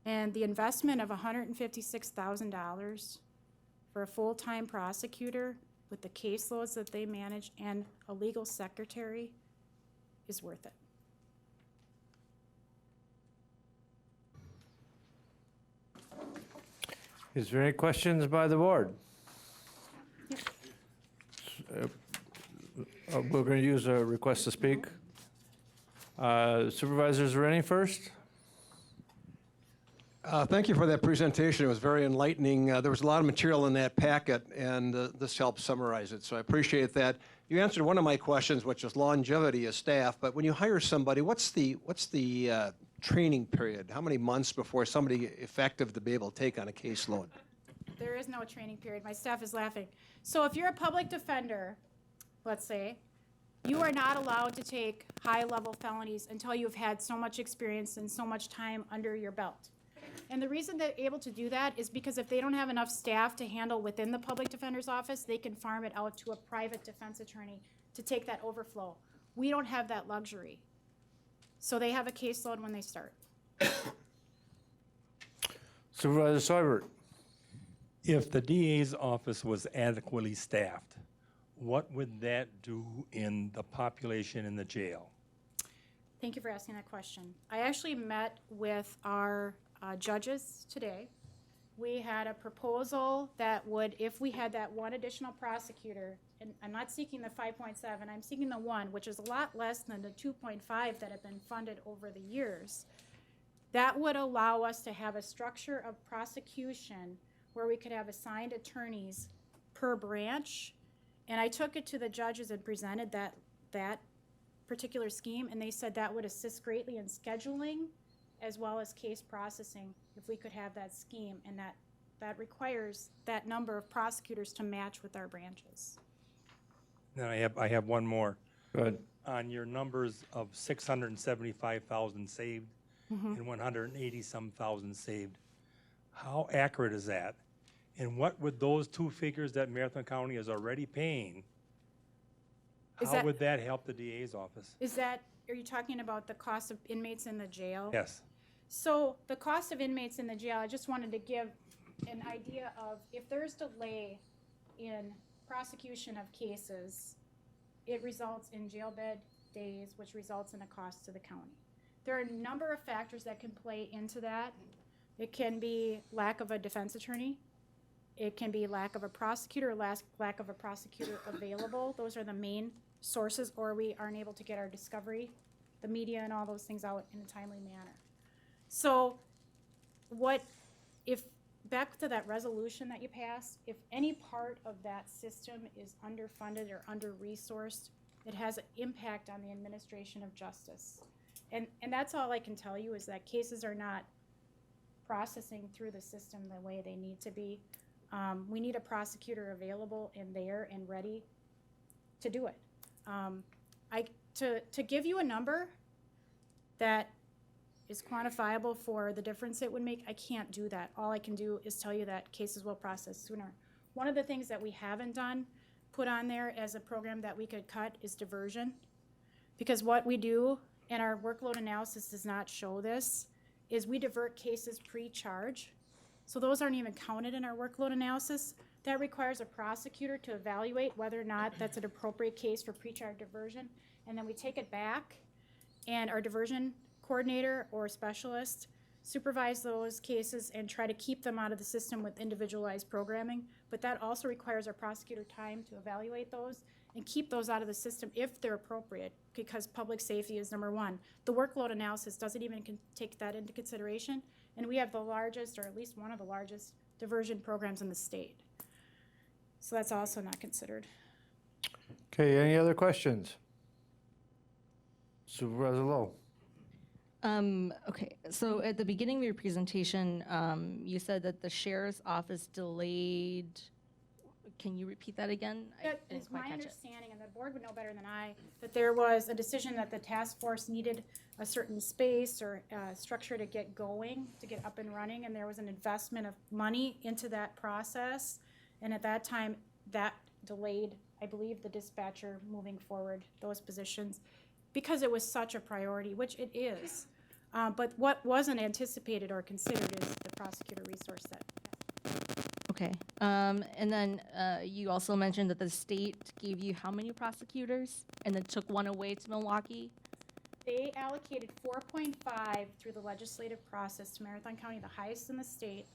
And the investment of $156,000 for a full-time prosecutor with the caseloads that they manage and a legal secretary is worth it. Is there any questions by the board? We're going to use a request to speak. Supervisor Zereni first. Thank you for that presentation. It was very enlightening. There was a lot of material in that packet, and this helps summarize it, so I appreciate that. You answered one of my questions, which is longevity of staff, but when you hire somebody, what's the training period? How many months before somebody effective to be able to take on a caseload? There is no training period. My staff is laughing. So if you're a public defender, let's say, you are not allowed to take high-level felonies until you've had so much experience and so much time under your belt. And the reason they're able to do that is because if they don't have enough staff to handle within the public defender's office, they can farm it out to a private defense attorney to take that overflow. We don't have that luxury. So they have a caseload when they start. Supervisor Seibert. If the DA's office was adequately staffed, what would that do in the population in the jail? Thank you for asking that question. I actually met with our judges today. We had a proposal that would, if we had that one additional prosecutor, and I'm not seeking the 5.7, I'm seeking the 1, which is a lot less than the 2.5 that have been funded over the years. That would allow us to have a structure of prosecution where we could have assigned attorneys per branch. And I took it to the judges and presented that particular scheme, and they said that would assist greatly in scheduling as well as case processing if we could have that scheme, and that requires that number of prosecutors to match with our branches. Then I have one more. Good. On your numbers of 675,000 saved and 180-some thousand saved, how accurate is that? And what would those two figures that Marathon County is already paying, how would that help the DA's office? Are you talking about the cost of inmates in the jail? Yes. So the cost of inmates in the jail, I just wanted to give an idea of if there's delay in prosecution of cases, it results in jail bed days, which results in a cost to the county. There are a number of factors that can play into that. It can be lack of a defense attorney. It can be lack of a prosecutor, lack of a prosecutor available. Those are the main sources, or we aren't able to get our discovery, the media and all those things out in a timely manner. So back to that resolution that you passed, if any part of that system is underfunded or under-resourced, it has an impact on the administration of justice. And that's all I can tell you is that cases are not processing through the system the way they need to be. We need a prosecutor available and there and ready to do it. To give you a number that is quantifiable for the difference it would make, I can't do that. All I can do is tell you that cases will process sooner. One of the things that we haven't done, put on there as a program that we could cut, is diversion. Because what we do, and our workload analysis does not show this, is we divert cases pre-charge. So those aren't even counted in our workload analysis. That requires a prosecutor to evaluate whether or not that's an appropriate case for pre-charge diversion. And then we take it back, and our diversion coordinator or specialist supervise those cases and try to keep them out of the system with individualized programming. But that also requires our prosecutor time to evaluate those and keep those out of the system if they're appropriate, because public safety is number one. The workload analysis doesn't even take that into consideration. And we have the largest, or at least one of the largest, diversion programs in the state. So that's also not considered. Okay, any other questions? Supervisor Lowe? Okay, so at the beginning of your presentation, you said that the sheriff's office delayed. Can you repeat that again? That is my understanding, and the board would know better than I, that there was a decision that the task force needed a certain space or structure to get going, to get up and running, and there was an investment of money into that process. And at that time, that delayed, I believe, the dispatcher moving forward those positions because it was such a priority, which it is. But what wasn't anticipated or considered is the prosecutor resource set. Okay, and then you also mentioned that the state gave you how many prosecutors and then took one away to Milwaukee? They allocated 4.5 through the legislative process to Marathon County, the highest in the state.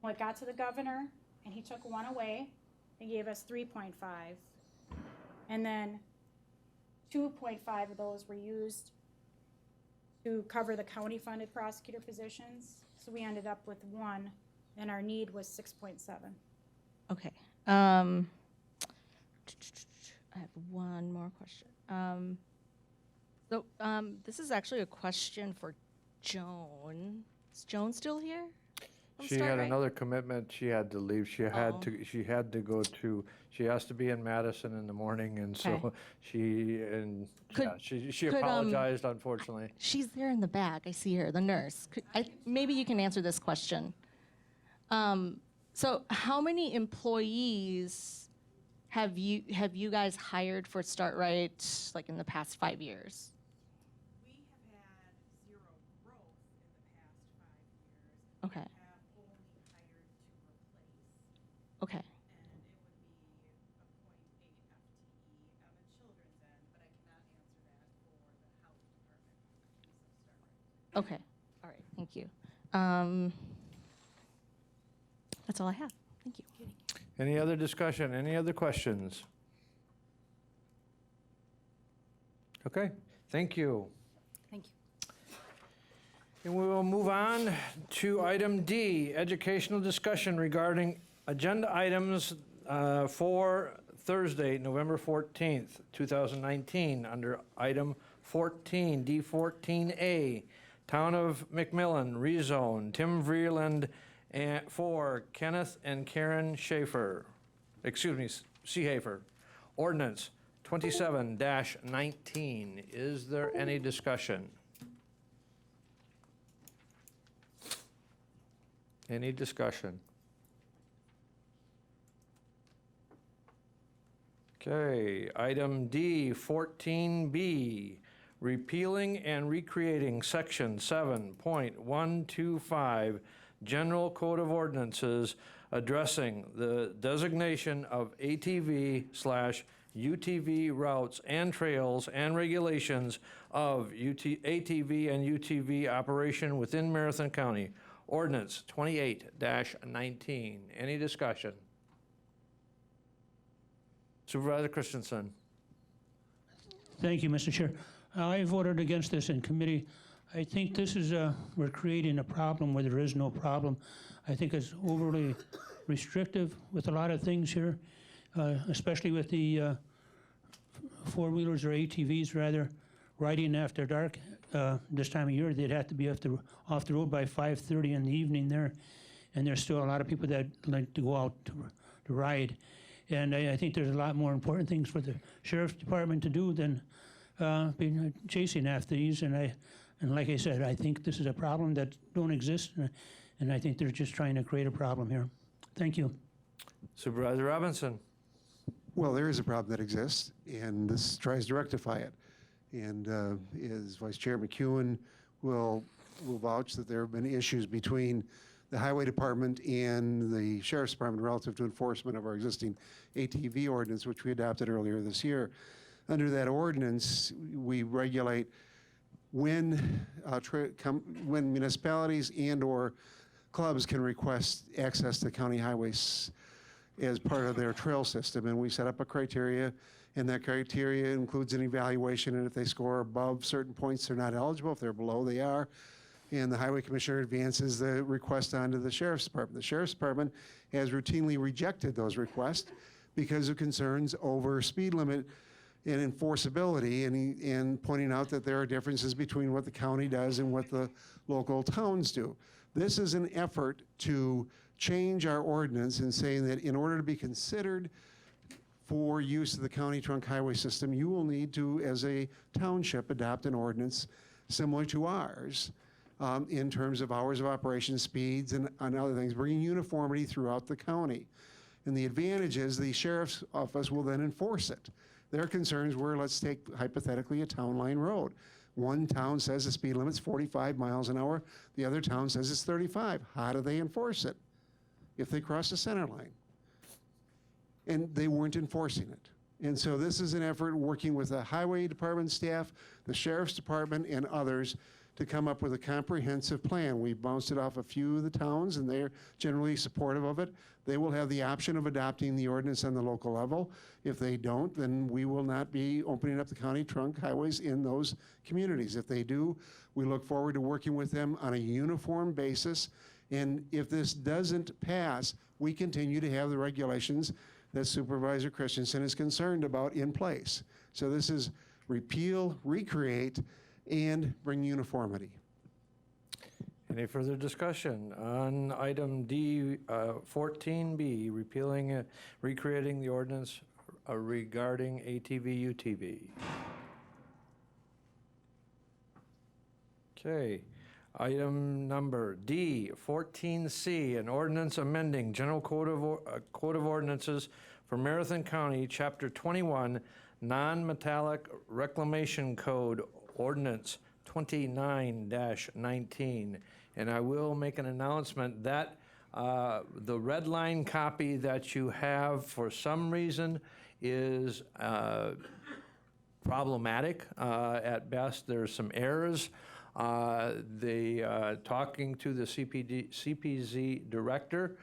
Well, it got to the governor, and he took one away. They gave us 3.5. And then 2.5 of those were used to cover the county-funded prosecutor positions. So we ended up with one, and our need was 6.7. Okay. I have one more question. This is actually a question for Joan. Is Joan still here? She had another commitment. She had to leave. She had to. She had to go to. She has to be in Madison in the morning, and so Okay. she could, apologized. Unfortunately, She's there in the back. I see her, the nurse. Maybe you can answer this question. So, how many employees have you guys hired for Start Right, like in the past 5 years? We have had 0 growth in the past 5 years. Okay. We have only hired to replace. Okay. And it would be a 0.8 FTE on the children's end, but I cannot answer that for the health department piece of Start Right. Okay. All right. Thank you. That's all I have. Thank you. any other discussion? Any other questions? Okay. Thank you. Thank you. And we will move on to item D, educational discussion regarding agenda items for Thursday, November 14th, 2019, under item 14, D14A, Town of McMillan, rezone, Tim Vreeland for Kenneth and Karen Schaefer, Seehafer. Ordinance 27-19. Is there any discussion? Any discussion? Okay, item D, 14B, repealing and recreating section 7.125, General Code of Ordinances addressing the designation of ATV/UTV routes and trails and regulations of ATV and UTV operation within Marathon County. Ordinance 28-19. Any discussion? Supervisor Christensen. Thank you, Mr. Chair. I voted against this in committee. I think this is, we're creating a problem where there is no problem. I think it's overly restrictive with a lot of things here, especially with the four-wheelers or ATVs rather, riding after dark. This time of year, they'd have to be off the road by 5:30 in the evening there, and there's still a lot of people that like to go out to ride. And I think there's a lot more important things for the sheriff's department to do than being chasing after these. And like I said, I think this is a problem that don't exist, and I think they're just trying to create a problem here. Thank you. Supervisor Robinson. Well, there is a problem that exists, and this tries to rectify it. And as Vice Chair McEwen will vouch that there have been issues between the Highway Department and the Sheriff's Department relative to enforcement of our existing ATV ordinance, which we adopted earlier this year. Under that ordinance, we regulate when municipalities and/or clubs can request access to county highways as part of their trail system. And we set up a criteria, and that criteria includes an evaluation, and if they score above certain points, they're not eligible. If they're below, they are. and the highway commissioner advances the request onto the sheriff's department. The sheriff's department has routinely rejected those requests because of concerns over speed limit and enforceability, and pointing out that there are differences between what the county does and what the local towns do. This is an effort to change our ordinance and saying that in order to be considered for use of the county trunk highway system, you will need to, as a township, adopt an ordinance similar to ours in terms of hours of operation, speeds, and other things, bringing uniformity throughout the county. And the advantage is the sheriff's office will then enforce it. Their concerns were, let's take hypothetically a town line road. One town says the speed limit's 45 miles an hour, the other town says it's 35. How do they enforce it if they cross the center line? And they weren't enforcing it. And so this is an effort working with the highway department staff, the sheriff's department, and others to come up with a comprehensive plan. We've bounced it off a few of the towns, and they're generally supportive of it. They will have the option of adopting the ordinance on the local level. If they don't, then we will not be opening up the county trunk highways in those communities. If they do, we look forward to working with them on a uniform basis. And if this doesn't pass, we continue to have the regulations that Supervisor Christensen is concerned about in place. So this is repeal, recreate, and bring uniformity. Any further discussion on item D, 14B, repealing, recreating the ordinance regarding ATV, UTV? Okay. Item number D, 14C, an ordinance amending General Code of Ordinances for Marathon County, Chapter 21, Non-Metallic Reclamation Code, Ordinance 29-19. And I will make an announcement that the red line copy that you have for some reason is problematic. At best, there's some errors. Talking to the CPZ director,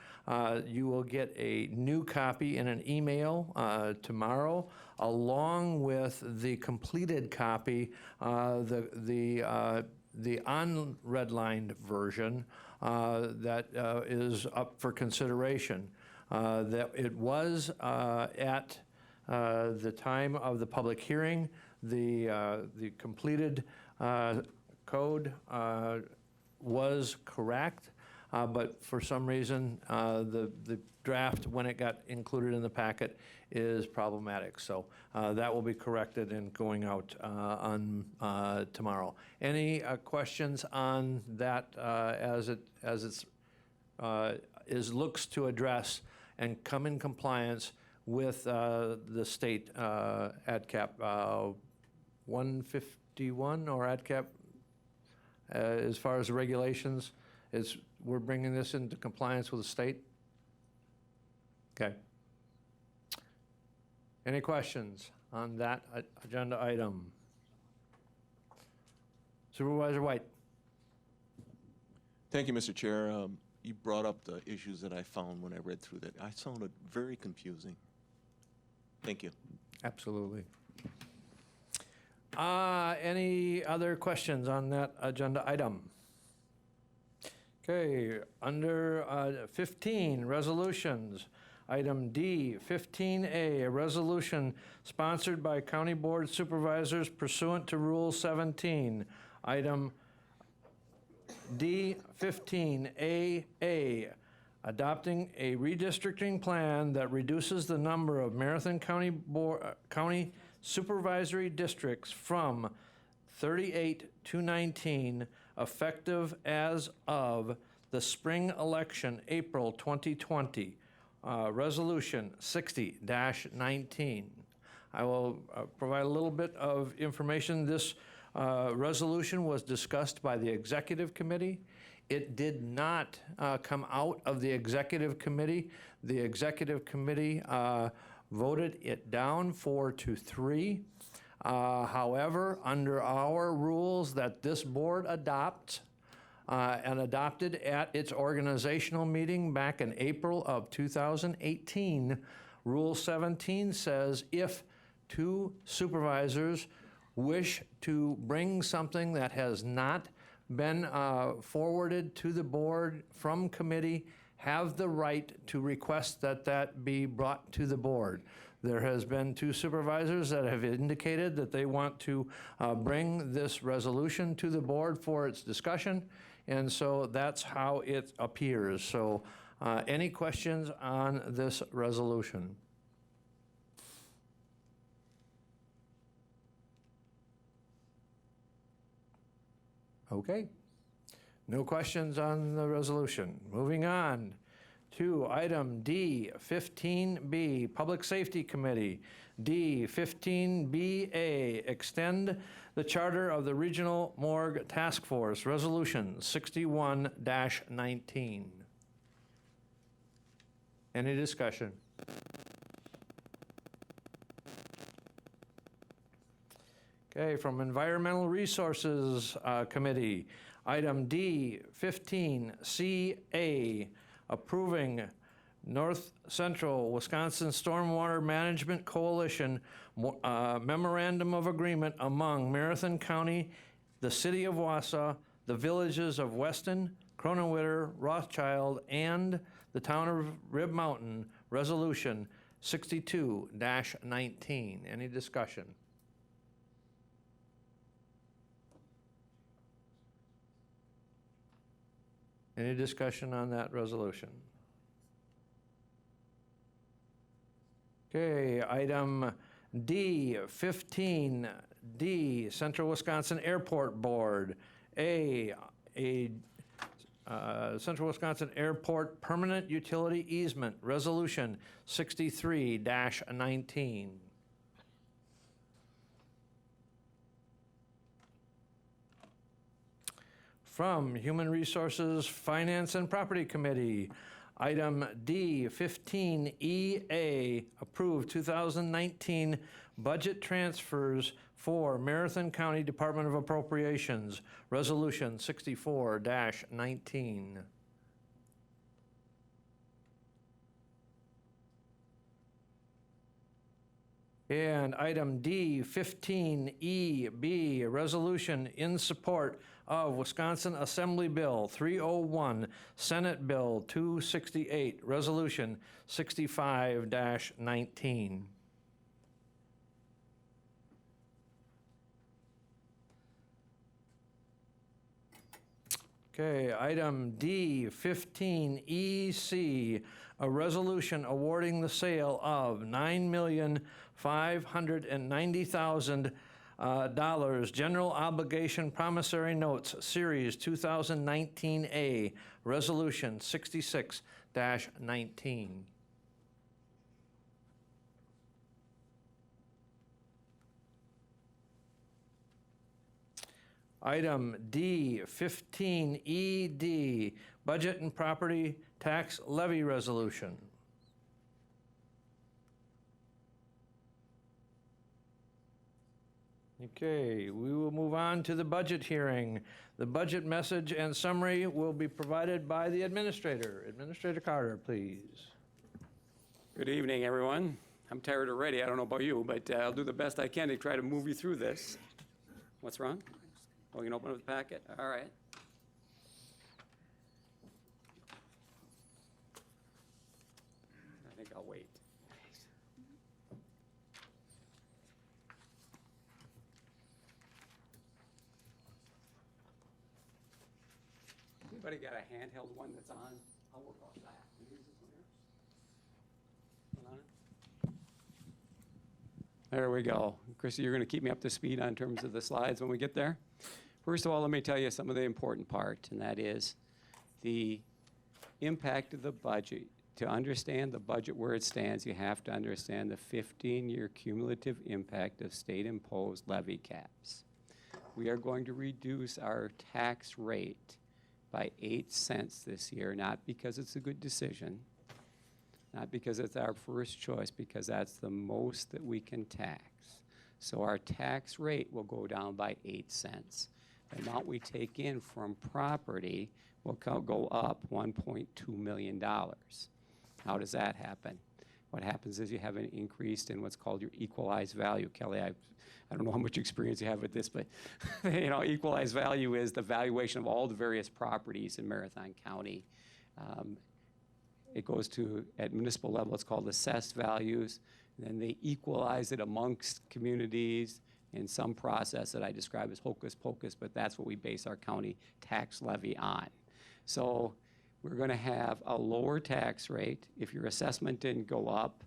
you will get a new copy in an email tomorrow, along with the completed copy, the unredlined version that is up for consideration. That it was at the time of the public hearing, the completed code was correct, but for some reason, the draft, when it got included in the packet, is problematic. So that will be corrected and going out on tomorrow. Any questions on that as it's looks to address and come in compliance with the state ADCAP 151 or ADCAP? As far as the regulations, we're bringing this into compliance with the state? Okay. Any questions on that agenda item? Supervisor White. Thank you, Mr. Chair. You brought up the issues that I found when I read through that. I found it very confusing. Thank you. Absolutely. Any other questions on that agenda item? Okay, under 15, resolutions. Item D, 15A, a resolution sponsored by County Board Supervisors pursuant to Rule 17. Item D, 15AA, adopting a redistricting plan that reduces the number of Marathon County supervisory districts from 38 to 19, effective as of the spring election, April 2020. Resolution 60-19. I will provide a little bit of information. This resolution was discussed by the Executive Committee. It did not come out of the Executive Committee. The Executive Committee voted it down 4-3. However, under our rules that this board adopts and adopted at its organizational meeting back in April of 2018, Rule 17 says if two supervisors wish to bring something that has not been forwarded to the board from committee have the right to request that that be brought to the board. There has been 2 supervisors that have indicated that they want to bring this resolution to the board for its discussion, and so that's how it appears. So any questions on this resolution? Okay. No questions on the resolution. Moving on to item D15B, Public Safety Committee. D15BA, extend the charter of the Regional Morgue Task Force, Resolution 61-19. Any discussion? Okay, from Environmental Resources Committee, item D15CA, approving North Central Wisconsin Stormwater Management Coalition Memorandum of Agreement among Marathon County, the City of Wausau, the villages of Weston, Cronenwitter, Rothschild, and the Town of Rib Mountain, Resolution 62-19. Any discussion? Any discussion on that resolution? Okay, item D15D, Central Wisconsin Airport Board. Central Wisconsin Airport Permanent Utility Easement, Resolution 63-19. From Human Resources, Finance and Property Committee, item D15EA, approved 2019 budget transfers for Marathon County Department of Appropriations, Resolution 64-19. And item D15EB, a resolution in support of Wisconsin Assembly Bill 301, Senate Bill 268, Resolution 65-19. Okay, item D15EC, a resolution awarding the sale of $9,590,000 general obligation promissory notes, Series 2019A, Resolution 66-19. Item D15ED, Budget and Property Tax Levy Resolution. Okay, we will move on to the budget hearing. The budget message and summary will be provided by the administrator. Administrator Carter, please. Good evening, everyone. I'm tired already. I don't know about you, but I'll do the best I can to try to move you through this. What's wrong? Oh, you can open up the packet? All right. I think I'll wait. Anybody got a handheld one that's on? I'll work on that. Use this one here. Hold on. There we go. Chrissy, you're going to keep me up to speed on terms of the slides when we get there? First of all, let me tell you some of the important part, and that is the impact of the budget. To understand the budget where it stands, you have to understand the 15-year cumulative impact of state-imposed levy caps. We are going to reduce our tax rate by 8 cents this year, not because it's a good decision, not because it's our first choice, because that's the most that we can tax. So our tax rate will go down by 8 cents. The amount we take in from property will go up $1.2 million. How does that happen? what happens is you have an increase in what's called your equalized value. Kelly, I don't know how much experience you have with this, but you know, equalized value is the valuation of all the various properties in Marathon County. It goes to, at municipal level, it's called assessed values. Then they equalize it amongst communities in some process that I describe as hocus pocus, but that's what we base our county tax levy on. So we're going to have a lower tax rate. If your assessment didn't go up,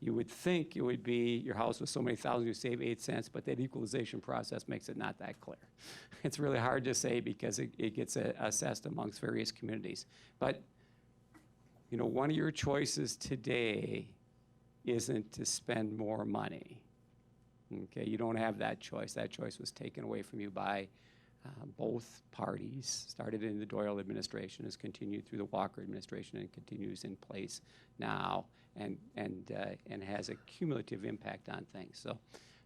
you would think it would be your house was so many thousand, you save 8 cents, but that equalization process makes it not that clear. It's really hard to say because it gets assessed amongst various communities. But you know, one of your choices today isn't to spend more money. Okay, you don't have that choice. That choice was taken away from you by both parties. Started in the Doyle administration, has continued through the Walker administration, and continues in place now, and has a cumulative impact on things.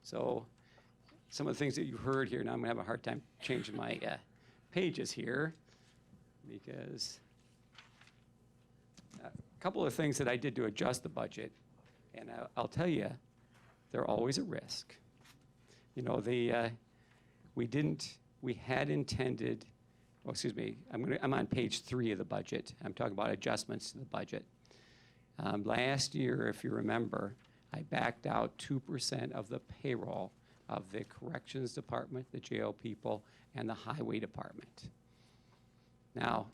So some of the things that you heard here. Now I'm gonna have a hard time changing my pages here because a couple of things that I did to adjust the budget, and I'll tell you, they're always a risk. You know, we had intended, oh, excuse me, I'm on page 3 of the budget. I'm talking about adjustments to the budget. Last year, if you remember, I backed out 2% of the payroll of the corrections department, the jail people, and the highway department. Now,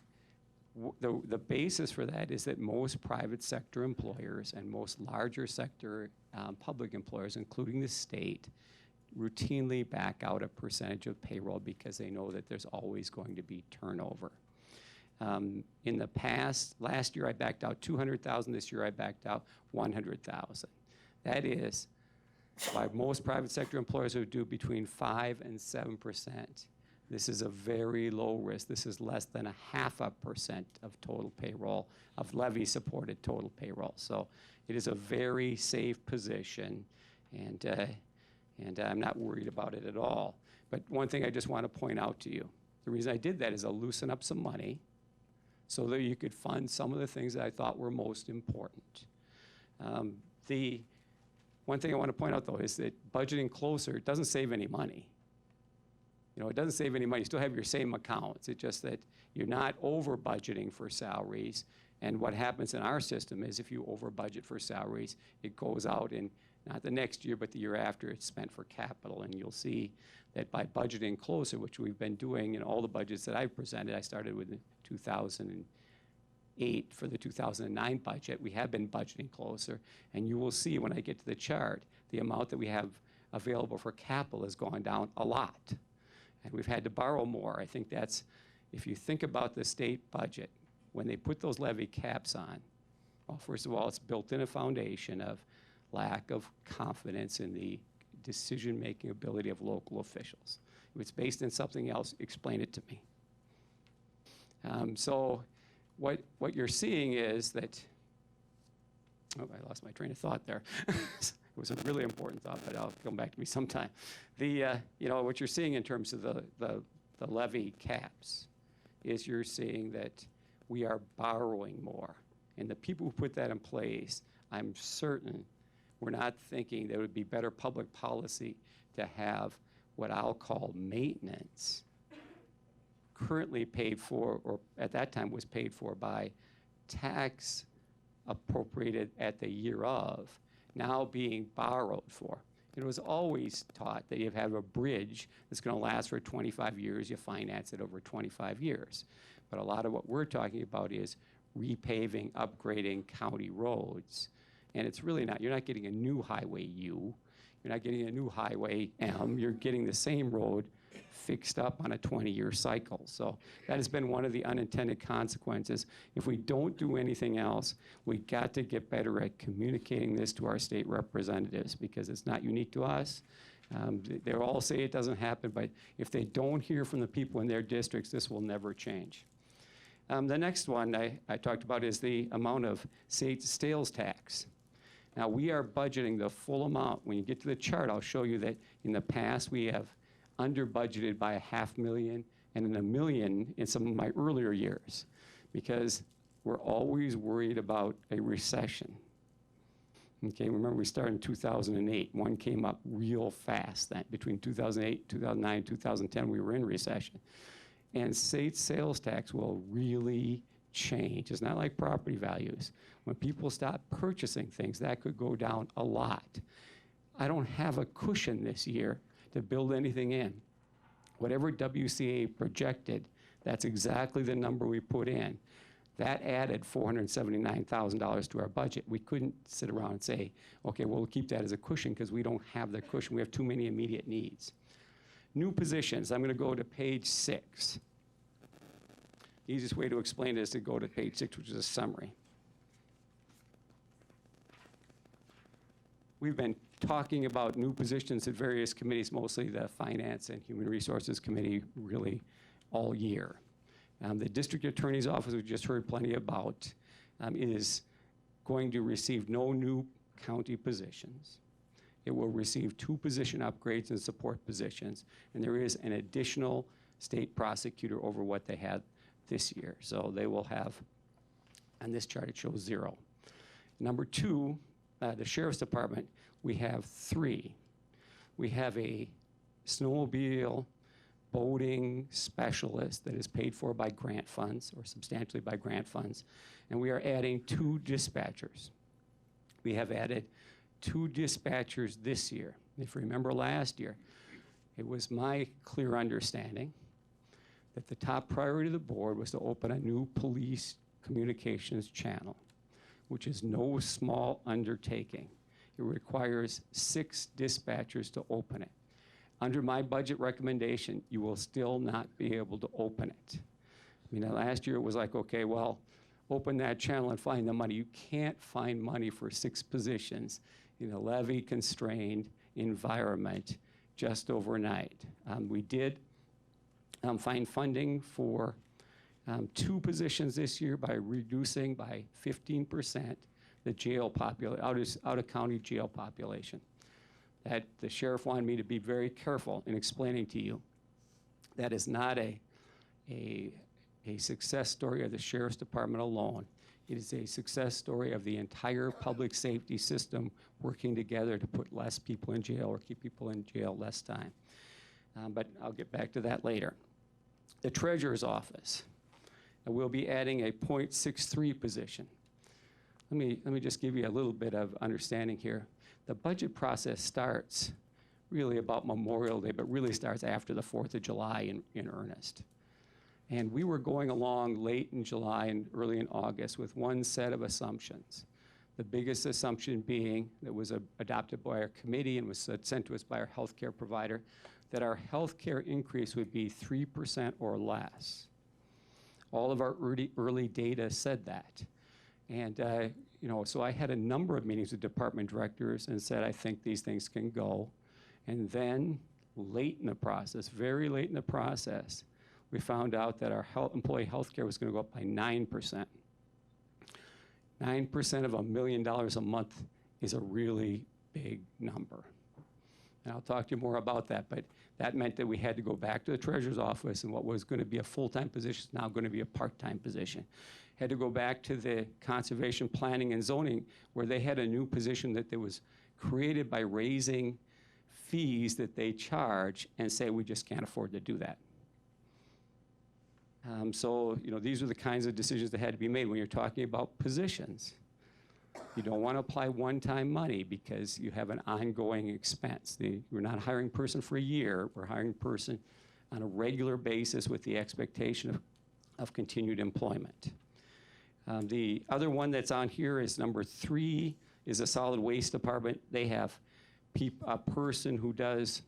the basis for that is that most private sector employers and most larger sector public employers, including the state, routinely back out a percentage of payroll because they know that there's always going to be turnover. In the past, last year I backed out 200,000, this year I backed out 100,000. That is why most private sector employers would do between 5 and 7%. This is a very low risk. This is less than 0.5% of total payroll, of levy-supported total payroll. So it is a very safe position, and I'm not worried about it at all. But one thing I just want to point out to you, the reason I did that is to loosen up some money so that you could fund some of the things that I thought were most important. The one thing I want to point out, though, is that budgeting closer doesn't save any money. You know, it doesn't save any money. You still have your same accounts. It's just that you're not over budgeting for salaries. And what happens in our system is if you over budget for salaries, it goes out in not the next year, but the year after, it's spent for capital. And you'll see that by budgeting closer, which we've been doing in all the budgets that I've presented, I started with 2008 for the 2009 budget. We have been budgeting closer. And you will see when I get to the chart, the amount that we have available for capital has gone down a lot. And we've had to borrow more. I think that's, if you think about the state budget, when they put those levy caps on, well, first of all, it's built in a foundation of lack of confidence in the decision-making ability of local officials. If it's based in something else, explain it to me. So what you're seeing is that, oh, I lost my train of thought there. It was a really important thought, but it'll come back to me sometime. You know, what you're seeing in terms of the levy caps is you're seeing that we are borrowing more. And the people who put that in place, I'm certain, were not thinking that it would be better public policy to have what I'll call maintenance currently paid for, or at that time was paid for by tax appropriated at the year of, now being borrowed for. It was always taught that you have a bridge that's going to last for 25 years, you finance it over 25 years. But a lot of what we're talking about is repaving, upgrading county roads. And it's really not, you're not getting a new highway U, you're not getting a new highway M, you're getting the same road fixed up on a 20-year cycle. So that has been one of the unintended consequences. If we don't do anything else, we got to get better at communicating this to our state representatives because it's not unique to us. They all say it doesn't happen, but if they don't hear from the people in their districts, this will never change. The next one I talked about is the amount of state sales tax. Now, we are budgeting the full amount. When you get to the chart, I'll show you that in the past we have under budgeted by $500,000 and $1 million in some of my earlier years because we're always worried about a recession. Okay, remember we started in 2008. One came up real fast. That between 2008, 2009, 2010, we were in recession. And state sales tax will really change. It's not like property values. When people stop purchasing things, that could go down a lot. I don't have a cushion this year to build anything in. Whatever WCA projected, that's exactly the number we put in. That added $479,000 to our budget. We couldn't sit around and say, okay, well, we'll keep that as a cushion because we don't have the cushion. We have too many immediate needs. New positions, I'm gonna go to page 6. The easiest way to explain it is to go to page 6, which is a summary. We've been talking about new positions at various committees, mostly the Finance and Human Resources Committee, really all year. The District Attorney's Office, we just heard plenty about, is going to receive no new county positions. It will receive 2 position upgrades and support positions, and there is an additional state prosecutor over what they had this year. So they will have, on this chart it shows 0. Number 2, the Sheriff's Department, we have 3. We have a snowmobile boating specialist that is paid for by grant funds, or substantially by grant funds, and we are adding 2 dispatchers. We have added 2 dispatchers this year. If you remember last year, it was my clear understanding that the top priority of the board was to open a new police communications channel, which is no small undertaking. It requires 6 dispatchers to open it. Under my budget recommendation, you will still not be able to open it. I mean, last year it was like, okay, well, open that channel and find the money. You can't find money for 6 positions in a levy-constrained environment just overnight. We did find funding for 2 positions this year by reducing by 15% the jail population, out-of-county jail population. That the sheriff wanted me to be very careful in explaining to you. That is not a success story of the Sheriff's Department alone. It is a success story of the entire public safety system working together to put less people in jail or keep people in jail less time. But I'll get back to that later. The Treasurer's Office. We'll be adding a .63 position. Let me just give you a little bit of understanding here. The budget process starts really about Memorial Day, but really starts after the 4th of July in earnest. And we were going along late in July and early in August with one set of assumptions. The biggest assumption being that was adopted by our committee and was sent to us by our healthcare provider, that our healthcare increase would be 3% or less. All of our early data said that. And so I had a number of meetings with department directors and said, I think these things can go. And then late in the process, very late in the process, we found out that our employee health care was going to go up by 9%. 9% of $1 million a month is a really big number. And I'll talk to you more about that, but that meant that we had to go back to the treasurer's office, and what was going to be a full-time position is now going to be a part-time position. Had to go back to the conservation planning and zoning, where they had a new position that was created by raising fees that they charge, and say we just can't afford to do that. So these are the kinds of decisions that had to be made when you're talking about positions. You don't want to apply one-time money because you have an ongoing expense. We're not hiring a person for a year. We're hiring a person on a regular basis with the expectation of continued employment. The other one that's on here is number 3, is the solid waste department. They have a person who does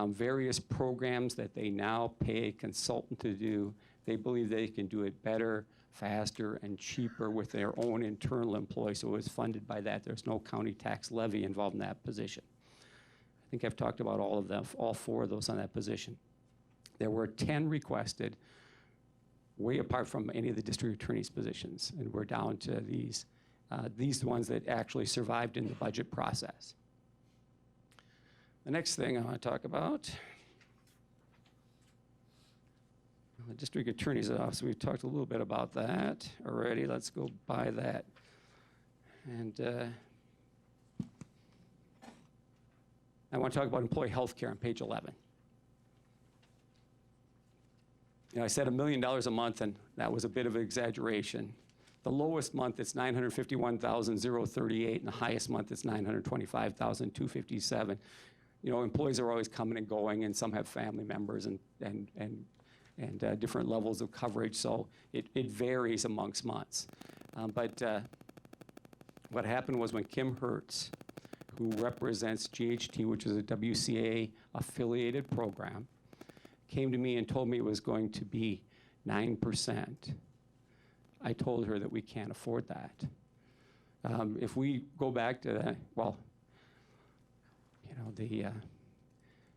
various programs that they now pay a consultant to do. They believe they can do it better, faster, and cheaper with their own internal employees, so it was funded by that. There's no county tax levy involved in that position. I think I've talked about all of them, all 4 of those on that position. There were 10 requested, way apart from any of the district attorney's positions, and we're down to these ones that actually survived in the budget process. The next thing I want to talk about, the district attorney's office. We've talked a little bit about that already. Let's go by that. And I want to talk about employee health care on page 11. You know, I said $1 million a month, and that was a bit of an exaggeration. The lowest month, it's $951,038, and the highest month, it's $925,257. You know, employees are always coming and going, and some have family members and different levels of coverage, so it varies amongst months. But what happened was when Kim Hertz, who represents GHT, which is a WCA affiliated program, came to me and told me it was going to be 9%. I told her that we can't afford that. If we go back to that, well, you know,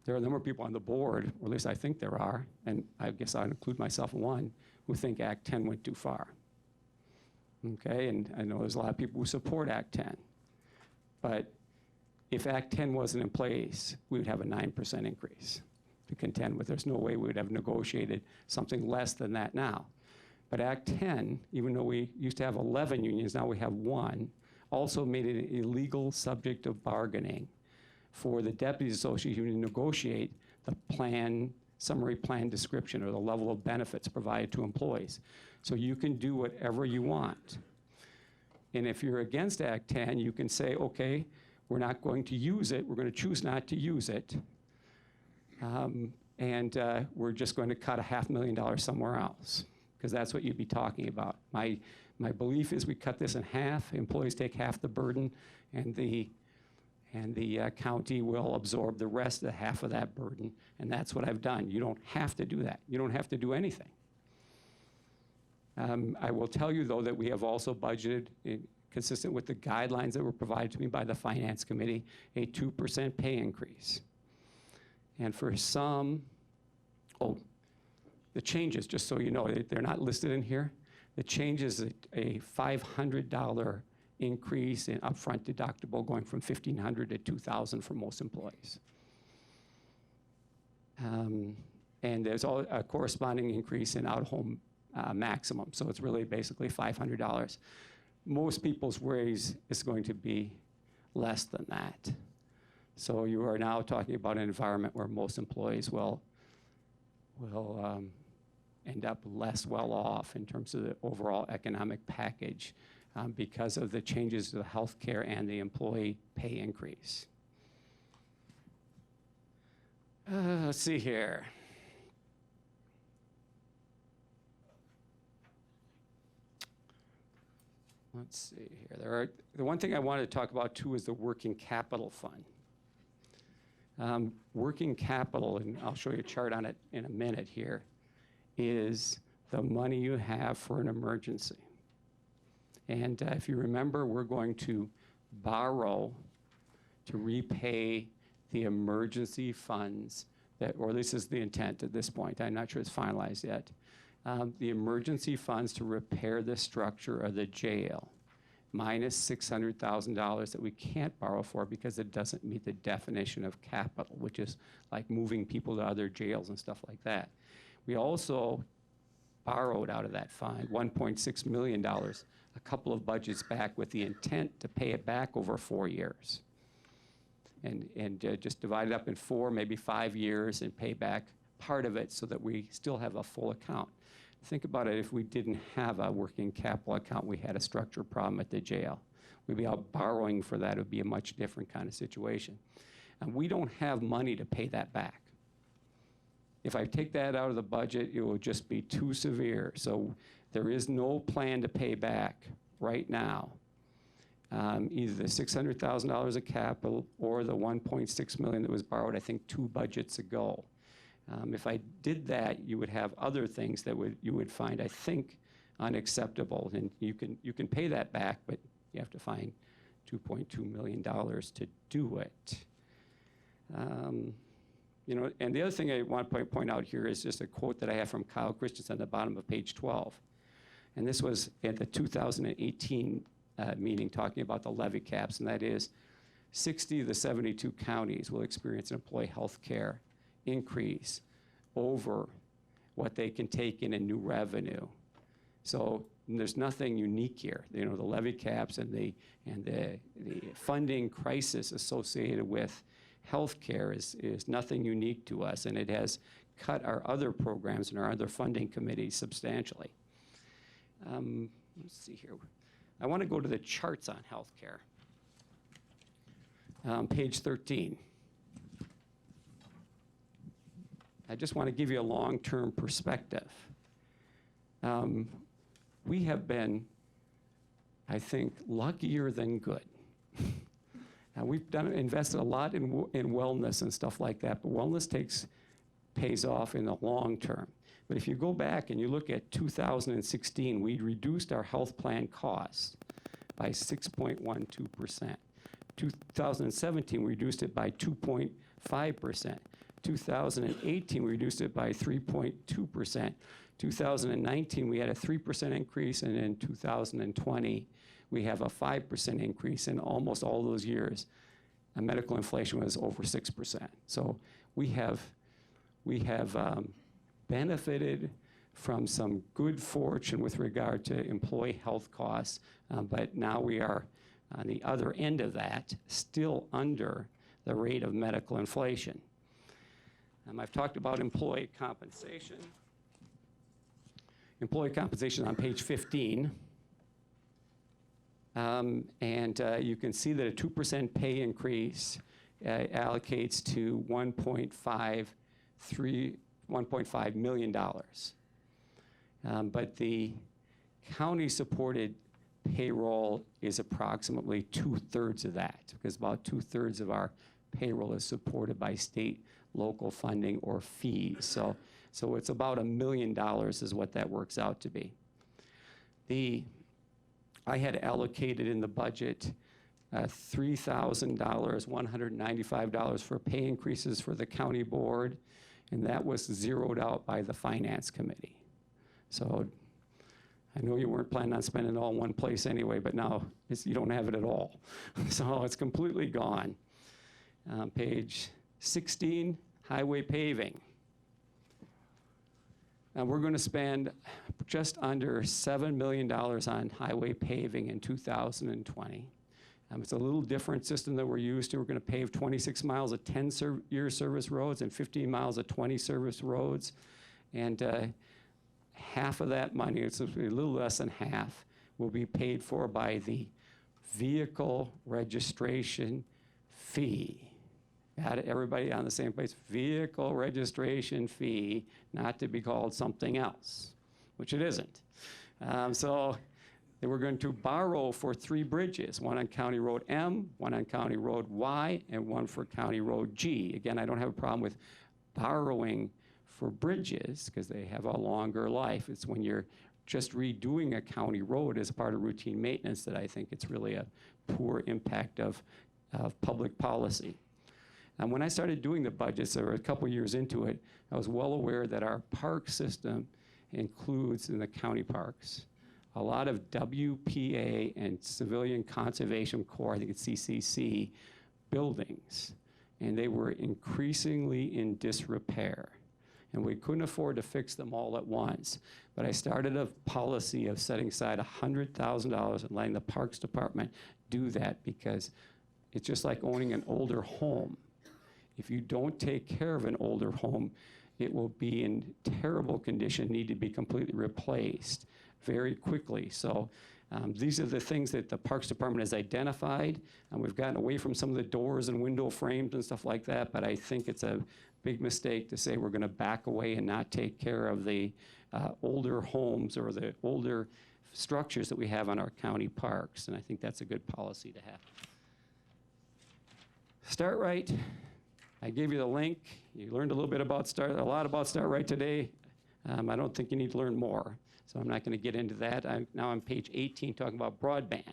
there are a number of people on the board, or at least I think there are, and I guess I'd include myself in one, who think Act 10 went too far. Okay, and I know there's a lot of people who support Act 10. But if Act 10 wasn't in place, we would have a 9% increase to contend with. There's no way we would have negotiated something less than that now. But Act 10, even though we used to have 11 unions, now we have 1, also made it an illegal subject of bargaining for the Deputies Association to negotiate the plan, summary plan description, or the level of benefits provided to employees. So you can do whatever you want. And if you're against Act 10, you can say, okay, we're not going to use it, we're going to choose not to use it, and we're just going to cut $500,000 somewhere else, because that's what you'd be talking about. My belief is we cut this in half, employees take half the burden, and the county will absorb the rest of half of that burden, and that's what I've done. You don't have to do that. You don't have to do anything. I will tell you, though, that we have also budgeted, consistent with the guidelines that were provided to me by the Finance Committee, a 2% pay increase. And for some, the changes, just so you know, they're not listed in here. The change is a $500 increase in upfront deductible, going from $1,500 to $2,000 for most employees. And there's a corresponding increase in out-of-home maximum, so it's really basically $500. Most people's raise is going to be less than that. So you are now talking about an environment where most employees will end up less well off in terms of the overall economic package because of the changes to the health care and the employee pay increase. Let's see here. Let's see here. The one thing I wanted to talk about too is the working capital fund. Working capital, and I'll show you a chart on it in a minute here, is the money you have for an emergency. And if you remember, we're going to borrow to repay the emergency funds that, or this is the intent at this point, I'm not sure it's finalized yet, the emergency funds to repair the structure of the jail, minus $600,000 that we can't borrow for because it doesn't meet the definition of capital, which is like moving people to other jails and stuff like that. We also borrowed out of that fund $1.6 million a couple of budgets back with the intent to pay it back over 4 years. And just divide it up in 4, maybe 5 years and pay back part of it so that we still have a full account. Think about it, if we didn't have a working capital account, we had a structure problem at the jail. We'd be out borrowing for that, it would be a much different kind of situation. And we don't have money to pay that back. If I take that out of the budget, it will just be too severe. So there is no plan to pay back right now. Either the $600,000 of capital or the $1.6 million that was borrowed, I think, 2 budgets ago. If I did that, you would have other things that you would find, I think, unacceptable. And you can pay that back, but you have to find $2.2 million to do it. You know, and the other thing I want to point out here is just a quote that I have from Kyle Christensen at the bottom of page 12. And this was at the 2018 meeting talking about the levy caps, and that is 60 of the 72 counties will experience an employee health care increase over what they can take in new revenue. So there's nothing unique here. You know, the levy caps and the funding crisis associated with healthcare is nothing unique to us, and it has cut our other programs and our other funding committees substantially. Let's see here. I want to go to the charts on healthcare. Page 13. I just want to give you a long-term perspective. We have been, I think, luckier than good. Now, we've invested a lot in wellness and stuff like that, but wellness pays off in the long term. But if you go back and you look at 2016, we reduced our health plan costs by 6.12%. 2017, we reduced it by 2.5%. 2018, we reduced it by 3.2%. 2019, we had a 3% increase, and in 2020, we have a 5% increase. In almost all those years, medical inflation was over 6%. So we have benefited from some good fortune with regard to employee health costs, but now we are on the other end of that, still under the rate of medical inflation. I've talked about employee compensation. Employee compensation on page 15. You can see that a 2% pay increase allocates to $1.5 million. But the county-supported payroll is approximately 2/3 of that, because about 2/3 of our payroll is supported by state, local funding, or fees. So it's about $1 million is what that works out to be. I had allocated in the budget $3,000, $195 for pay increases for the county board, and that was zeroed out by the finance committee. So I know you weren't planning on spending it all in one place anyway, but now you don't have it at all. So it's completely gone. Page 16, highway paving. And we're going to spend just under $7 million on highway paving in 2020. It's a little different system that we're used to. We're going to pave 26 miles of 10-year service roads and 15 miles of 20 service roads. And half of that money, it's a little less than half, will be paid for by the vehicle registration fee. Got it, everybody on the same place? Vehicle registration fee, not to be called something else, which it isn't. So they were going to borrow for 3 bridges, one on County Road M, one on County Road Y, and one for County Road G. Again, I don't have a problem with borrowing for bridges because they have a longer life. It's when you're just redoing a county road as part of routine maintenance that I think it's really a poor impact of public policy. And when I started doing the budgets, or a couple years into it, I was well aware that our park system includes in the county parks a lot of WPA and Civilian Conservation Corps, I think it's CCC, buildings. And they were increasingly in disrepair. And we couldn't afford to fix them all at once. But I started a policy of setting aside $100,000 and letting the Parks Department do that, because it's just like owning an older home. If you don't take care of an older home, it will be in terrible condition, need to be completely replaced very quickly. So these are the things that the Parks Department has identified, and we've gotten away from some of the doors and window frames and stuff like that, but I think it's a big mistake to say we're going to back away and not take care of the older homes or the older structures that we have on our county parks, and I think that's a good policy to have. StartRight, I gave you the link. You learned a lot about StartRight today. I don't think you need to learn more, so I'm not going to get into that. I'm now on page 18 talking about broadband.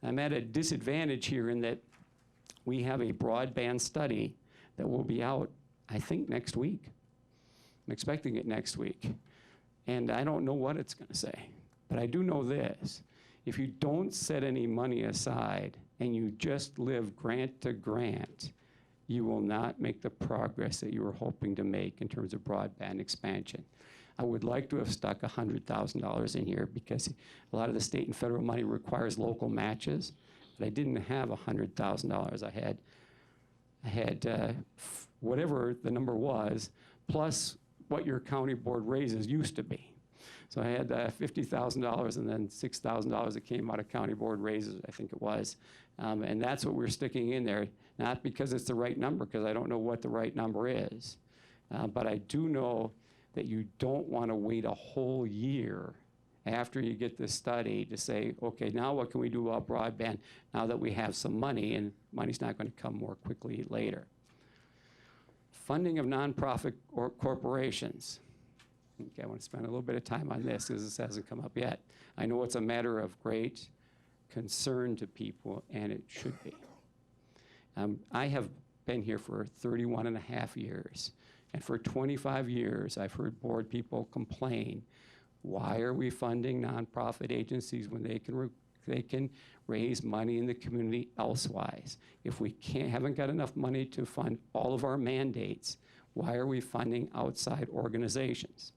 I'm at a disadvantage here in that we have a broadband study that will be out, I think, next week. I'm expecting it next week. And I don't know what it's going to say, but I do know this. If you don't set any money aside and you just live grant to grant, you will not make the progress that you were hoping to make in terms of broadband expansion. I would like to have stuck $100,000 in here because a lot of the state and federal money requires local matches, but I didn't have $100,000. I had whatever the number was, plus what your county board raises used to be. So I had $50,000 and then $6,000 that came out of county board raises, I think it was. And that's what we're sticking in there, not because it's the right number, because I don't know what the right number is. But I do know that you don't want to wait a whole year after you get this study to say, okay, now what can we do about broadband now that we have some money, and money's not going to come more quickly later. Funding of nonprofit or corporations. Okay, I want to spend a little bit of time on this because this hasn't come up yet. I know it's a matter of great concern to people, and it should be. I have been here for 31 and a half years, and for 25 years I've heard board people complain, why are we funding nonprofit agencies when they can raise money in the community elsewise? If we haven't got enough money to fund all of our mandates, why are we funding outside organizations?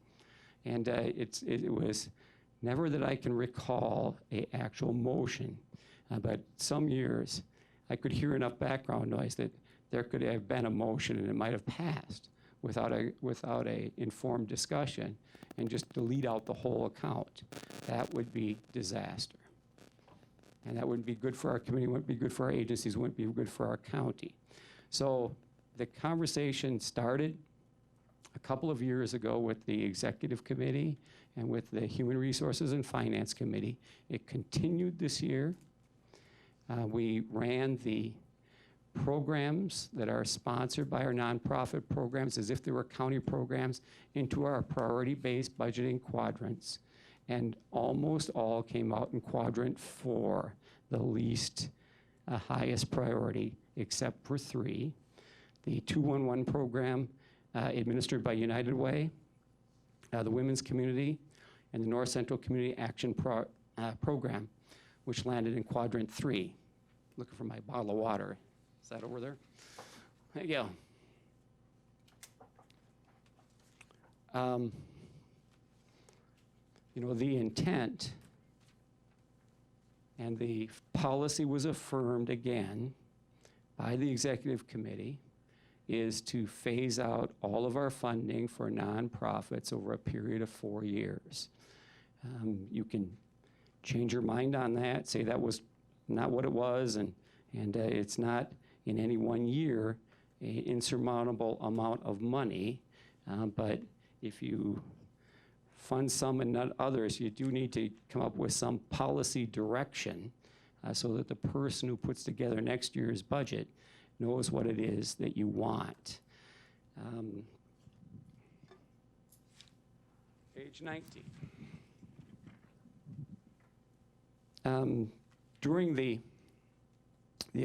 And it was never that I can recall an actual motion, but some years I could hear enough background noise that there could have been a motion and it might have passed without a informed discussion and just delete out the whole account. That would be disaster. And that wouldn't be good for our community, wouldn't be good for our agencies, wouldn't be good for our county. So the conversation started a couple of years ago with the executive committee and with the Human Resources and Finance Committee. It continued this year. We ran the programs that are sponsored by our nonprofit programs as if they were county programs into our priority-based budgeting quadrants. And almost all came out in quadrant 4, the least highest priority, except for 3. The 211 program administered by United Way, the Women's Community, and the North Central Community Action Program, which landed in quadrant 3. Looking for my bottle of water. Is that over there? There you go. You know, the intent and the policy was affirmed again by the executive committee is to phase out all of our funding for nonprofits over a period of 4 years. You can change your mind on that, say that was not what it was, and it's not in any one year an insurmountable amount of money, but if you fund some and not others, you do need to come up with some policy direction so that the person who puts together next year's budget knows what it is that you want. Page 19. During the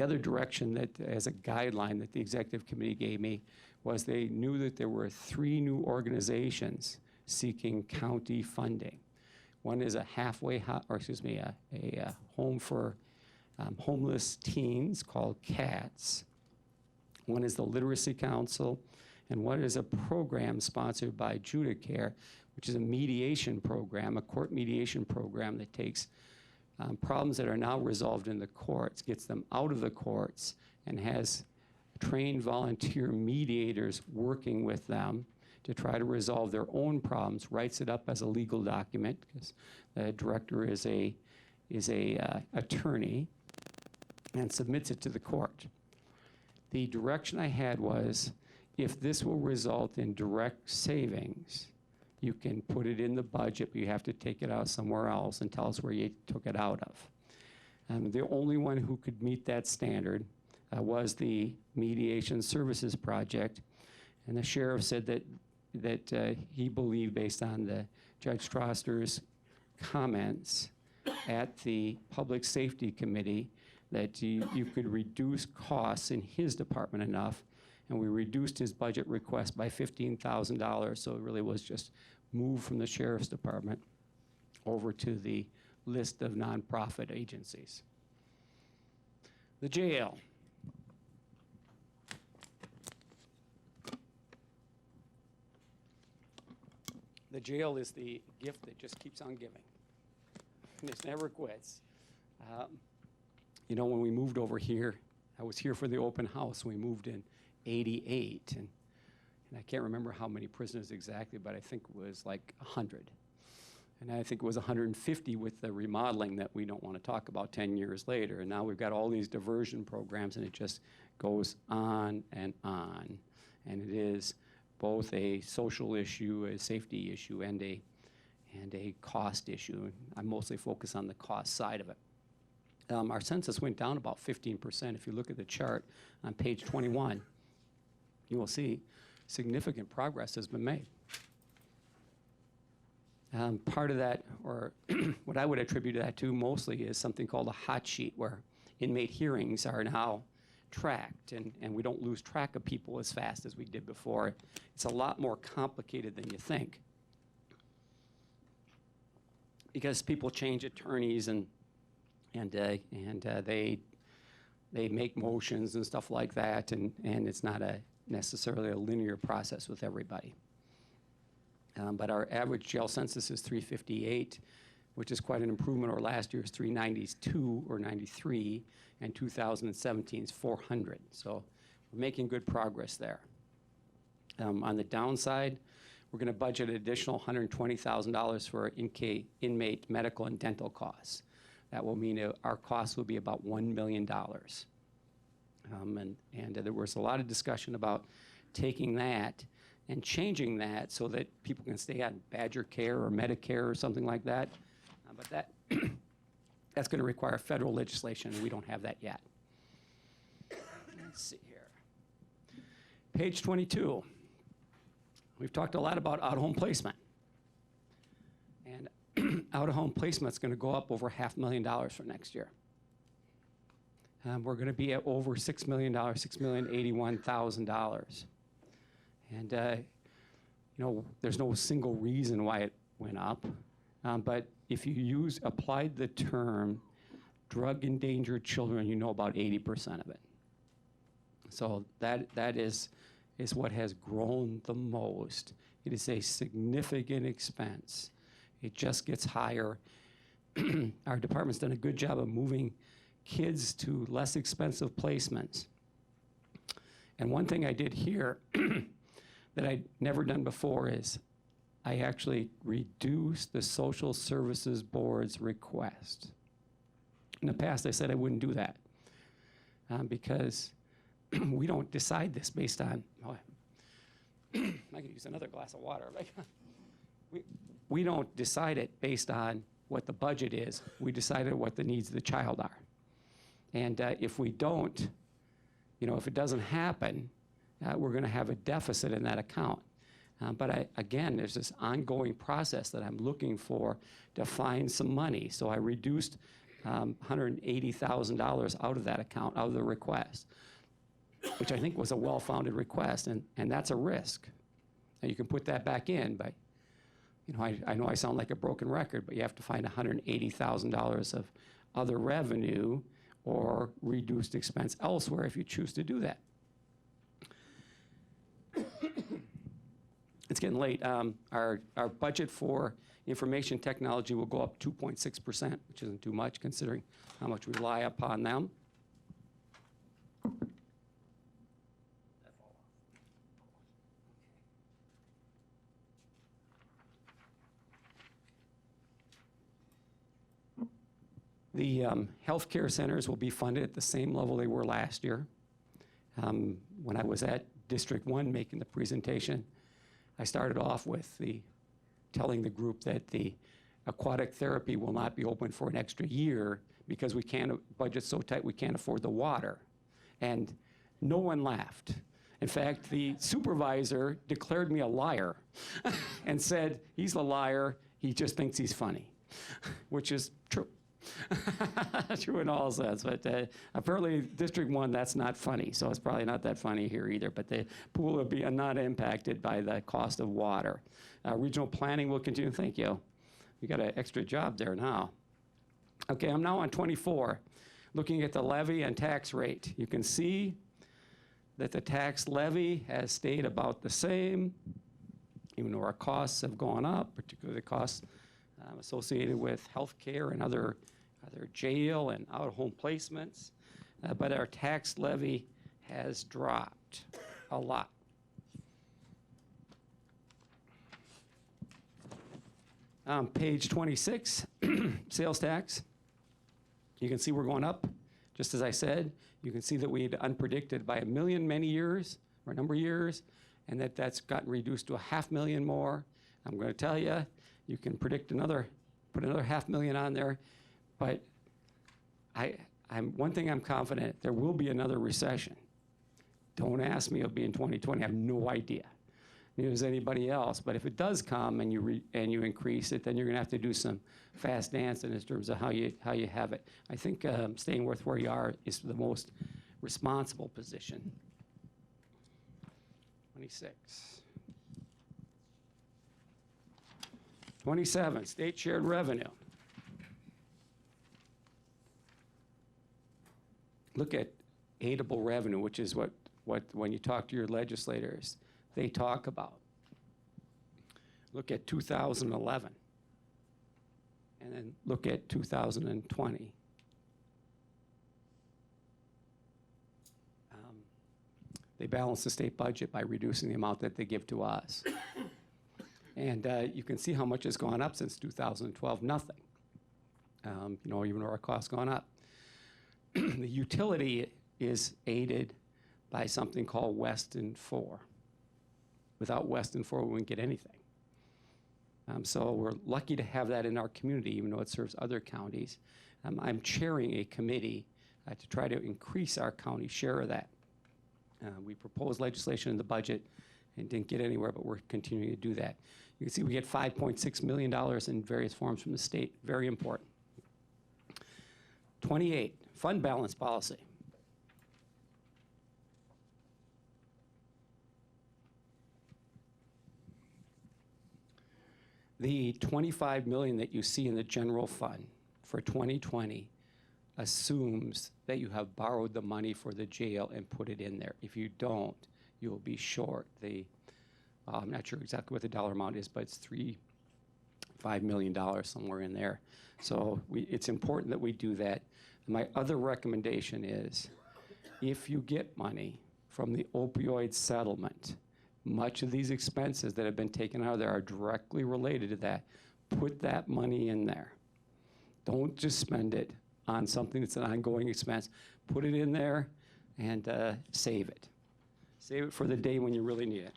other direction that, as a guideline that the executive committee gave me, was they knew that there were 3 new organizations seeking county funding. One is a a home for homeless teens called CATS. One is the Literacy Council, and one is a program sponsored by Judicare, which is a mediation program, a court mediation program that takes problems that are now resolved in the courts, gets them out of the courts, and has trained volunteer mediators working with them to try to resolve their own problems, writes it up as a legal document, because the director is a attorney, and submits it to the court. The direction I had was, if this will result in direct savings, you can put it in the budget, but you have to take it out somewhere else and tell us where you took it out of. The only one who could meet that standard was the Mediation Services Project, and the sheriff said that he believed, based on the Judge Stroster's comments at the Public Safety Committee, that you could reduce costs in his department enough, and we reduced his budget request by $15,000, so it really was just moved from the sheriff's department over to the list of nonprofit agencies. The jail. The jail is the gift that just keeps on giving. And it never quits. You know, when we moved over here, I was here for the open house. We moved in '88, and I can't remember how many prisoners exactly, but I think it was like 100. And I think it was 150 with the remodeling that we don't want to talk about 10 years later. And now we've got all these diversion programs, and it just goes on and on. And it is both a social issue, a safety issue, and a cost issue. And I mostly focus on the cost side of it. Our census went down about 15%. If you look at the chart on page 21, you will see significant progress has been made. Part of that, or what I would attribute that to mostly, is something called a hot sheet, where inmate hearings are now tracked, and we don't lose track of people as fast as we did before. It's a lot more complicated than you think, because people change attorneys, and they make motions and stuff like that, and it's not necessarily a linear process with everybody. But our average jail census is 358, which is quite an improvement over last year's 392 or 93, and 2017's 400. So we're making good progress there. On the downside, we're going to budget an additional $120,000 for inmate medical and dental costs. That will mean our costs will be about $1 million. And there was a lot of discussion about taking that and changing that so that people can stay on Badger Care or Medicare or something like that. But that's going to require federal legislation, and we don't have that yet. Let's see here. Page 22. We've talked a lot about out-of-home placement. And out-of-home placement is going to go up over $500,000 for next year. We're going to be at over $6 million, $6,081,000. And, you know, there's no single reason why it went up. But if you applied the term drug-endangered children, you know about 80% of it. So that is what has grown the most. It is a significant expense. It just gets higher. Our department's done a good job of moving kids to less expensive placements. And one thing I did here that I'd never done before is I actually reduced the Social Services Board's request. In the past, I said I wouldn't do that because we don't decide this based on, I could use another glass of water. We don't decide it based on what the budget is. We decide what the needs of the child are. And if we don't, you know, if it doesn't happen, we're going to have a deficit in that account. But again, there's this ongoing process that I'm looking for to find some money. So I reduced $180,000 out of that account, out of the request, which I think was a well-founded request, and that's a risk. Now you can put that back in, but you know, I know I sound like a broken record, but you have to find $180,000 of other revenue or reduced expense elsewhere if you choose to do that. It's getting late. Our budget for information technology will go up 2.6%, which isn't too much considering how much we rely upon them. The healthcare centers will be funded at the same level they were last year. When I was at District 1 making the presentation, I started off with telling the group that the aquatic therapy will not be open for an extra year because we can't, budget's so tight we can't afford the water. And no one laughed. In fact, the supervisor declared me a liar and said, he's a liar, he just thinks he's funny, which is true. True in all sense, but apparently District 1, that's not funny, so it's probably not that funny here either, but the pool will be not impacted by the cost of water. Regional planning will continue, thank you. We got an extra job there now. Okay, I'm now on 24, looking at the levy and tax rate. You can see that the tax levy has stayed about the same. even though our costs have gone up, particularly the costs associated with healthcare and other jail and out-of-home placements. But our tax levy has dropped a lot. Page 26, sales tax. You can see we're going up, just as I said. You can see that we had unpredicted by a million many years, or a number of years, and that's gotten reduced to 500,000 more. I'm going to tell you, you can predict put another 500,000 on there, but one thing I'm confident, there will be another recession. Don't ask me, it'll be in 2020. I have no idea. Neither does anybody else. But if it does come and you increase it, then you're going to have to do some fast dancing in terms of how you have it. I think staying with where you are is the most responsible position. 26. 27, state shared revenue. Look at aidable revenue, which is what when you talk to your legislators, they talk about. Look at 2011, and then look at 2020. They balance the state budget by reducing the amount that they give to us. And you can see how much has gone up since 2012, nothing. Even though our costs gone up. The utility is aided by something called Weston 4. Without Weston 4, we wouldn't get anything. So we're lucky to have that in our community, even though it serves other counties. I'm chairing a committee to try to increase our county share of that. We proposed legislation in the budget and didn't get anywhere, but we're continuing to do that. You can see we get $5.6 million in various forms from the state, very important. 28, fund balance policy. The $25 million that you see in the general fund for 2020 assumes that you have borrowed the money for the jail and put it in there. If you don't, you'll be short. I'm not sure exactly what the dollar amount is, but it's $5 million somewhere in there. So it's important that we do that. My other recommendation is, if you get money from the opioid settlement, much of these expenses that have been taken out of there are directly related to that. Put that money in there. Don't just spend it on something that's an ongoing expense. Put it in there and save it. Save it for the day when you really need it.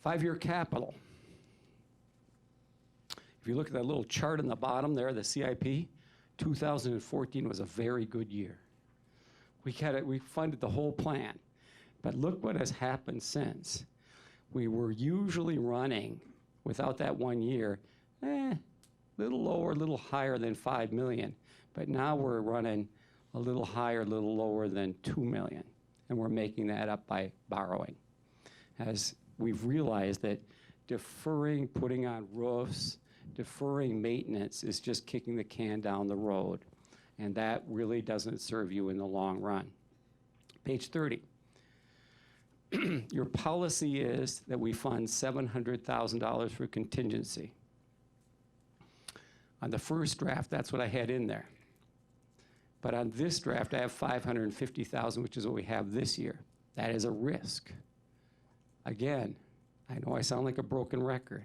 5-year capital. If you look at that little chart on the bottom there, the CIP, 2014 was a very good year. We funded the whole plan. But look what has happened since. We were usually running, without that 1 year, little lower, a little higher than 5 million. But now we're running a little higher, a little lower than 2 million. And we're making that up by borrowing. As we've realized that deferring putting on roofs, deferring maintenance is just kicking the can down the road. And that really doesn't serve you in the long run. Page 30. Your policy is that we fund $700,000 for contingency. On the first draft, that's what I had in there. But on this draft, I have $550,000, which is what we have this year. That is a risk. Again, I know I sound like a broken record.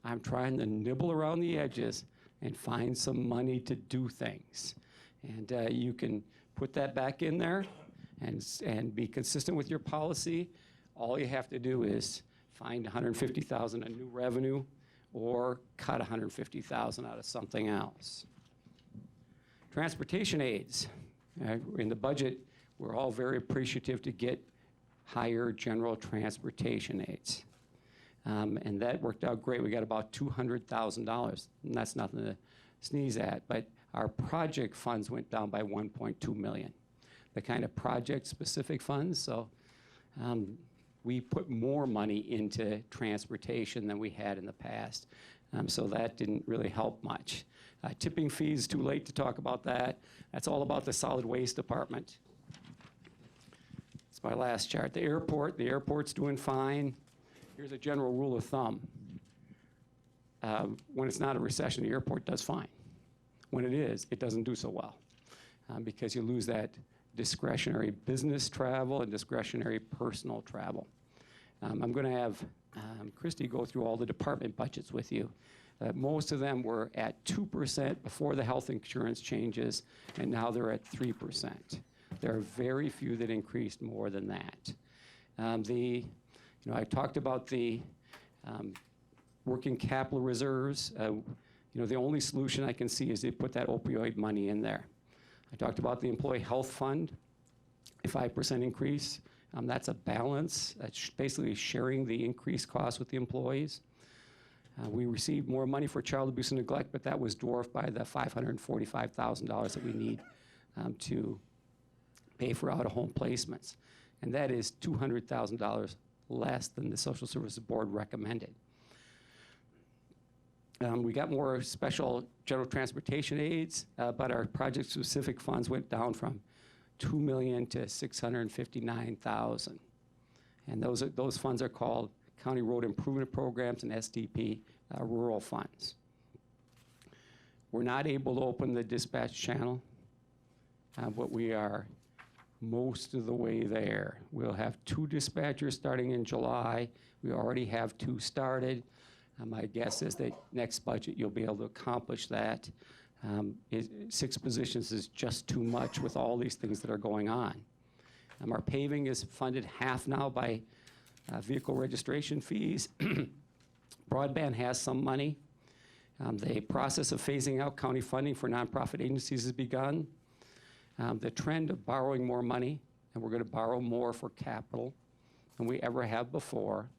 I'm trying to nibble around the edges and find some money to do things. And you can put that back in there and be consistent with your policy. All you have to do is find $150,000 in new revenue or cut $150,000 out of something else. Transportation aids. In the budget, we're all very appreciative to get higher general transportation aids. And that worked out great. We got about $200,000, and that's nothing to sneeze at, but our project funds went down by 1.2 million. The kind of project-specific funds, so we put more money into transportation than we had in the past, so that didn't really help much. Tipping fees, too late to talk about that. That's all about the solid waste department. It's my last chart. The airport's doing fine. here's a general rule of thumb. When it's not a recession, the airport does fine. When it is, it doesn't do so well because you lose that discretionary business travel and discretionary personal travel. I'm going to have Christy go through all the department budgets with you. Most of them were at 2% before the health insurance changes, and now they're at 3%. There are very few that increased more than that. I talked about the working capital reserves. The only solution I can see is to put that opioid money in there. I talked about the employee health fund, a 5% increase. That's a balance. That's basically sharing the increased costs with the employees. We received more money for child abuse and neglect, but that was dwarfed by the $545,000 that we need to pay for out-of-home placements. And that is $200,000 less than the Social Services Board recommended. We got more special general transportation aids, but our project-specific funds went down from $2 million to $659,000. And those funds are called County Road Improvement Programs and SDP rural funds. We're not able to open the dispatch channel, but we are most of the way there. We'll have 2 dispatchers starting in July. We already have 2 started. My guess is that next budget you'll be able to accomplish that. 6 positions is just too much with all these things that are going on. Our paving is funded half now by vehicle registration fees. Broadband has some money. The process of phasing out county funding for nonprofit agencies has begun. The trend of borrowing more money, and we're going to borrow more for capital than we ever have before,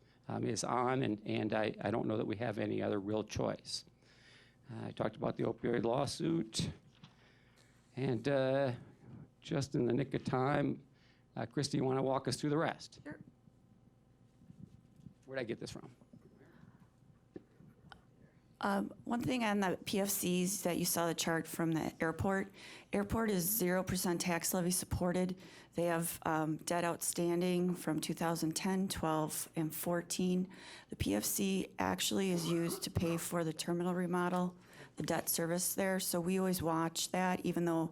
is on, and I don't know that we have any other real choice. I talked about the opioid lawsuit, and just in the nick of time, Christy, you want to walk us through the rest? Sure. Where'd I get this from? One thing on the PFCs that you saw the chart from the airport. Airport is 0% tax levy supported. They have debt outstanding from 2010, 12, and 14. The PFC actually is used to pay for the terminal remodel, the debt service there. So we always watch that, even though,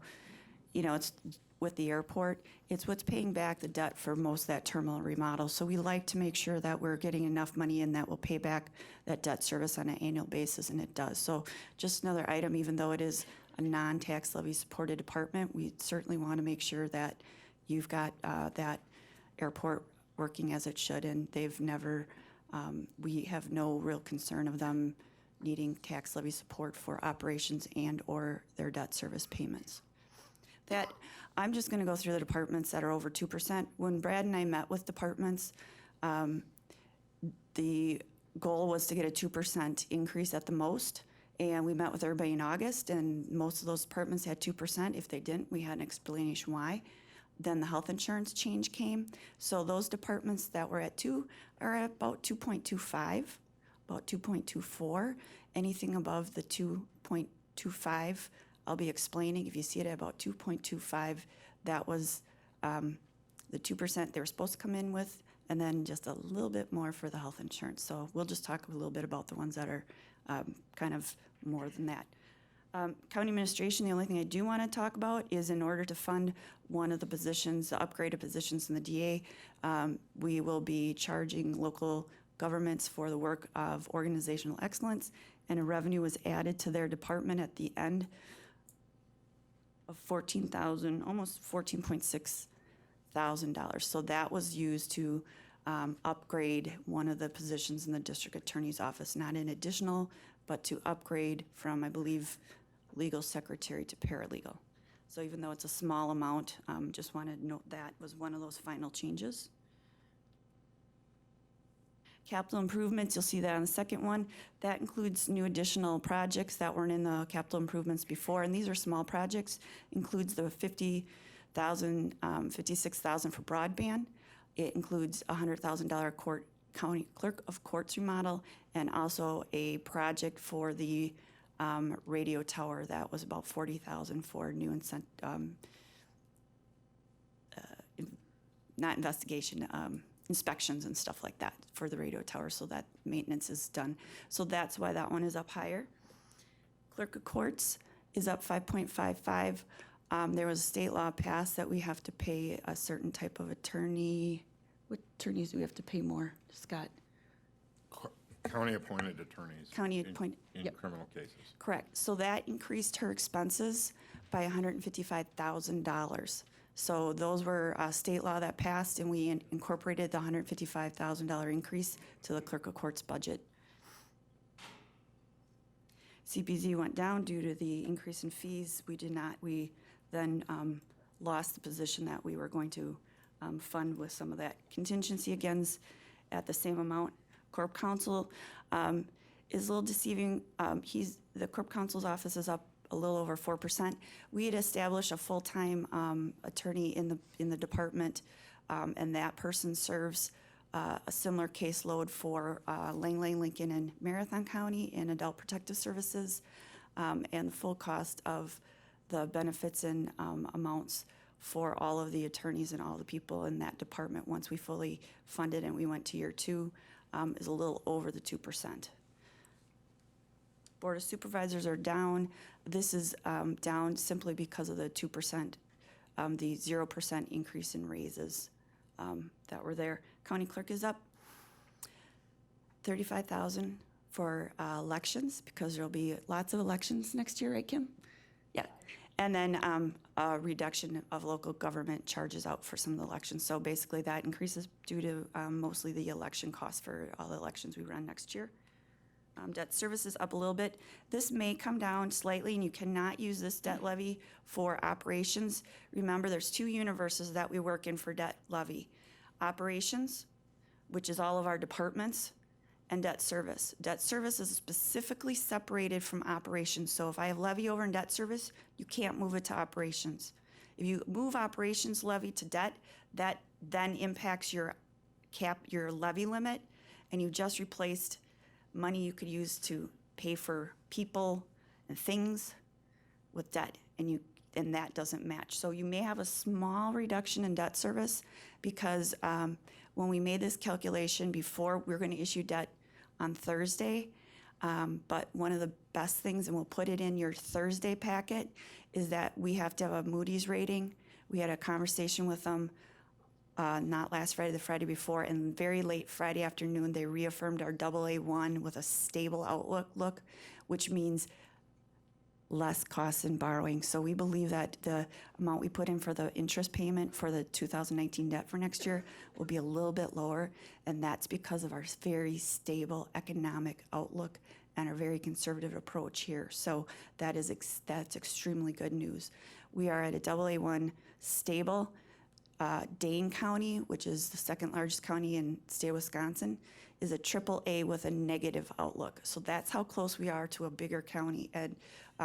it's with the airport, it's what's paying back the debt for most of that terminal remodel. So we like to make sure that we're getting enough money in that will pay back that debt service on an annual basis, and it does. So just another item, even though it is a non-tax levy supported department, we certainly want to make sure that you've got that airport working as it should, and they've never, we have no real concern of them needing tax levy support for operations and or their debt service payments. That, I'm just going to go through the departments that are over 2%. When Brad and I met with departments, the goal was to get a 2% increase at the most, and we met with everybody in August, and most of those departments had 2%. If they didn't, we had an explanation why. Then the health insurance change came, so those departments that were at 2 are at about 2.25, about 2.24. Anything above the 2.25, I'll be explaining. If you see it at about 2.25, that was the 2% they were supposed to come in with, and then just a little bit more for the health insurance. So we'll just talk a little bit about the ones that are kind of more than that. County administration, the only thing I do want to talk about is in order to fund one of the positions, the upgraded positions in the DA, we will be charging local governments for the work of organizational excellence, and a revenue was added to their department at the end of $14,000, almost $14.6 thousand. So that was used to upgrade one of the positions in the district attorney's office, not an additional, but to upgrade from, I believe, legal secretary to paralegal. So even though it's a small amount, just wanted to note that was one of those final changes. Capital improvements, you'll see that on the second one. That includes new additional projects that weren't in the capital improvements before, and these are small projects. Includes the $56,000 for broadband. It includes a $100,000 county clerk of courts remodel, and also a project for the radio tower that was about $40,000 for new not investigation, inspections and stuff like that for the radio tower, so that maintenance is done. So that's why that one is up higher. Clerk of Courts is up 5.55. There was a state law passed that we have to pay a certain type of attorney. What attorneys do we have to pay more, Scott? County-appointed attorneys. County-appointed, In yep. criminal cases. Correct. So that increased her expenses by $155,000. So those were state law that passed, and we incorporated the $155,000 increase to the Clerk of Court's budget. CPZ went down due to the increase in fees. We then lost the position that we were going to fund with some of that contingency against at the same amount. Corp Counsel is a little deceiving. The Corp Counsel's office is up a little over 4%. We had established a full-time attorney in the department, and that person serves a similar caseload for Langley, Lincoln, and Marathon County in Adult Protective Services, and the full cost of the benefits and amounts for all of the attorneys and all the people in that department once we fully funded and we went to year 2 is a little over the 2%. Board of Supervisors are down. This is down simply because of the 2%, the 0% increase in raises that were there. County Clerk is up $35,000 for elections because there'll be lots of elections next year, right, Kim? Yeah. And then a reduction of local government charges out for some of the elections. So basically that increases due to mostly the election costs for all the elections we run next year. Debt service is up a little bit. This may come down slightly, and you cannot use this debt levy for operations. Remember, there's 2 universes that we work in for debt levy. Operations, which is all of our departments, and debt service. Debt service is specifically separated from operations. So if I have levy over in debt service, you can't move it to operations. If you move operations levy to debt, that then impacts your levy limit, and you just replaced money you could use to pay for people and things with debt, and that doesn't match. So you may have a small reduction in debt service because when we made this calculation before, we were going to issue debt on Thursday, but one of the best things, and we'll put it in your Thursday packet, is that we have to have a Moody's rating. We had a conversation with them not last Friday, the Friday before, and very late Friday afternoon, they reaffirmed our AA1 with a stable outlook, which means less costs in borrowing. So we believe that the amount we put in for the interest payment for the 2019 debt for next year will be a little bit lower, and that's because of our very stable economic outlook and our very conservative approach here. So that's extremely good news. We are at a AA1 stable. Dane County, which is the second largest county in the state of Wisconsin, is a AAA with a negative outlook. So that's how close we are to a bigger county. And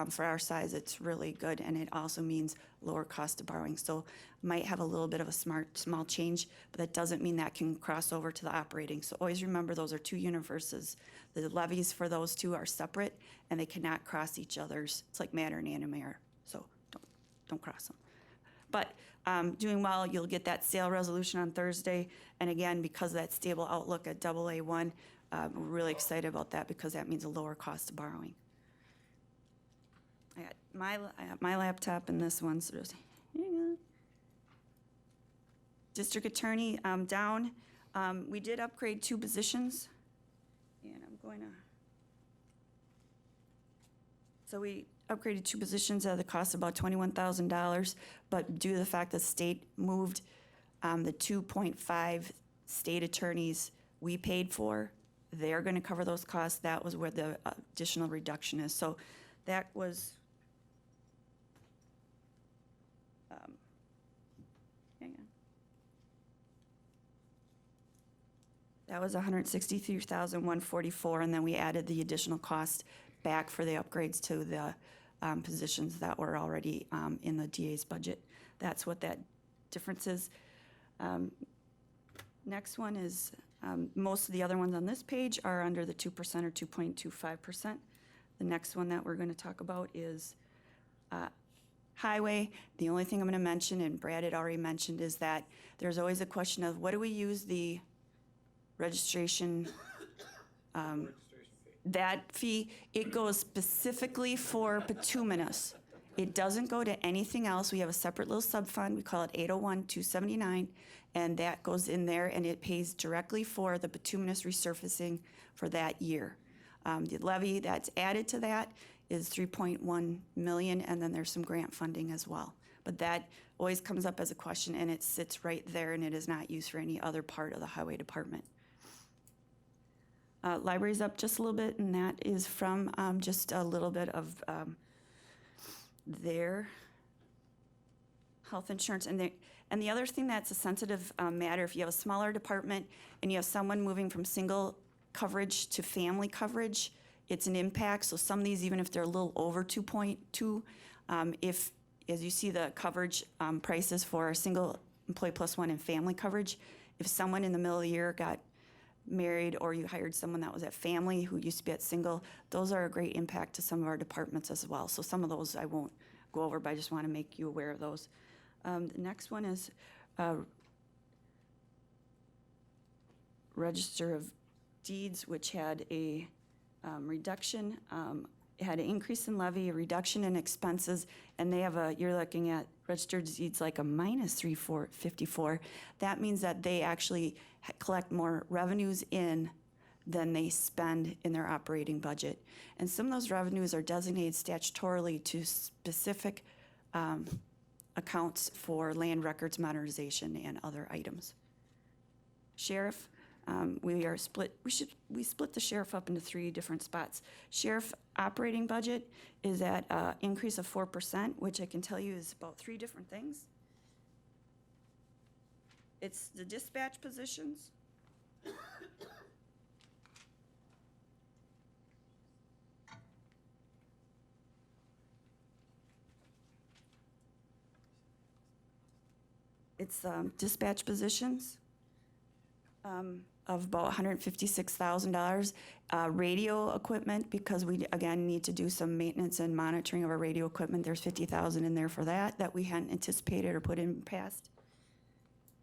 for our size, it's really good. And it also means lower cost of borrowing. So might have a little bit of a small change, but that doesn't mean that can cross over to the operating. So always remember those are 2 universes. The levies for those 2 are separate, and they cannot cross each other's. It's like matter and antimatter. So don't cross them. But doing well, you'll get that sale resolution on Thursday. And again, because of that stable outlook at AA1, we're really excited about that because that means a lower cost of borrowing. I got my laptop and this one, so just hang on. District Attorney down. We did upgrade 2 positions. And I'm going to... So we upgraded 2 positions at the cost of about $21,000, but due to the fact that the state moved the 2.5 state attorneys we paid for, they're going to cover those costs. That was where the additional reduction is. So that was, hang on. That was $163,144, and then we added the additional cost back for the upgrades to the positions that were already in the DA's budget. That's what that difference is. Next one is, most of the other ones on this page are under the 2% or 2.25%. The next one that we're going to talk about is highway. The only thing I'm going to mention, and Brad had already mentioned, is that there's always a question of what do we use the registration, that fee, it goes specifically for bituminous. It doesn't go to anything else. We have a separate little sub-fund. We call it 801-279, and that goes in there, and it pays directly for the bituminous resurfacing for that year. The levy that's added to that is 3.1 million, and then there's some grant funding as well. But that always comes up as a question, and it sits right there, and it is not used for any other part of the highway department. Library's up just a little bit, and that is from just a little bit of their health insurance. And the other thing that's a sensitive matter, if you have a smaller department and you have someone moving from single coverage to family coverage, it's an impact. So some of these, even if they're a little over 2.2, if, as you see the coverage prices for a single employee plus one and family coverage, if someone in the middle of the year got married or you hired someone that was at family who used to be at single, those are a great impact to some of our departments as well. So some of those I won't go over, but I just want to make you aware of those. The next one is Register of Deeds, which had a reduction, it had an increase in levy, a reduction in expenses, and they have you're looking at registered deeds like a minus 354. That means that they actually collect more revenues in than they spend in their operating budget. And some of those revenues are designated statutorily to specific accounts for land records modernization and other items. Sheriff, we split the sheriff up into 3 different spots. Sheriff operating budget is at increase of 4%, which I can tell you is about 3 different things. It's the dispatch positions. It's dispatch positions of about $156,000. Radio equipment, because we, again, need to do some maintenance and monitoring of our radio equipment. There's $50,000 in there for that we hadn't anticipated or put in past.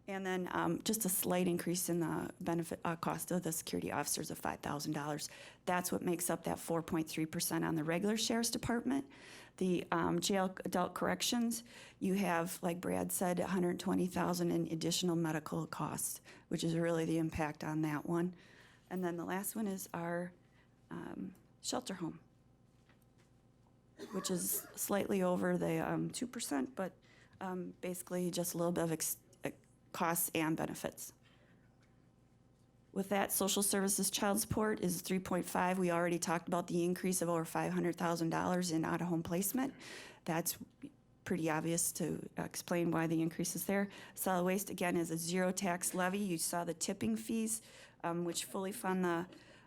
And then just a slight increase in the benefit cost of the security officers of $5,000. That's what makes up that 4.3% on the regular sheriff's department. The jail adult corrections, you have, like Brad said, $120,000 in additional medical costs, which is really the impact on that one. And then the last one is our shelter home, which is slightly over the 2%, but basically just a little bit of costs and benefits. With that, social services child support is 3.5. We already talked about the increase of over $500,000 in out-of-home placement. That's pretty obvious to explain why the increase is there. Solid waste, again, is a zero tax levy. You saw the tipping fees, which fully fund the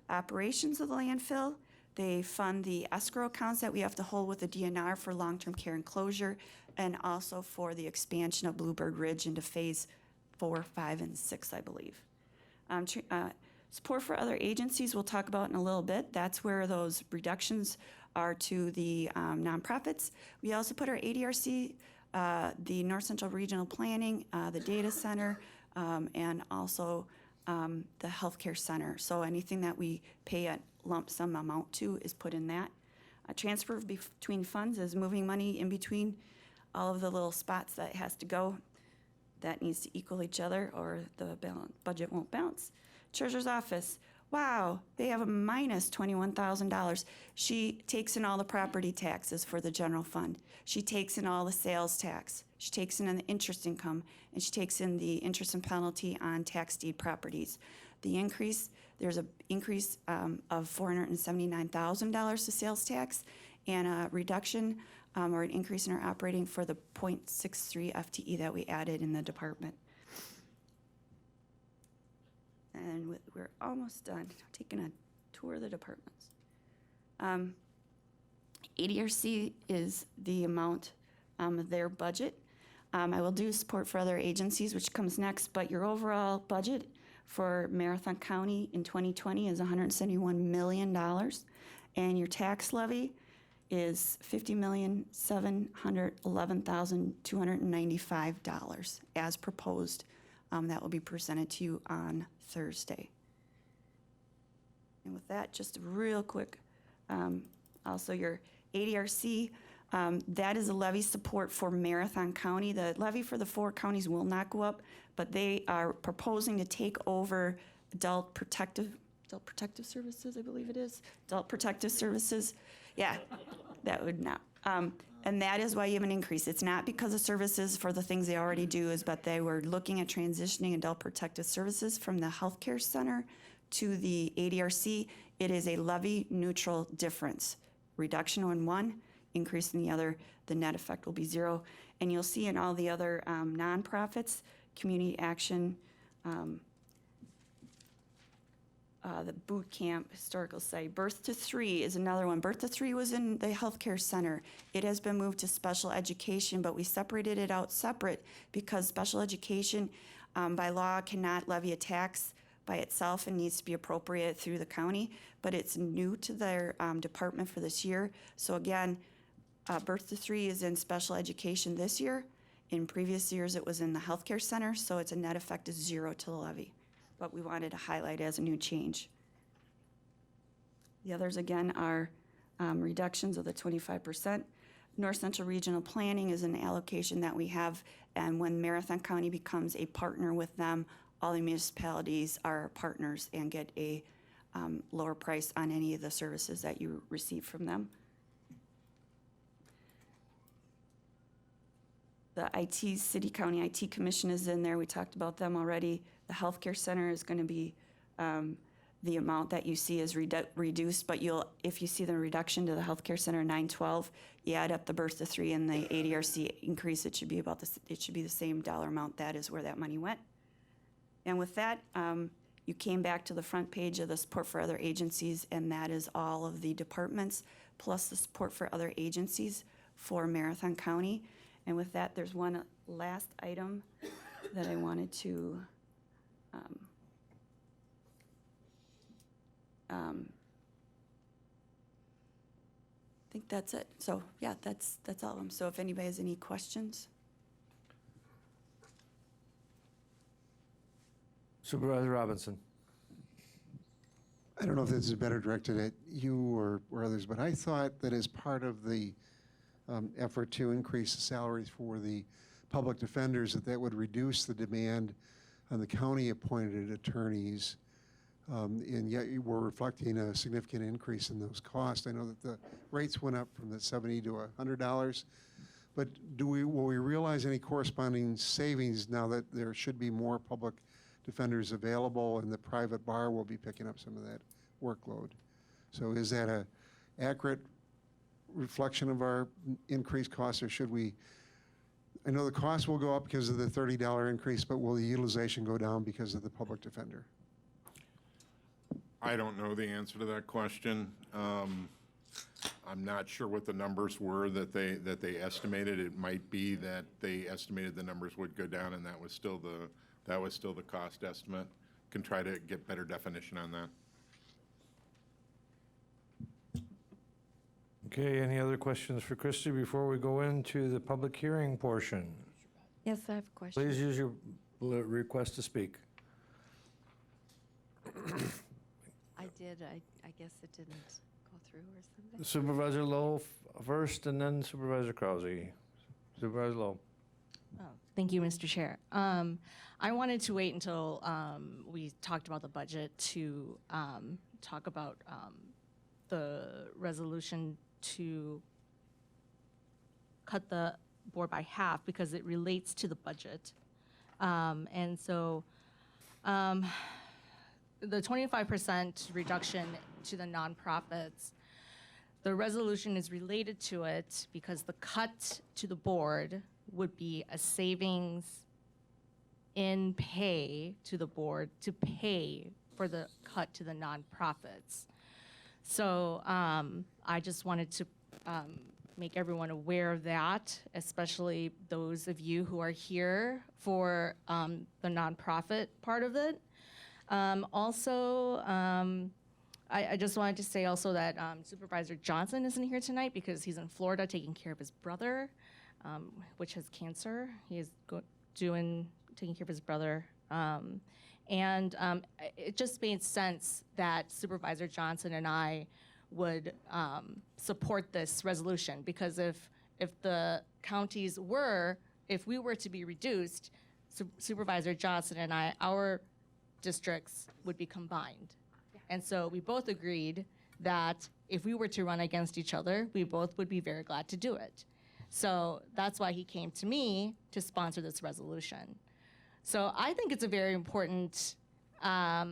operations of the landfill. They fund the escrow accounts that we have to hold with the DNR for long-term care and closure, and also for the expansion of Bluebird Ridge into phase 4, 5, and 6, I believe. Support for other agencies we'll talk about in a little bit. That's where those reductions are to the nonprofits. We also put our ADRC, the North Central Regional Planning, the data center, and also the healthcare center. So anything that we pay a lump sum amount to is put in that. A transfer between funds is moving money in between all of the little spots that has to go. That needs to equal each other or the budget won't bounce. Treasurer's office, wow, they have a minus $21,000. She takes in all the property taxes for the general fund. She takes in all the sales tax. She takes in the interest income, and she takes in the interest and penalty on tax deed properties. The increase, there's an increase of $479,000 to sales tax and a reduction or an increase in our operating for the 0.63 FTE that we added in the department. And we're almost done. Taking a tour of the departments. ADRC is the amount of their budget. I will do support for other agencies, which comes next, but your overall budget for Marathon County in 2020 is $171 million, and your tax levy is $50,711,295 as proposed. That will be presented to you on Thursday. with that, just real quick, also your ADRC, that is a levy support for Marathon County. The levy for the 4 counties will not go up, but they are proposing to take over adult protective services, I believe it is. Adult protective services. Yeah, that would not. And that is why you have an increase. It's not because of services for the things they already do, but they were looking at transitioning adult protective services from the healthcare center to the ADRC. It is a levy neutral difference. Reduction on one, increase in the other, the net effect will be 0. And you'll see in all the other nonprofits, community action, the boot camp, historical site. Birth to 3 is another one. Birth to 3 was in the healthcare center. It has been moved to special education, but we separated it out separate because special education by law cannot levy a tax by itself and needs to be appropriated through the county, but it's new to their department for this year. So again, Birth to 3 is in special education this year. In previous years, it was in the healthcare center, so it's a net effect of 0 to the levy. But we wanted to highlight as a new change. The others, again, are reductions of the 25%. North Central Regional Planning is an allocation that we have, and when Marathon County becomes a partner with them, all the municipalities are partners and get a lower price on any of the services that you receive from them. The IT, City County IT Commission is in there. We talked about them already. The healthcare center is going to be the amount that you see is reduced, but if you see the reduction to the healthcare center 912, you add up the Birth to 3 and the ADRC increase, it should be the same dollar amount. That is where that money went. And with that, you came back to the front page of the support for other agencies, and that is all of the departments plus the support for other agencies for Marathon County. And with that, there's one last item that I wanted to I think that's it. So yeah, that's all of them. So if anybody has any questions. Supervisor Robinson. I don't know if this is better directed at you or others, but I thought that as part of the effort to increase the salaries for the public defenders, that would reduce the demand on the county-appointed attorneys, and yet you were reflecting a significant increase in those costs. I know that the rates went up from the $70 to $100, but will we realize any corresponding savings now that there should be more public defenders available and the private bar will be picking up some of that workload? So is that a accurate reflection of our increased costs, or should we, I know the cost will go up because of the $30 increase, but will the utilization go down because of the public defender? I don't know the answer to that question. I'm not sure what the numbers were that they estimated. It might be that they estimated the numbers would go down, and that was still the cost estimate. Can try to get better definition on that. Okay, any other questions for Christy before we go into the public hearing portion? Yes, I have a question. Please use your request to speak. I did. I guess it didn't go through or something. Supervisor Lowe first, and then Supervisor Krause. Supervisor Lowe. Oh, thank you, Mr. Chair. I wanted to wait until we talked about the budget to talk about the resolution to cut the board by half because it relates to the budget. And so the 25% reduction to the nonprofits, the resolution is related to it because the cut to the board would be a savings in pay to the board to pay for the cut to the nonprofits. So I just wanted to make everyone aware of that, especially those of you who are here for the nonprofit part of it. Also, I just wanted to say also that Supervisor Johnson isn't here tonight because he's in Florida taking care of his brother, which has cancer. He is taking care of his brother. And it just made sense that Supervisor Johnson and I would support this resolution, because if the counties were, if we were to be reduced, Supervisor Johnson and I, our districts would be combined. And so we both agreed that if we were to run against each other, we both would be very glad to do it. So that's why he came to me to sponsor this resolution. So I think it's a very important, I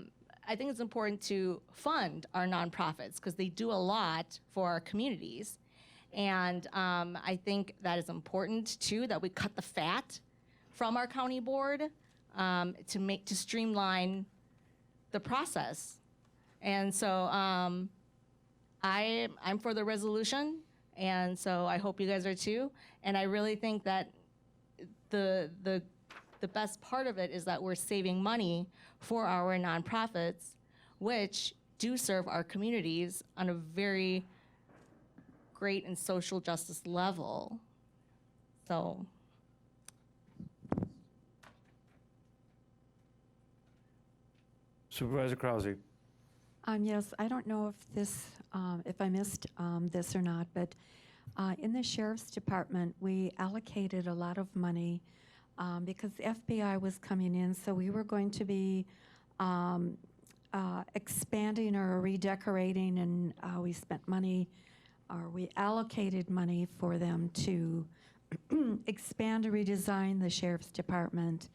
think it's important to fund our nonprofits because they do a lot for our communities. And I think that is important too, that we cut the fat from our county board to streamline the process. And so I'm for the resolution, and so I hope you guys are too. And I really think that the best part of it is that we're saving money for our nonprofits, which do serve our communities on a very great and social justice level. So. Supervisor Krause. Yes, I don't know if this, if I missed this or not, but in the Sheriff's Department, we allocated a lot of money because the FBI was coming in, so we were going to be expanding or redecorating, and we spent money, or we allocated money for them to expand or redesign the Sheriff's Department,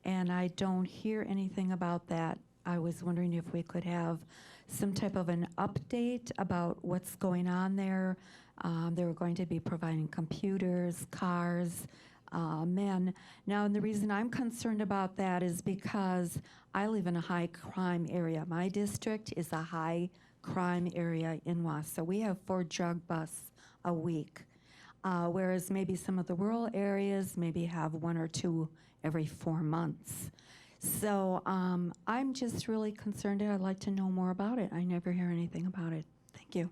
and I don't hear anything about that. I was wondering if we could have some type of an update about what's going on there. They were going to be providing computers, cars, men. Now, and the reason I'm concerned about that is because I live in a high crime area. My district is a high crime area in Wasp. So we have 4 drug busts a week, whereas maybe some of the rural areas maybe have 1 or 2 every 4 months. So I'm just really concerned, and I'd like to know more about it. I never hear anything about it. Thank you.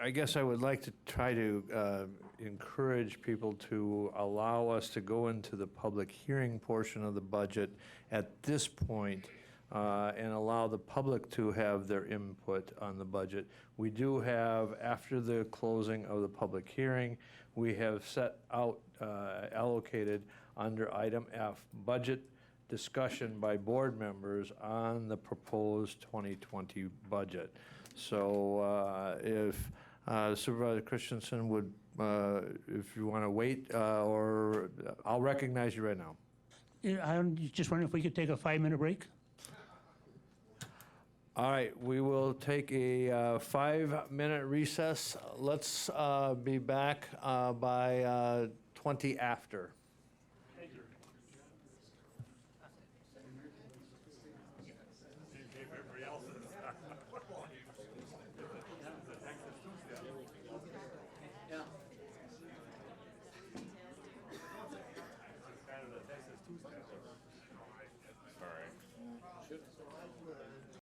I guess I would like to try to encourage people to allow us to go into the public hearing portion of the budget at this point and allow the public to have their input on the budget. We do have, after the closing of the public hearing, we have set out, allocated under item F, budget discussion by board members on the proposed 2020 budget. So if Supervisor Christensen would, if you want to wait, or I'll recognize you right now. Yeah, I'm just wondering if we could take a 5-minute break? All right, we will take a 5-minute recess. Let's be back by 20 after.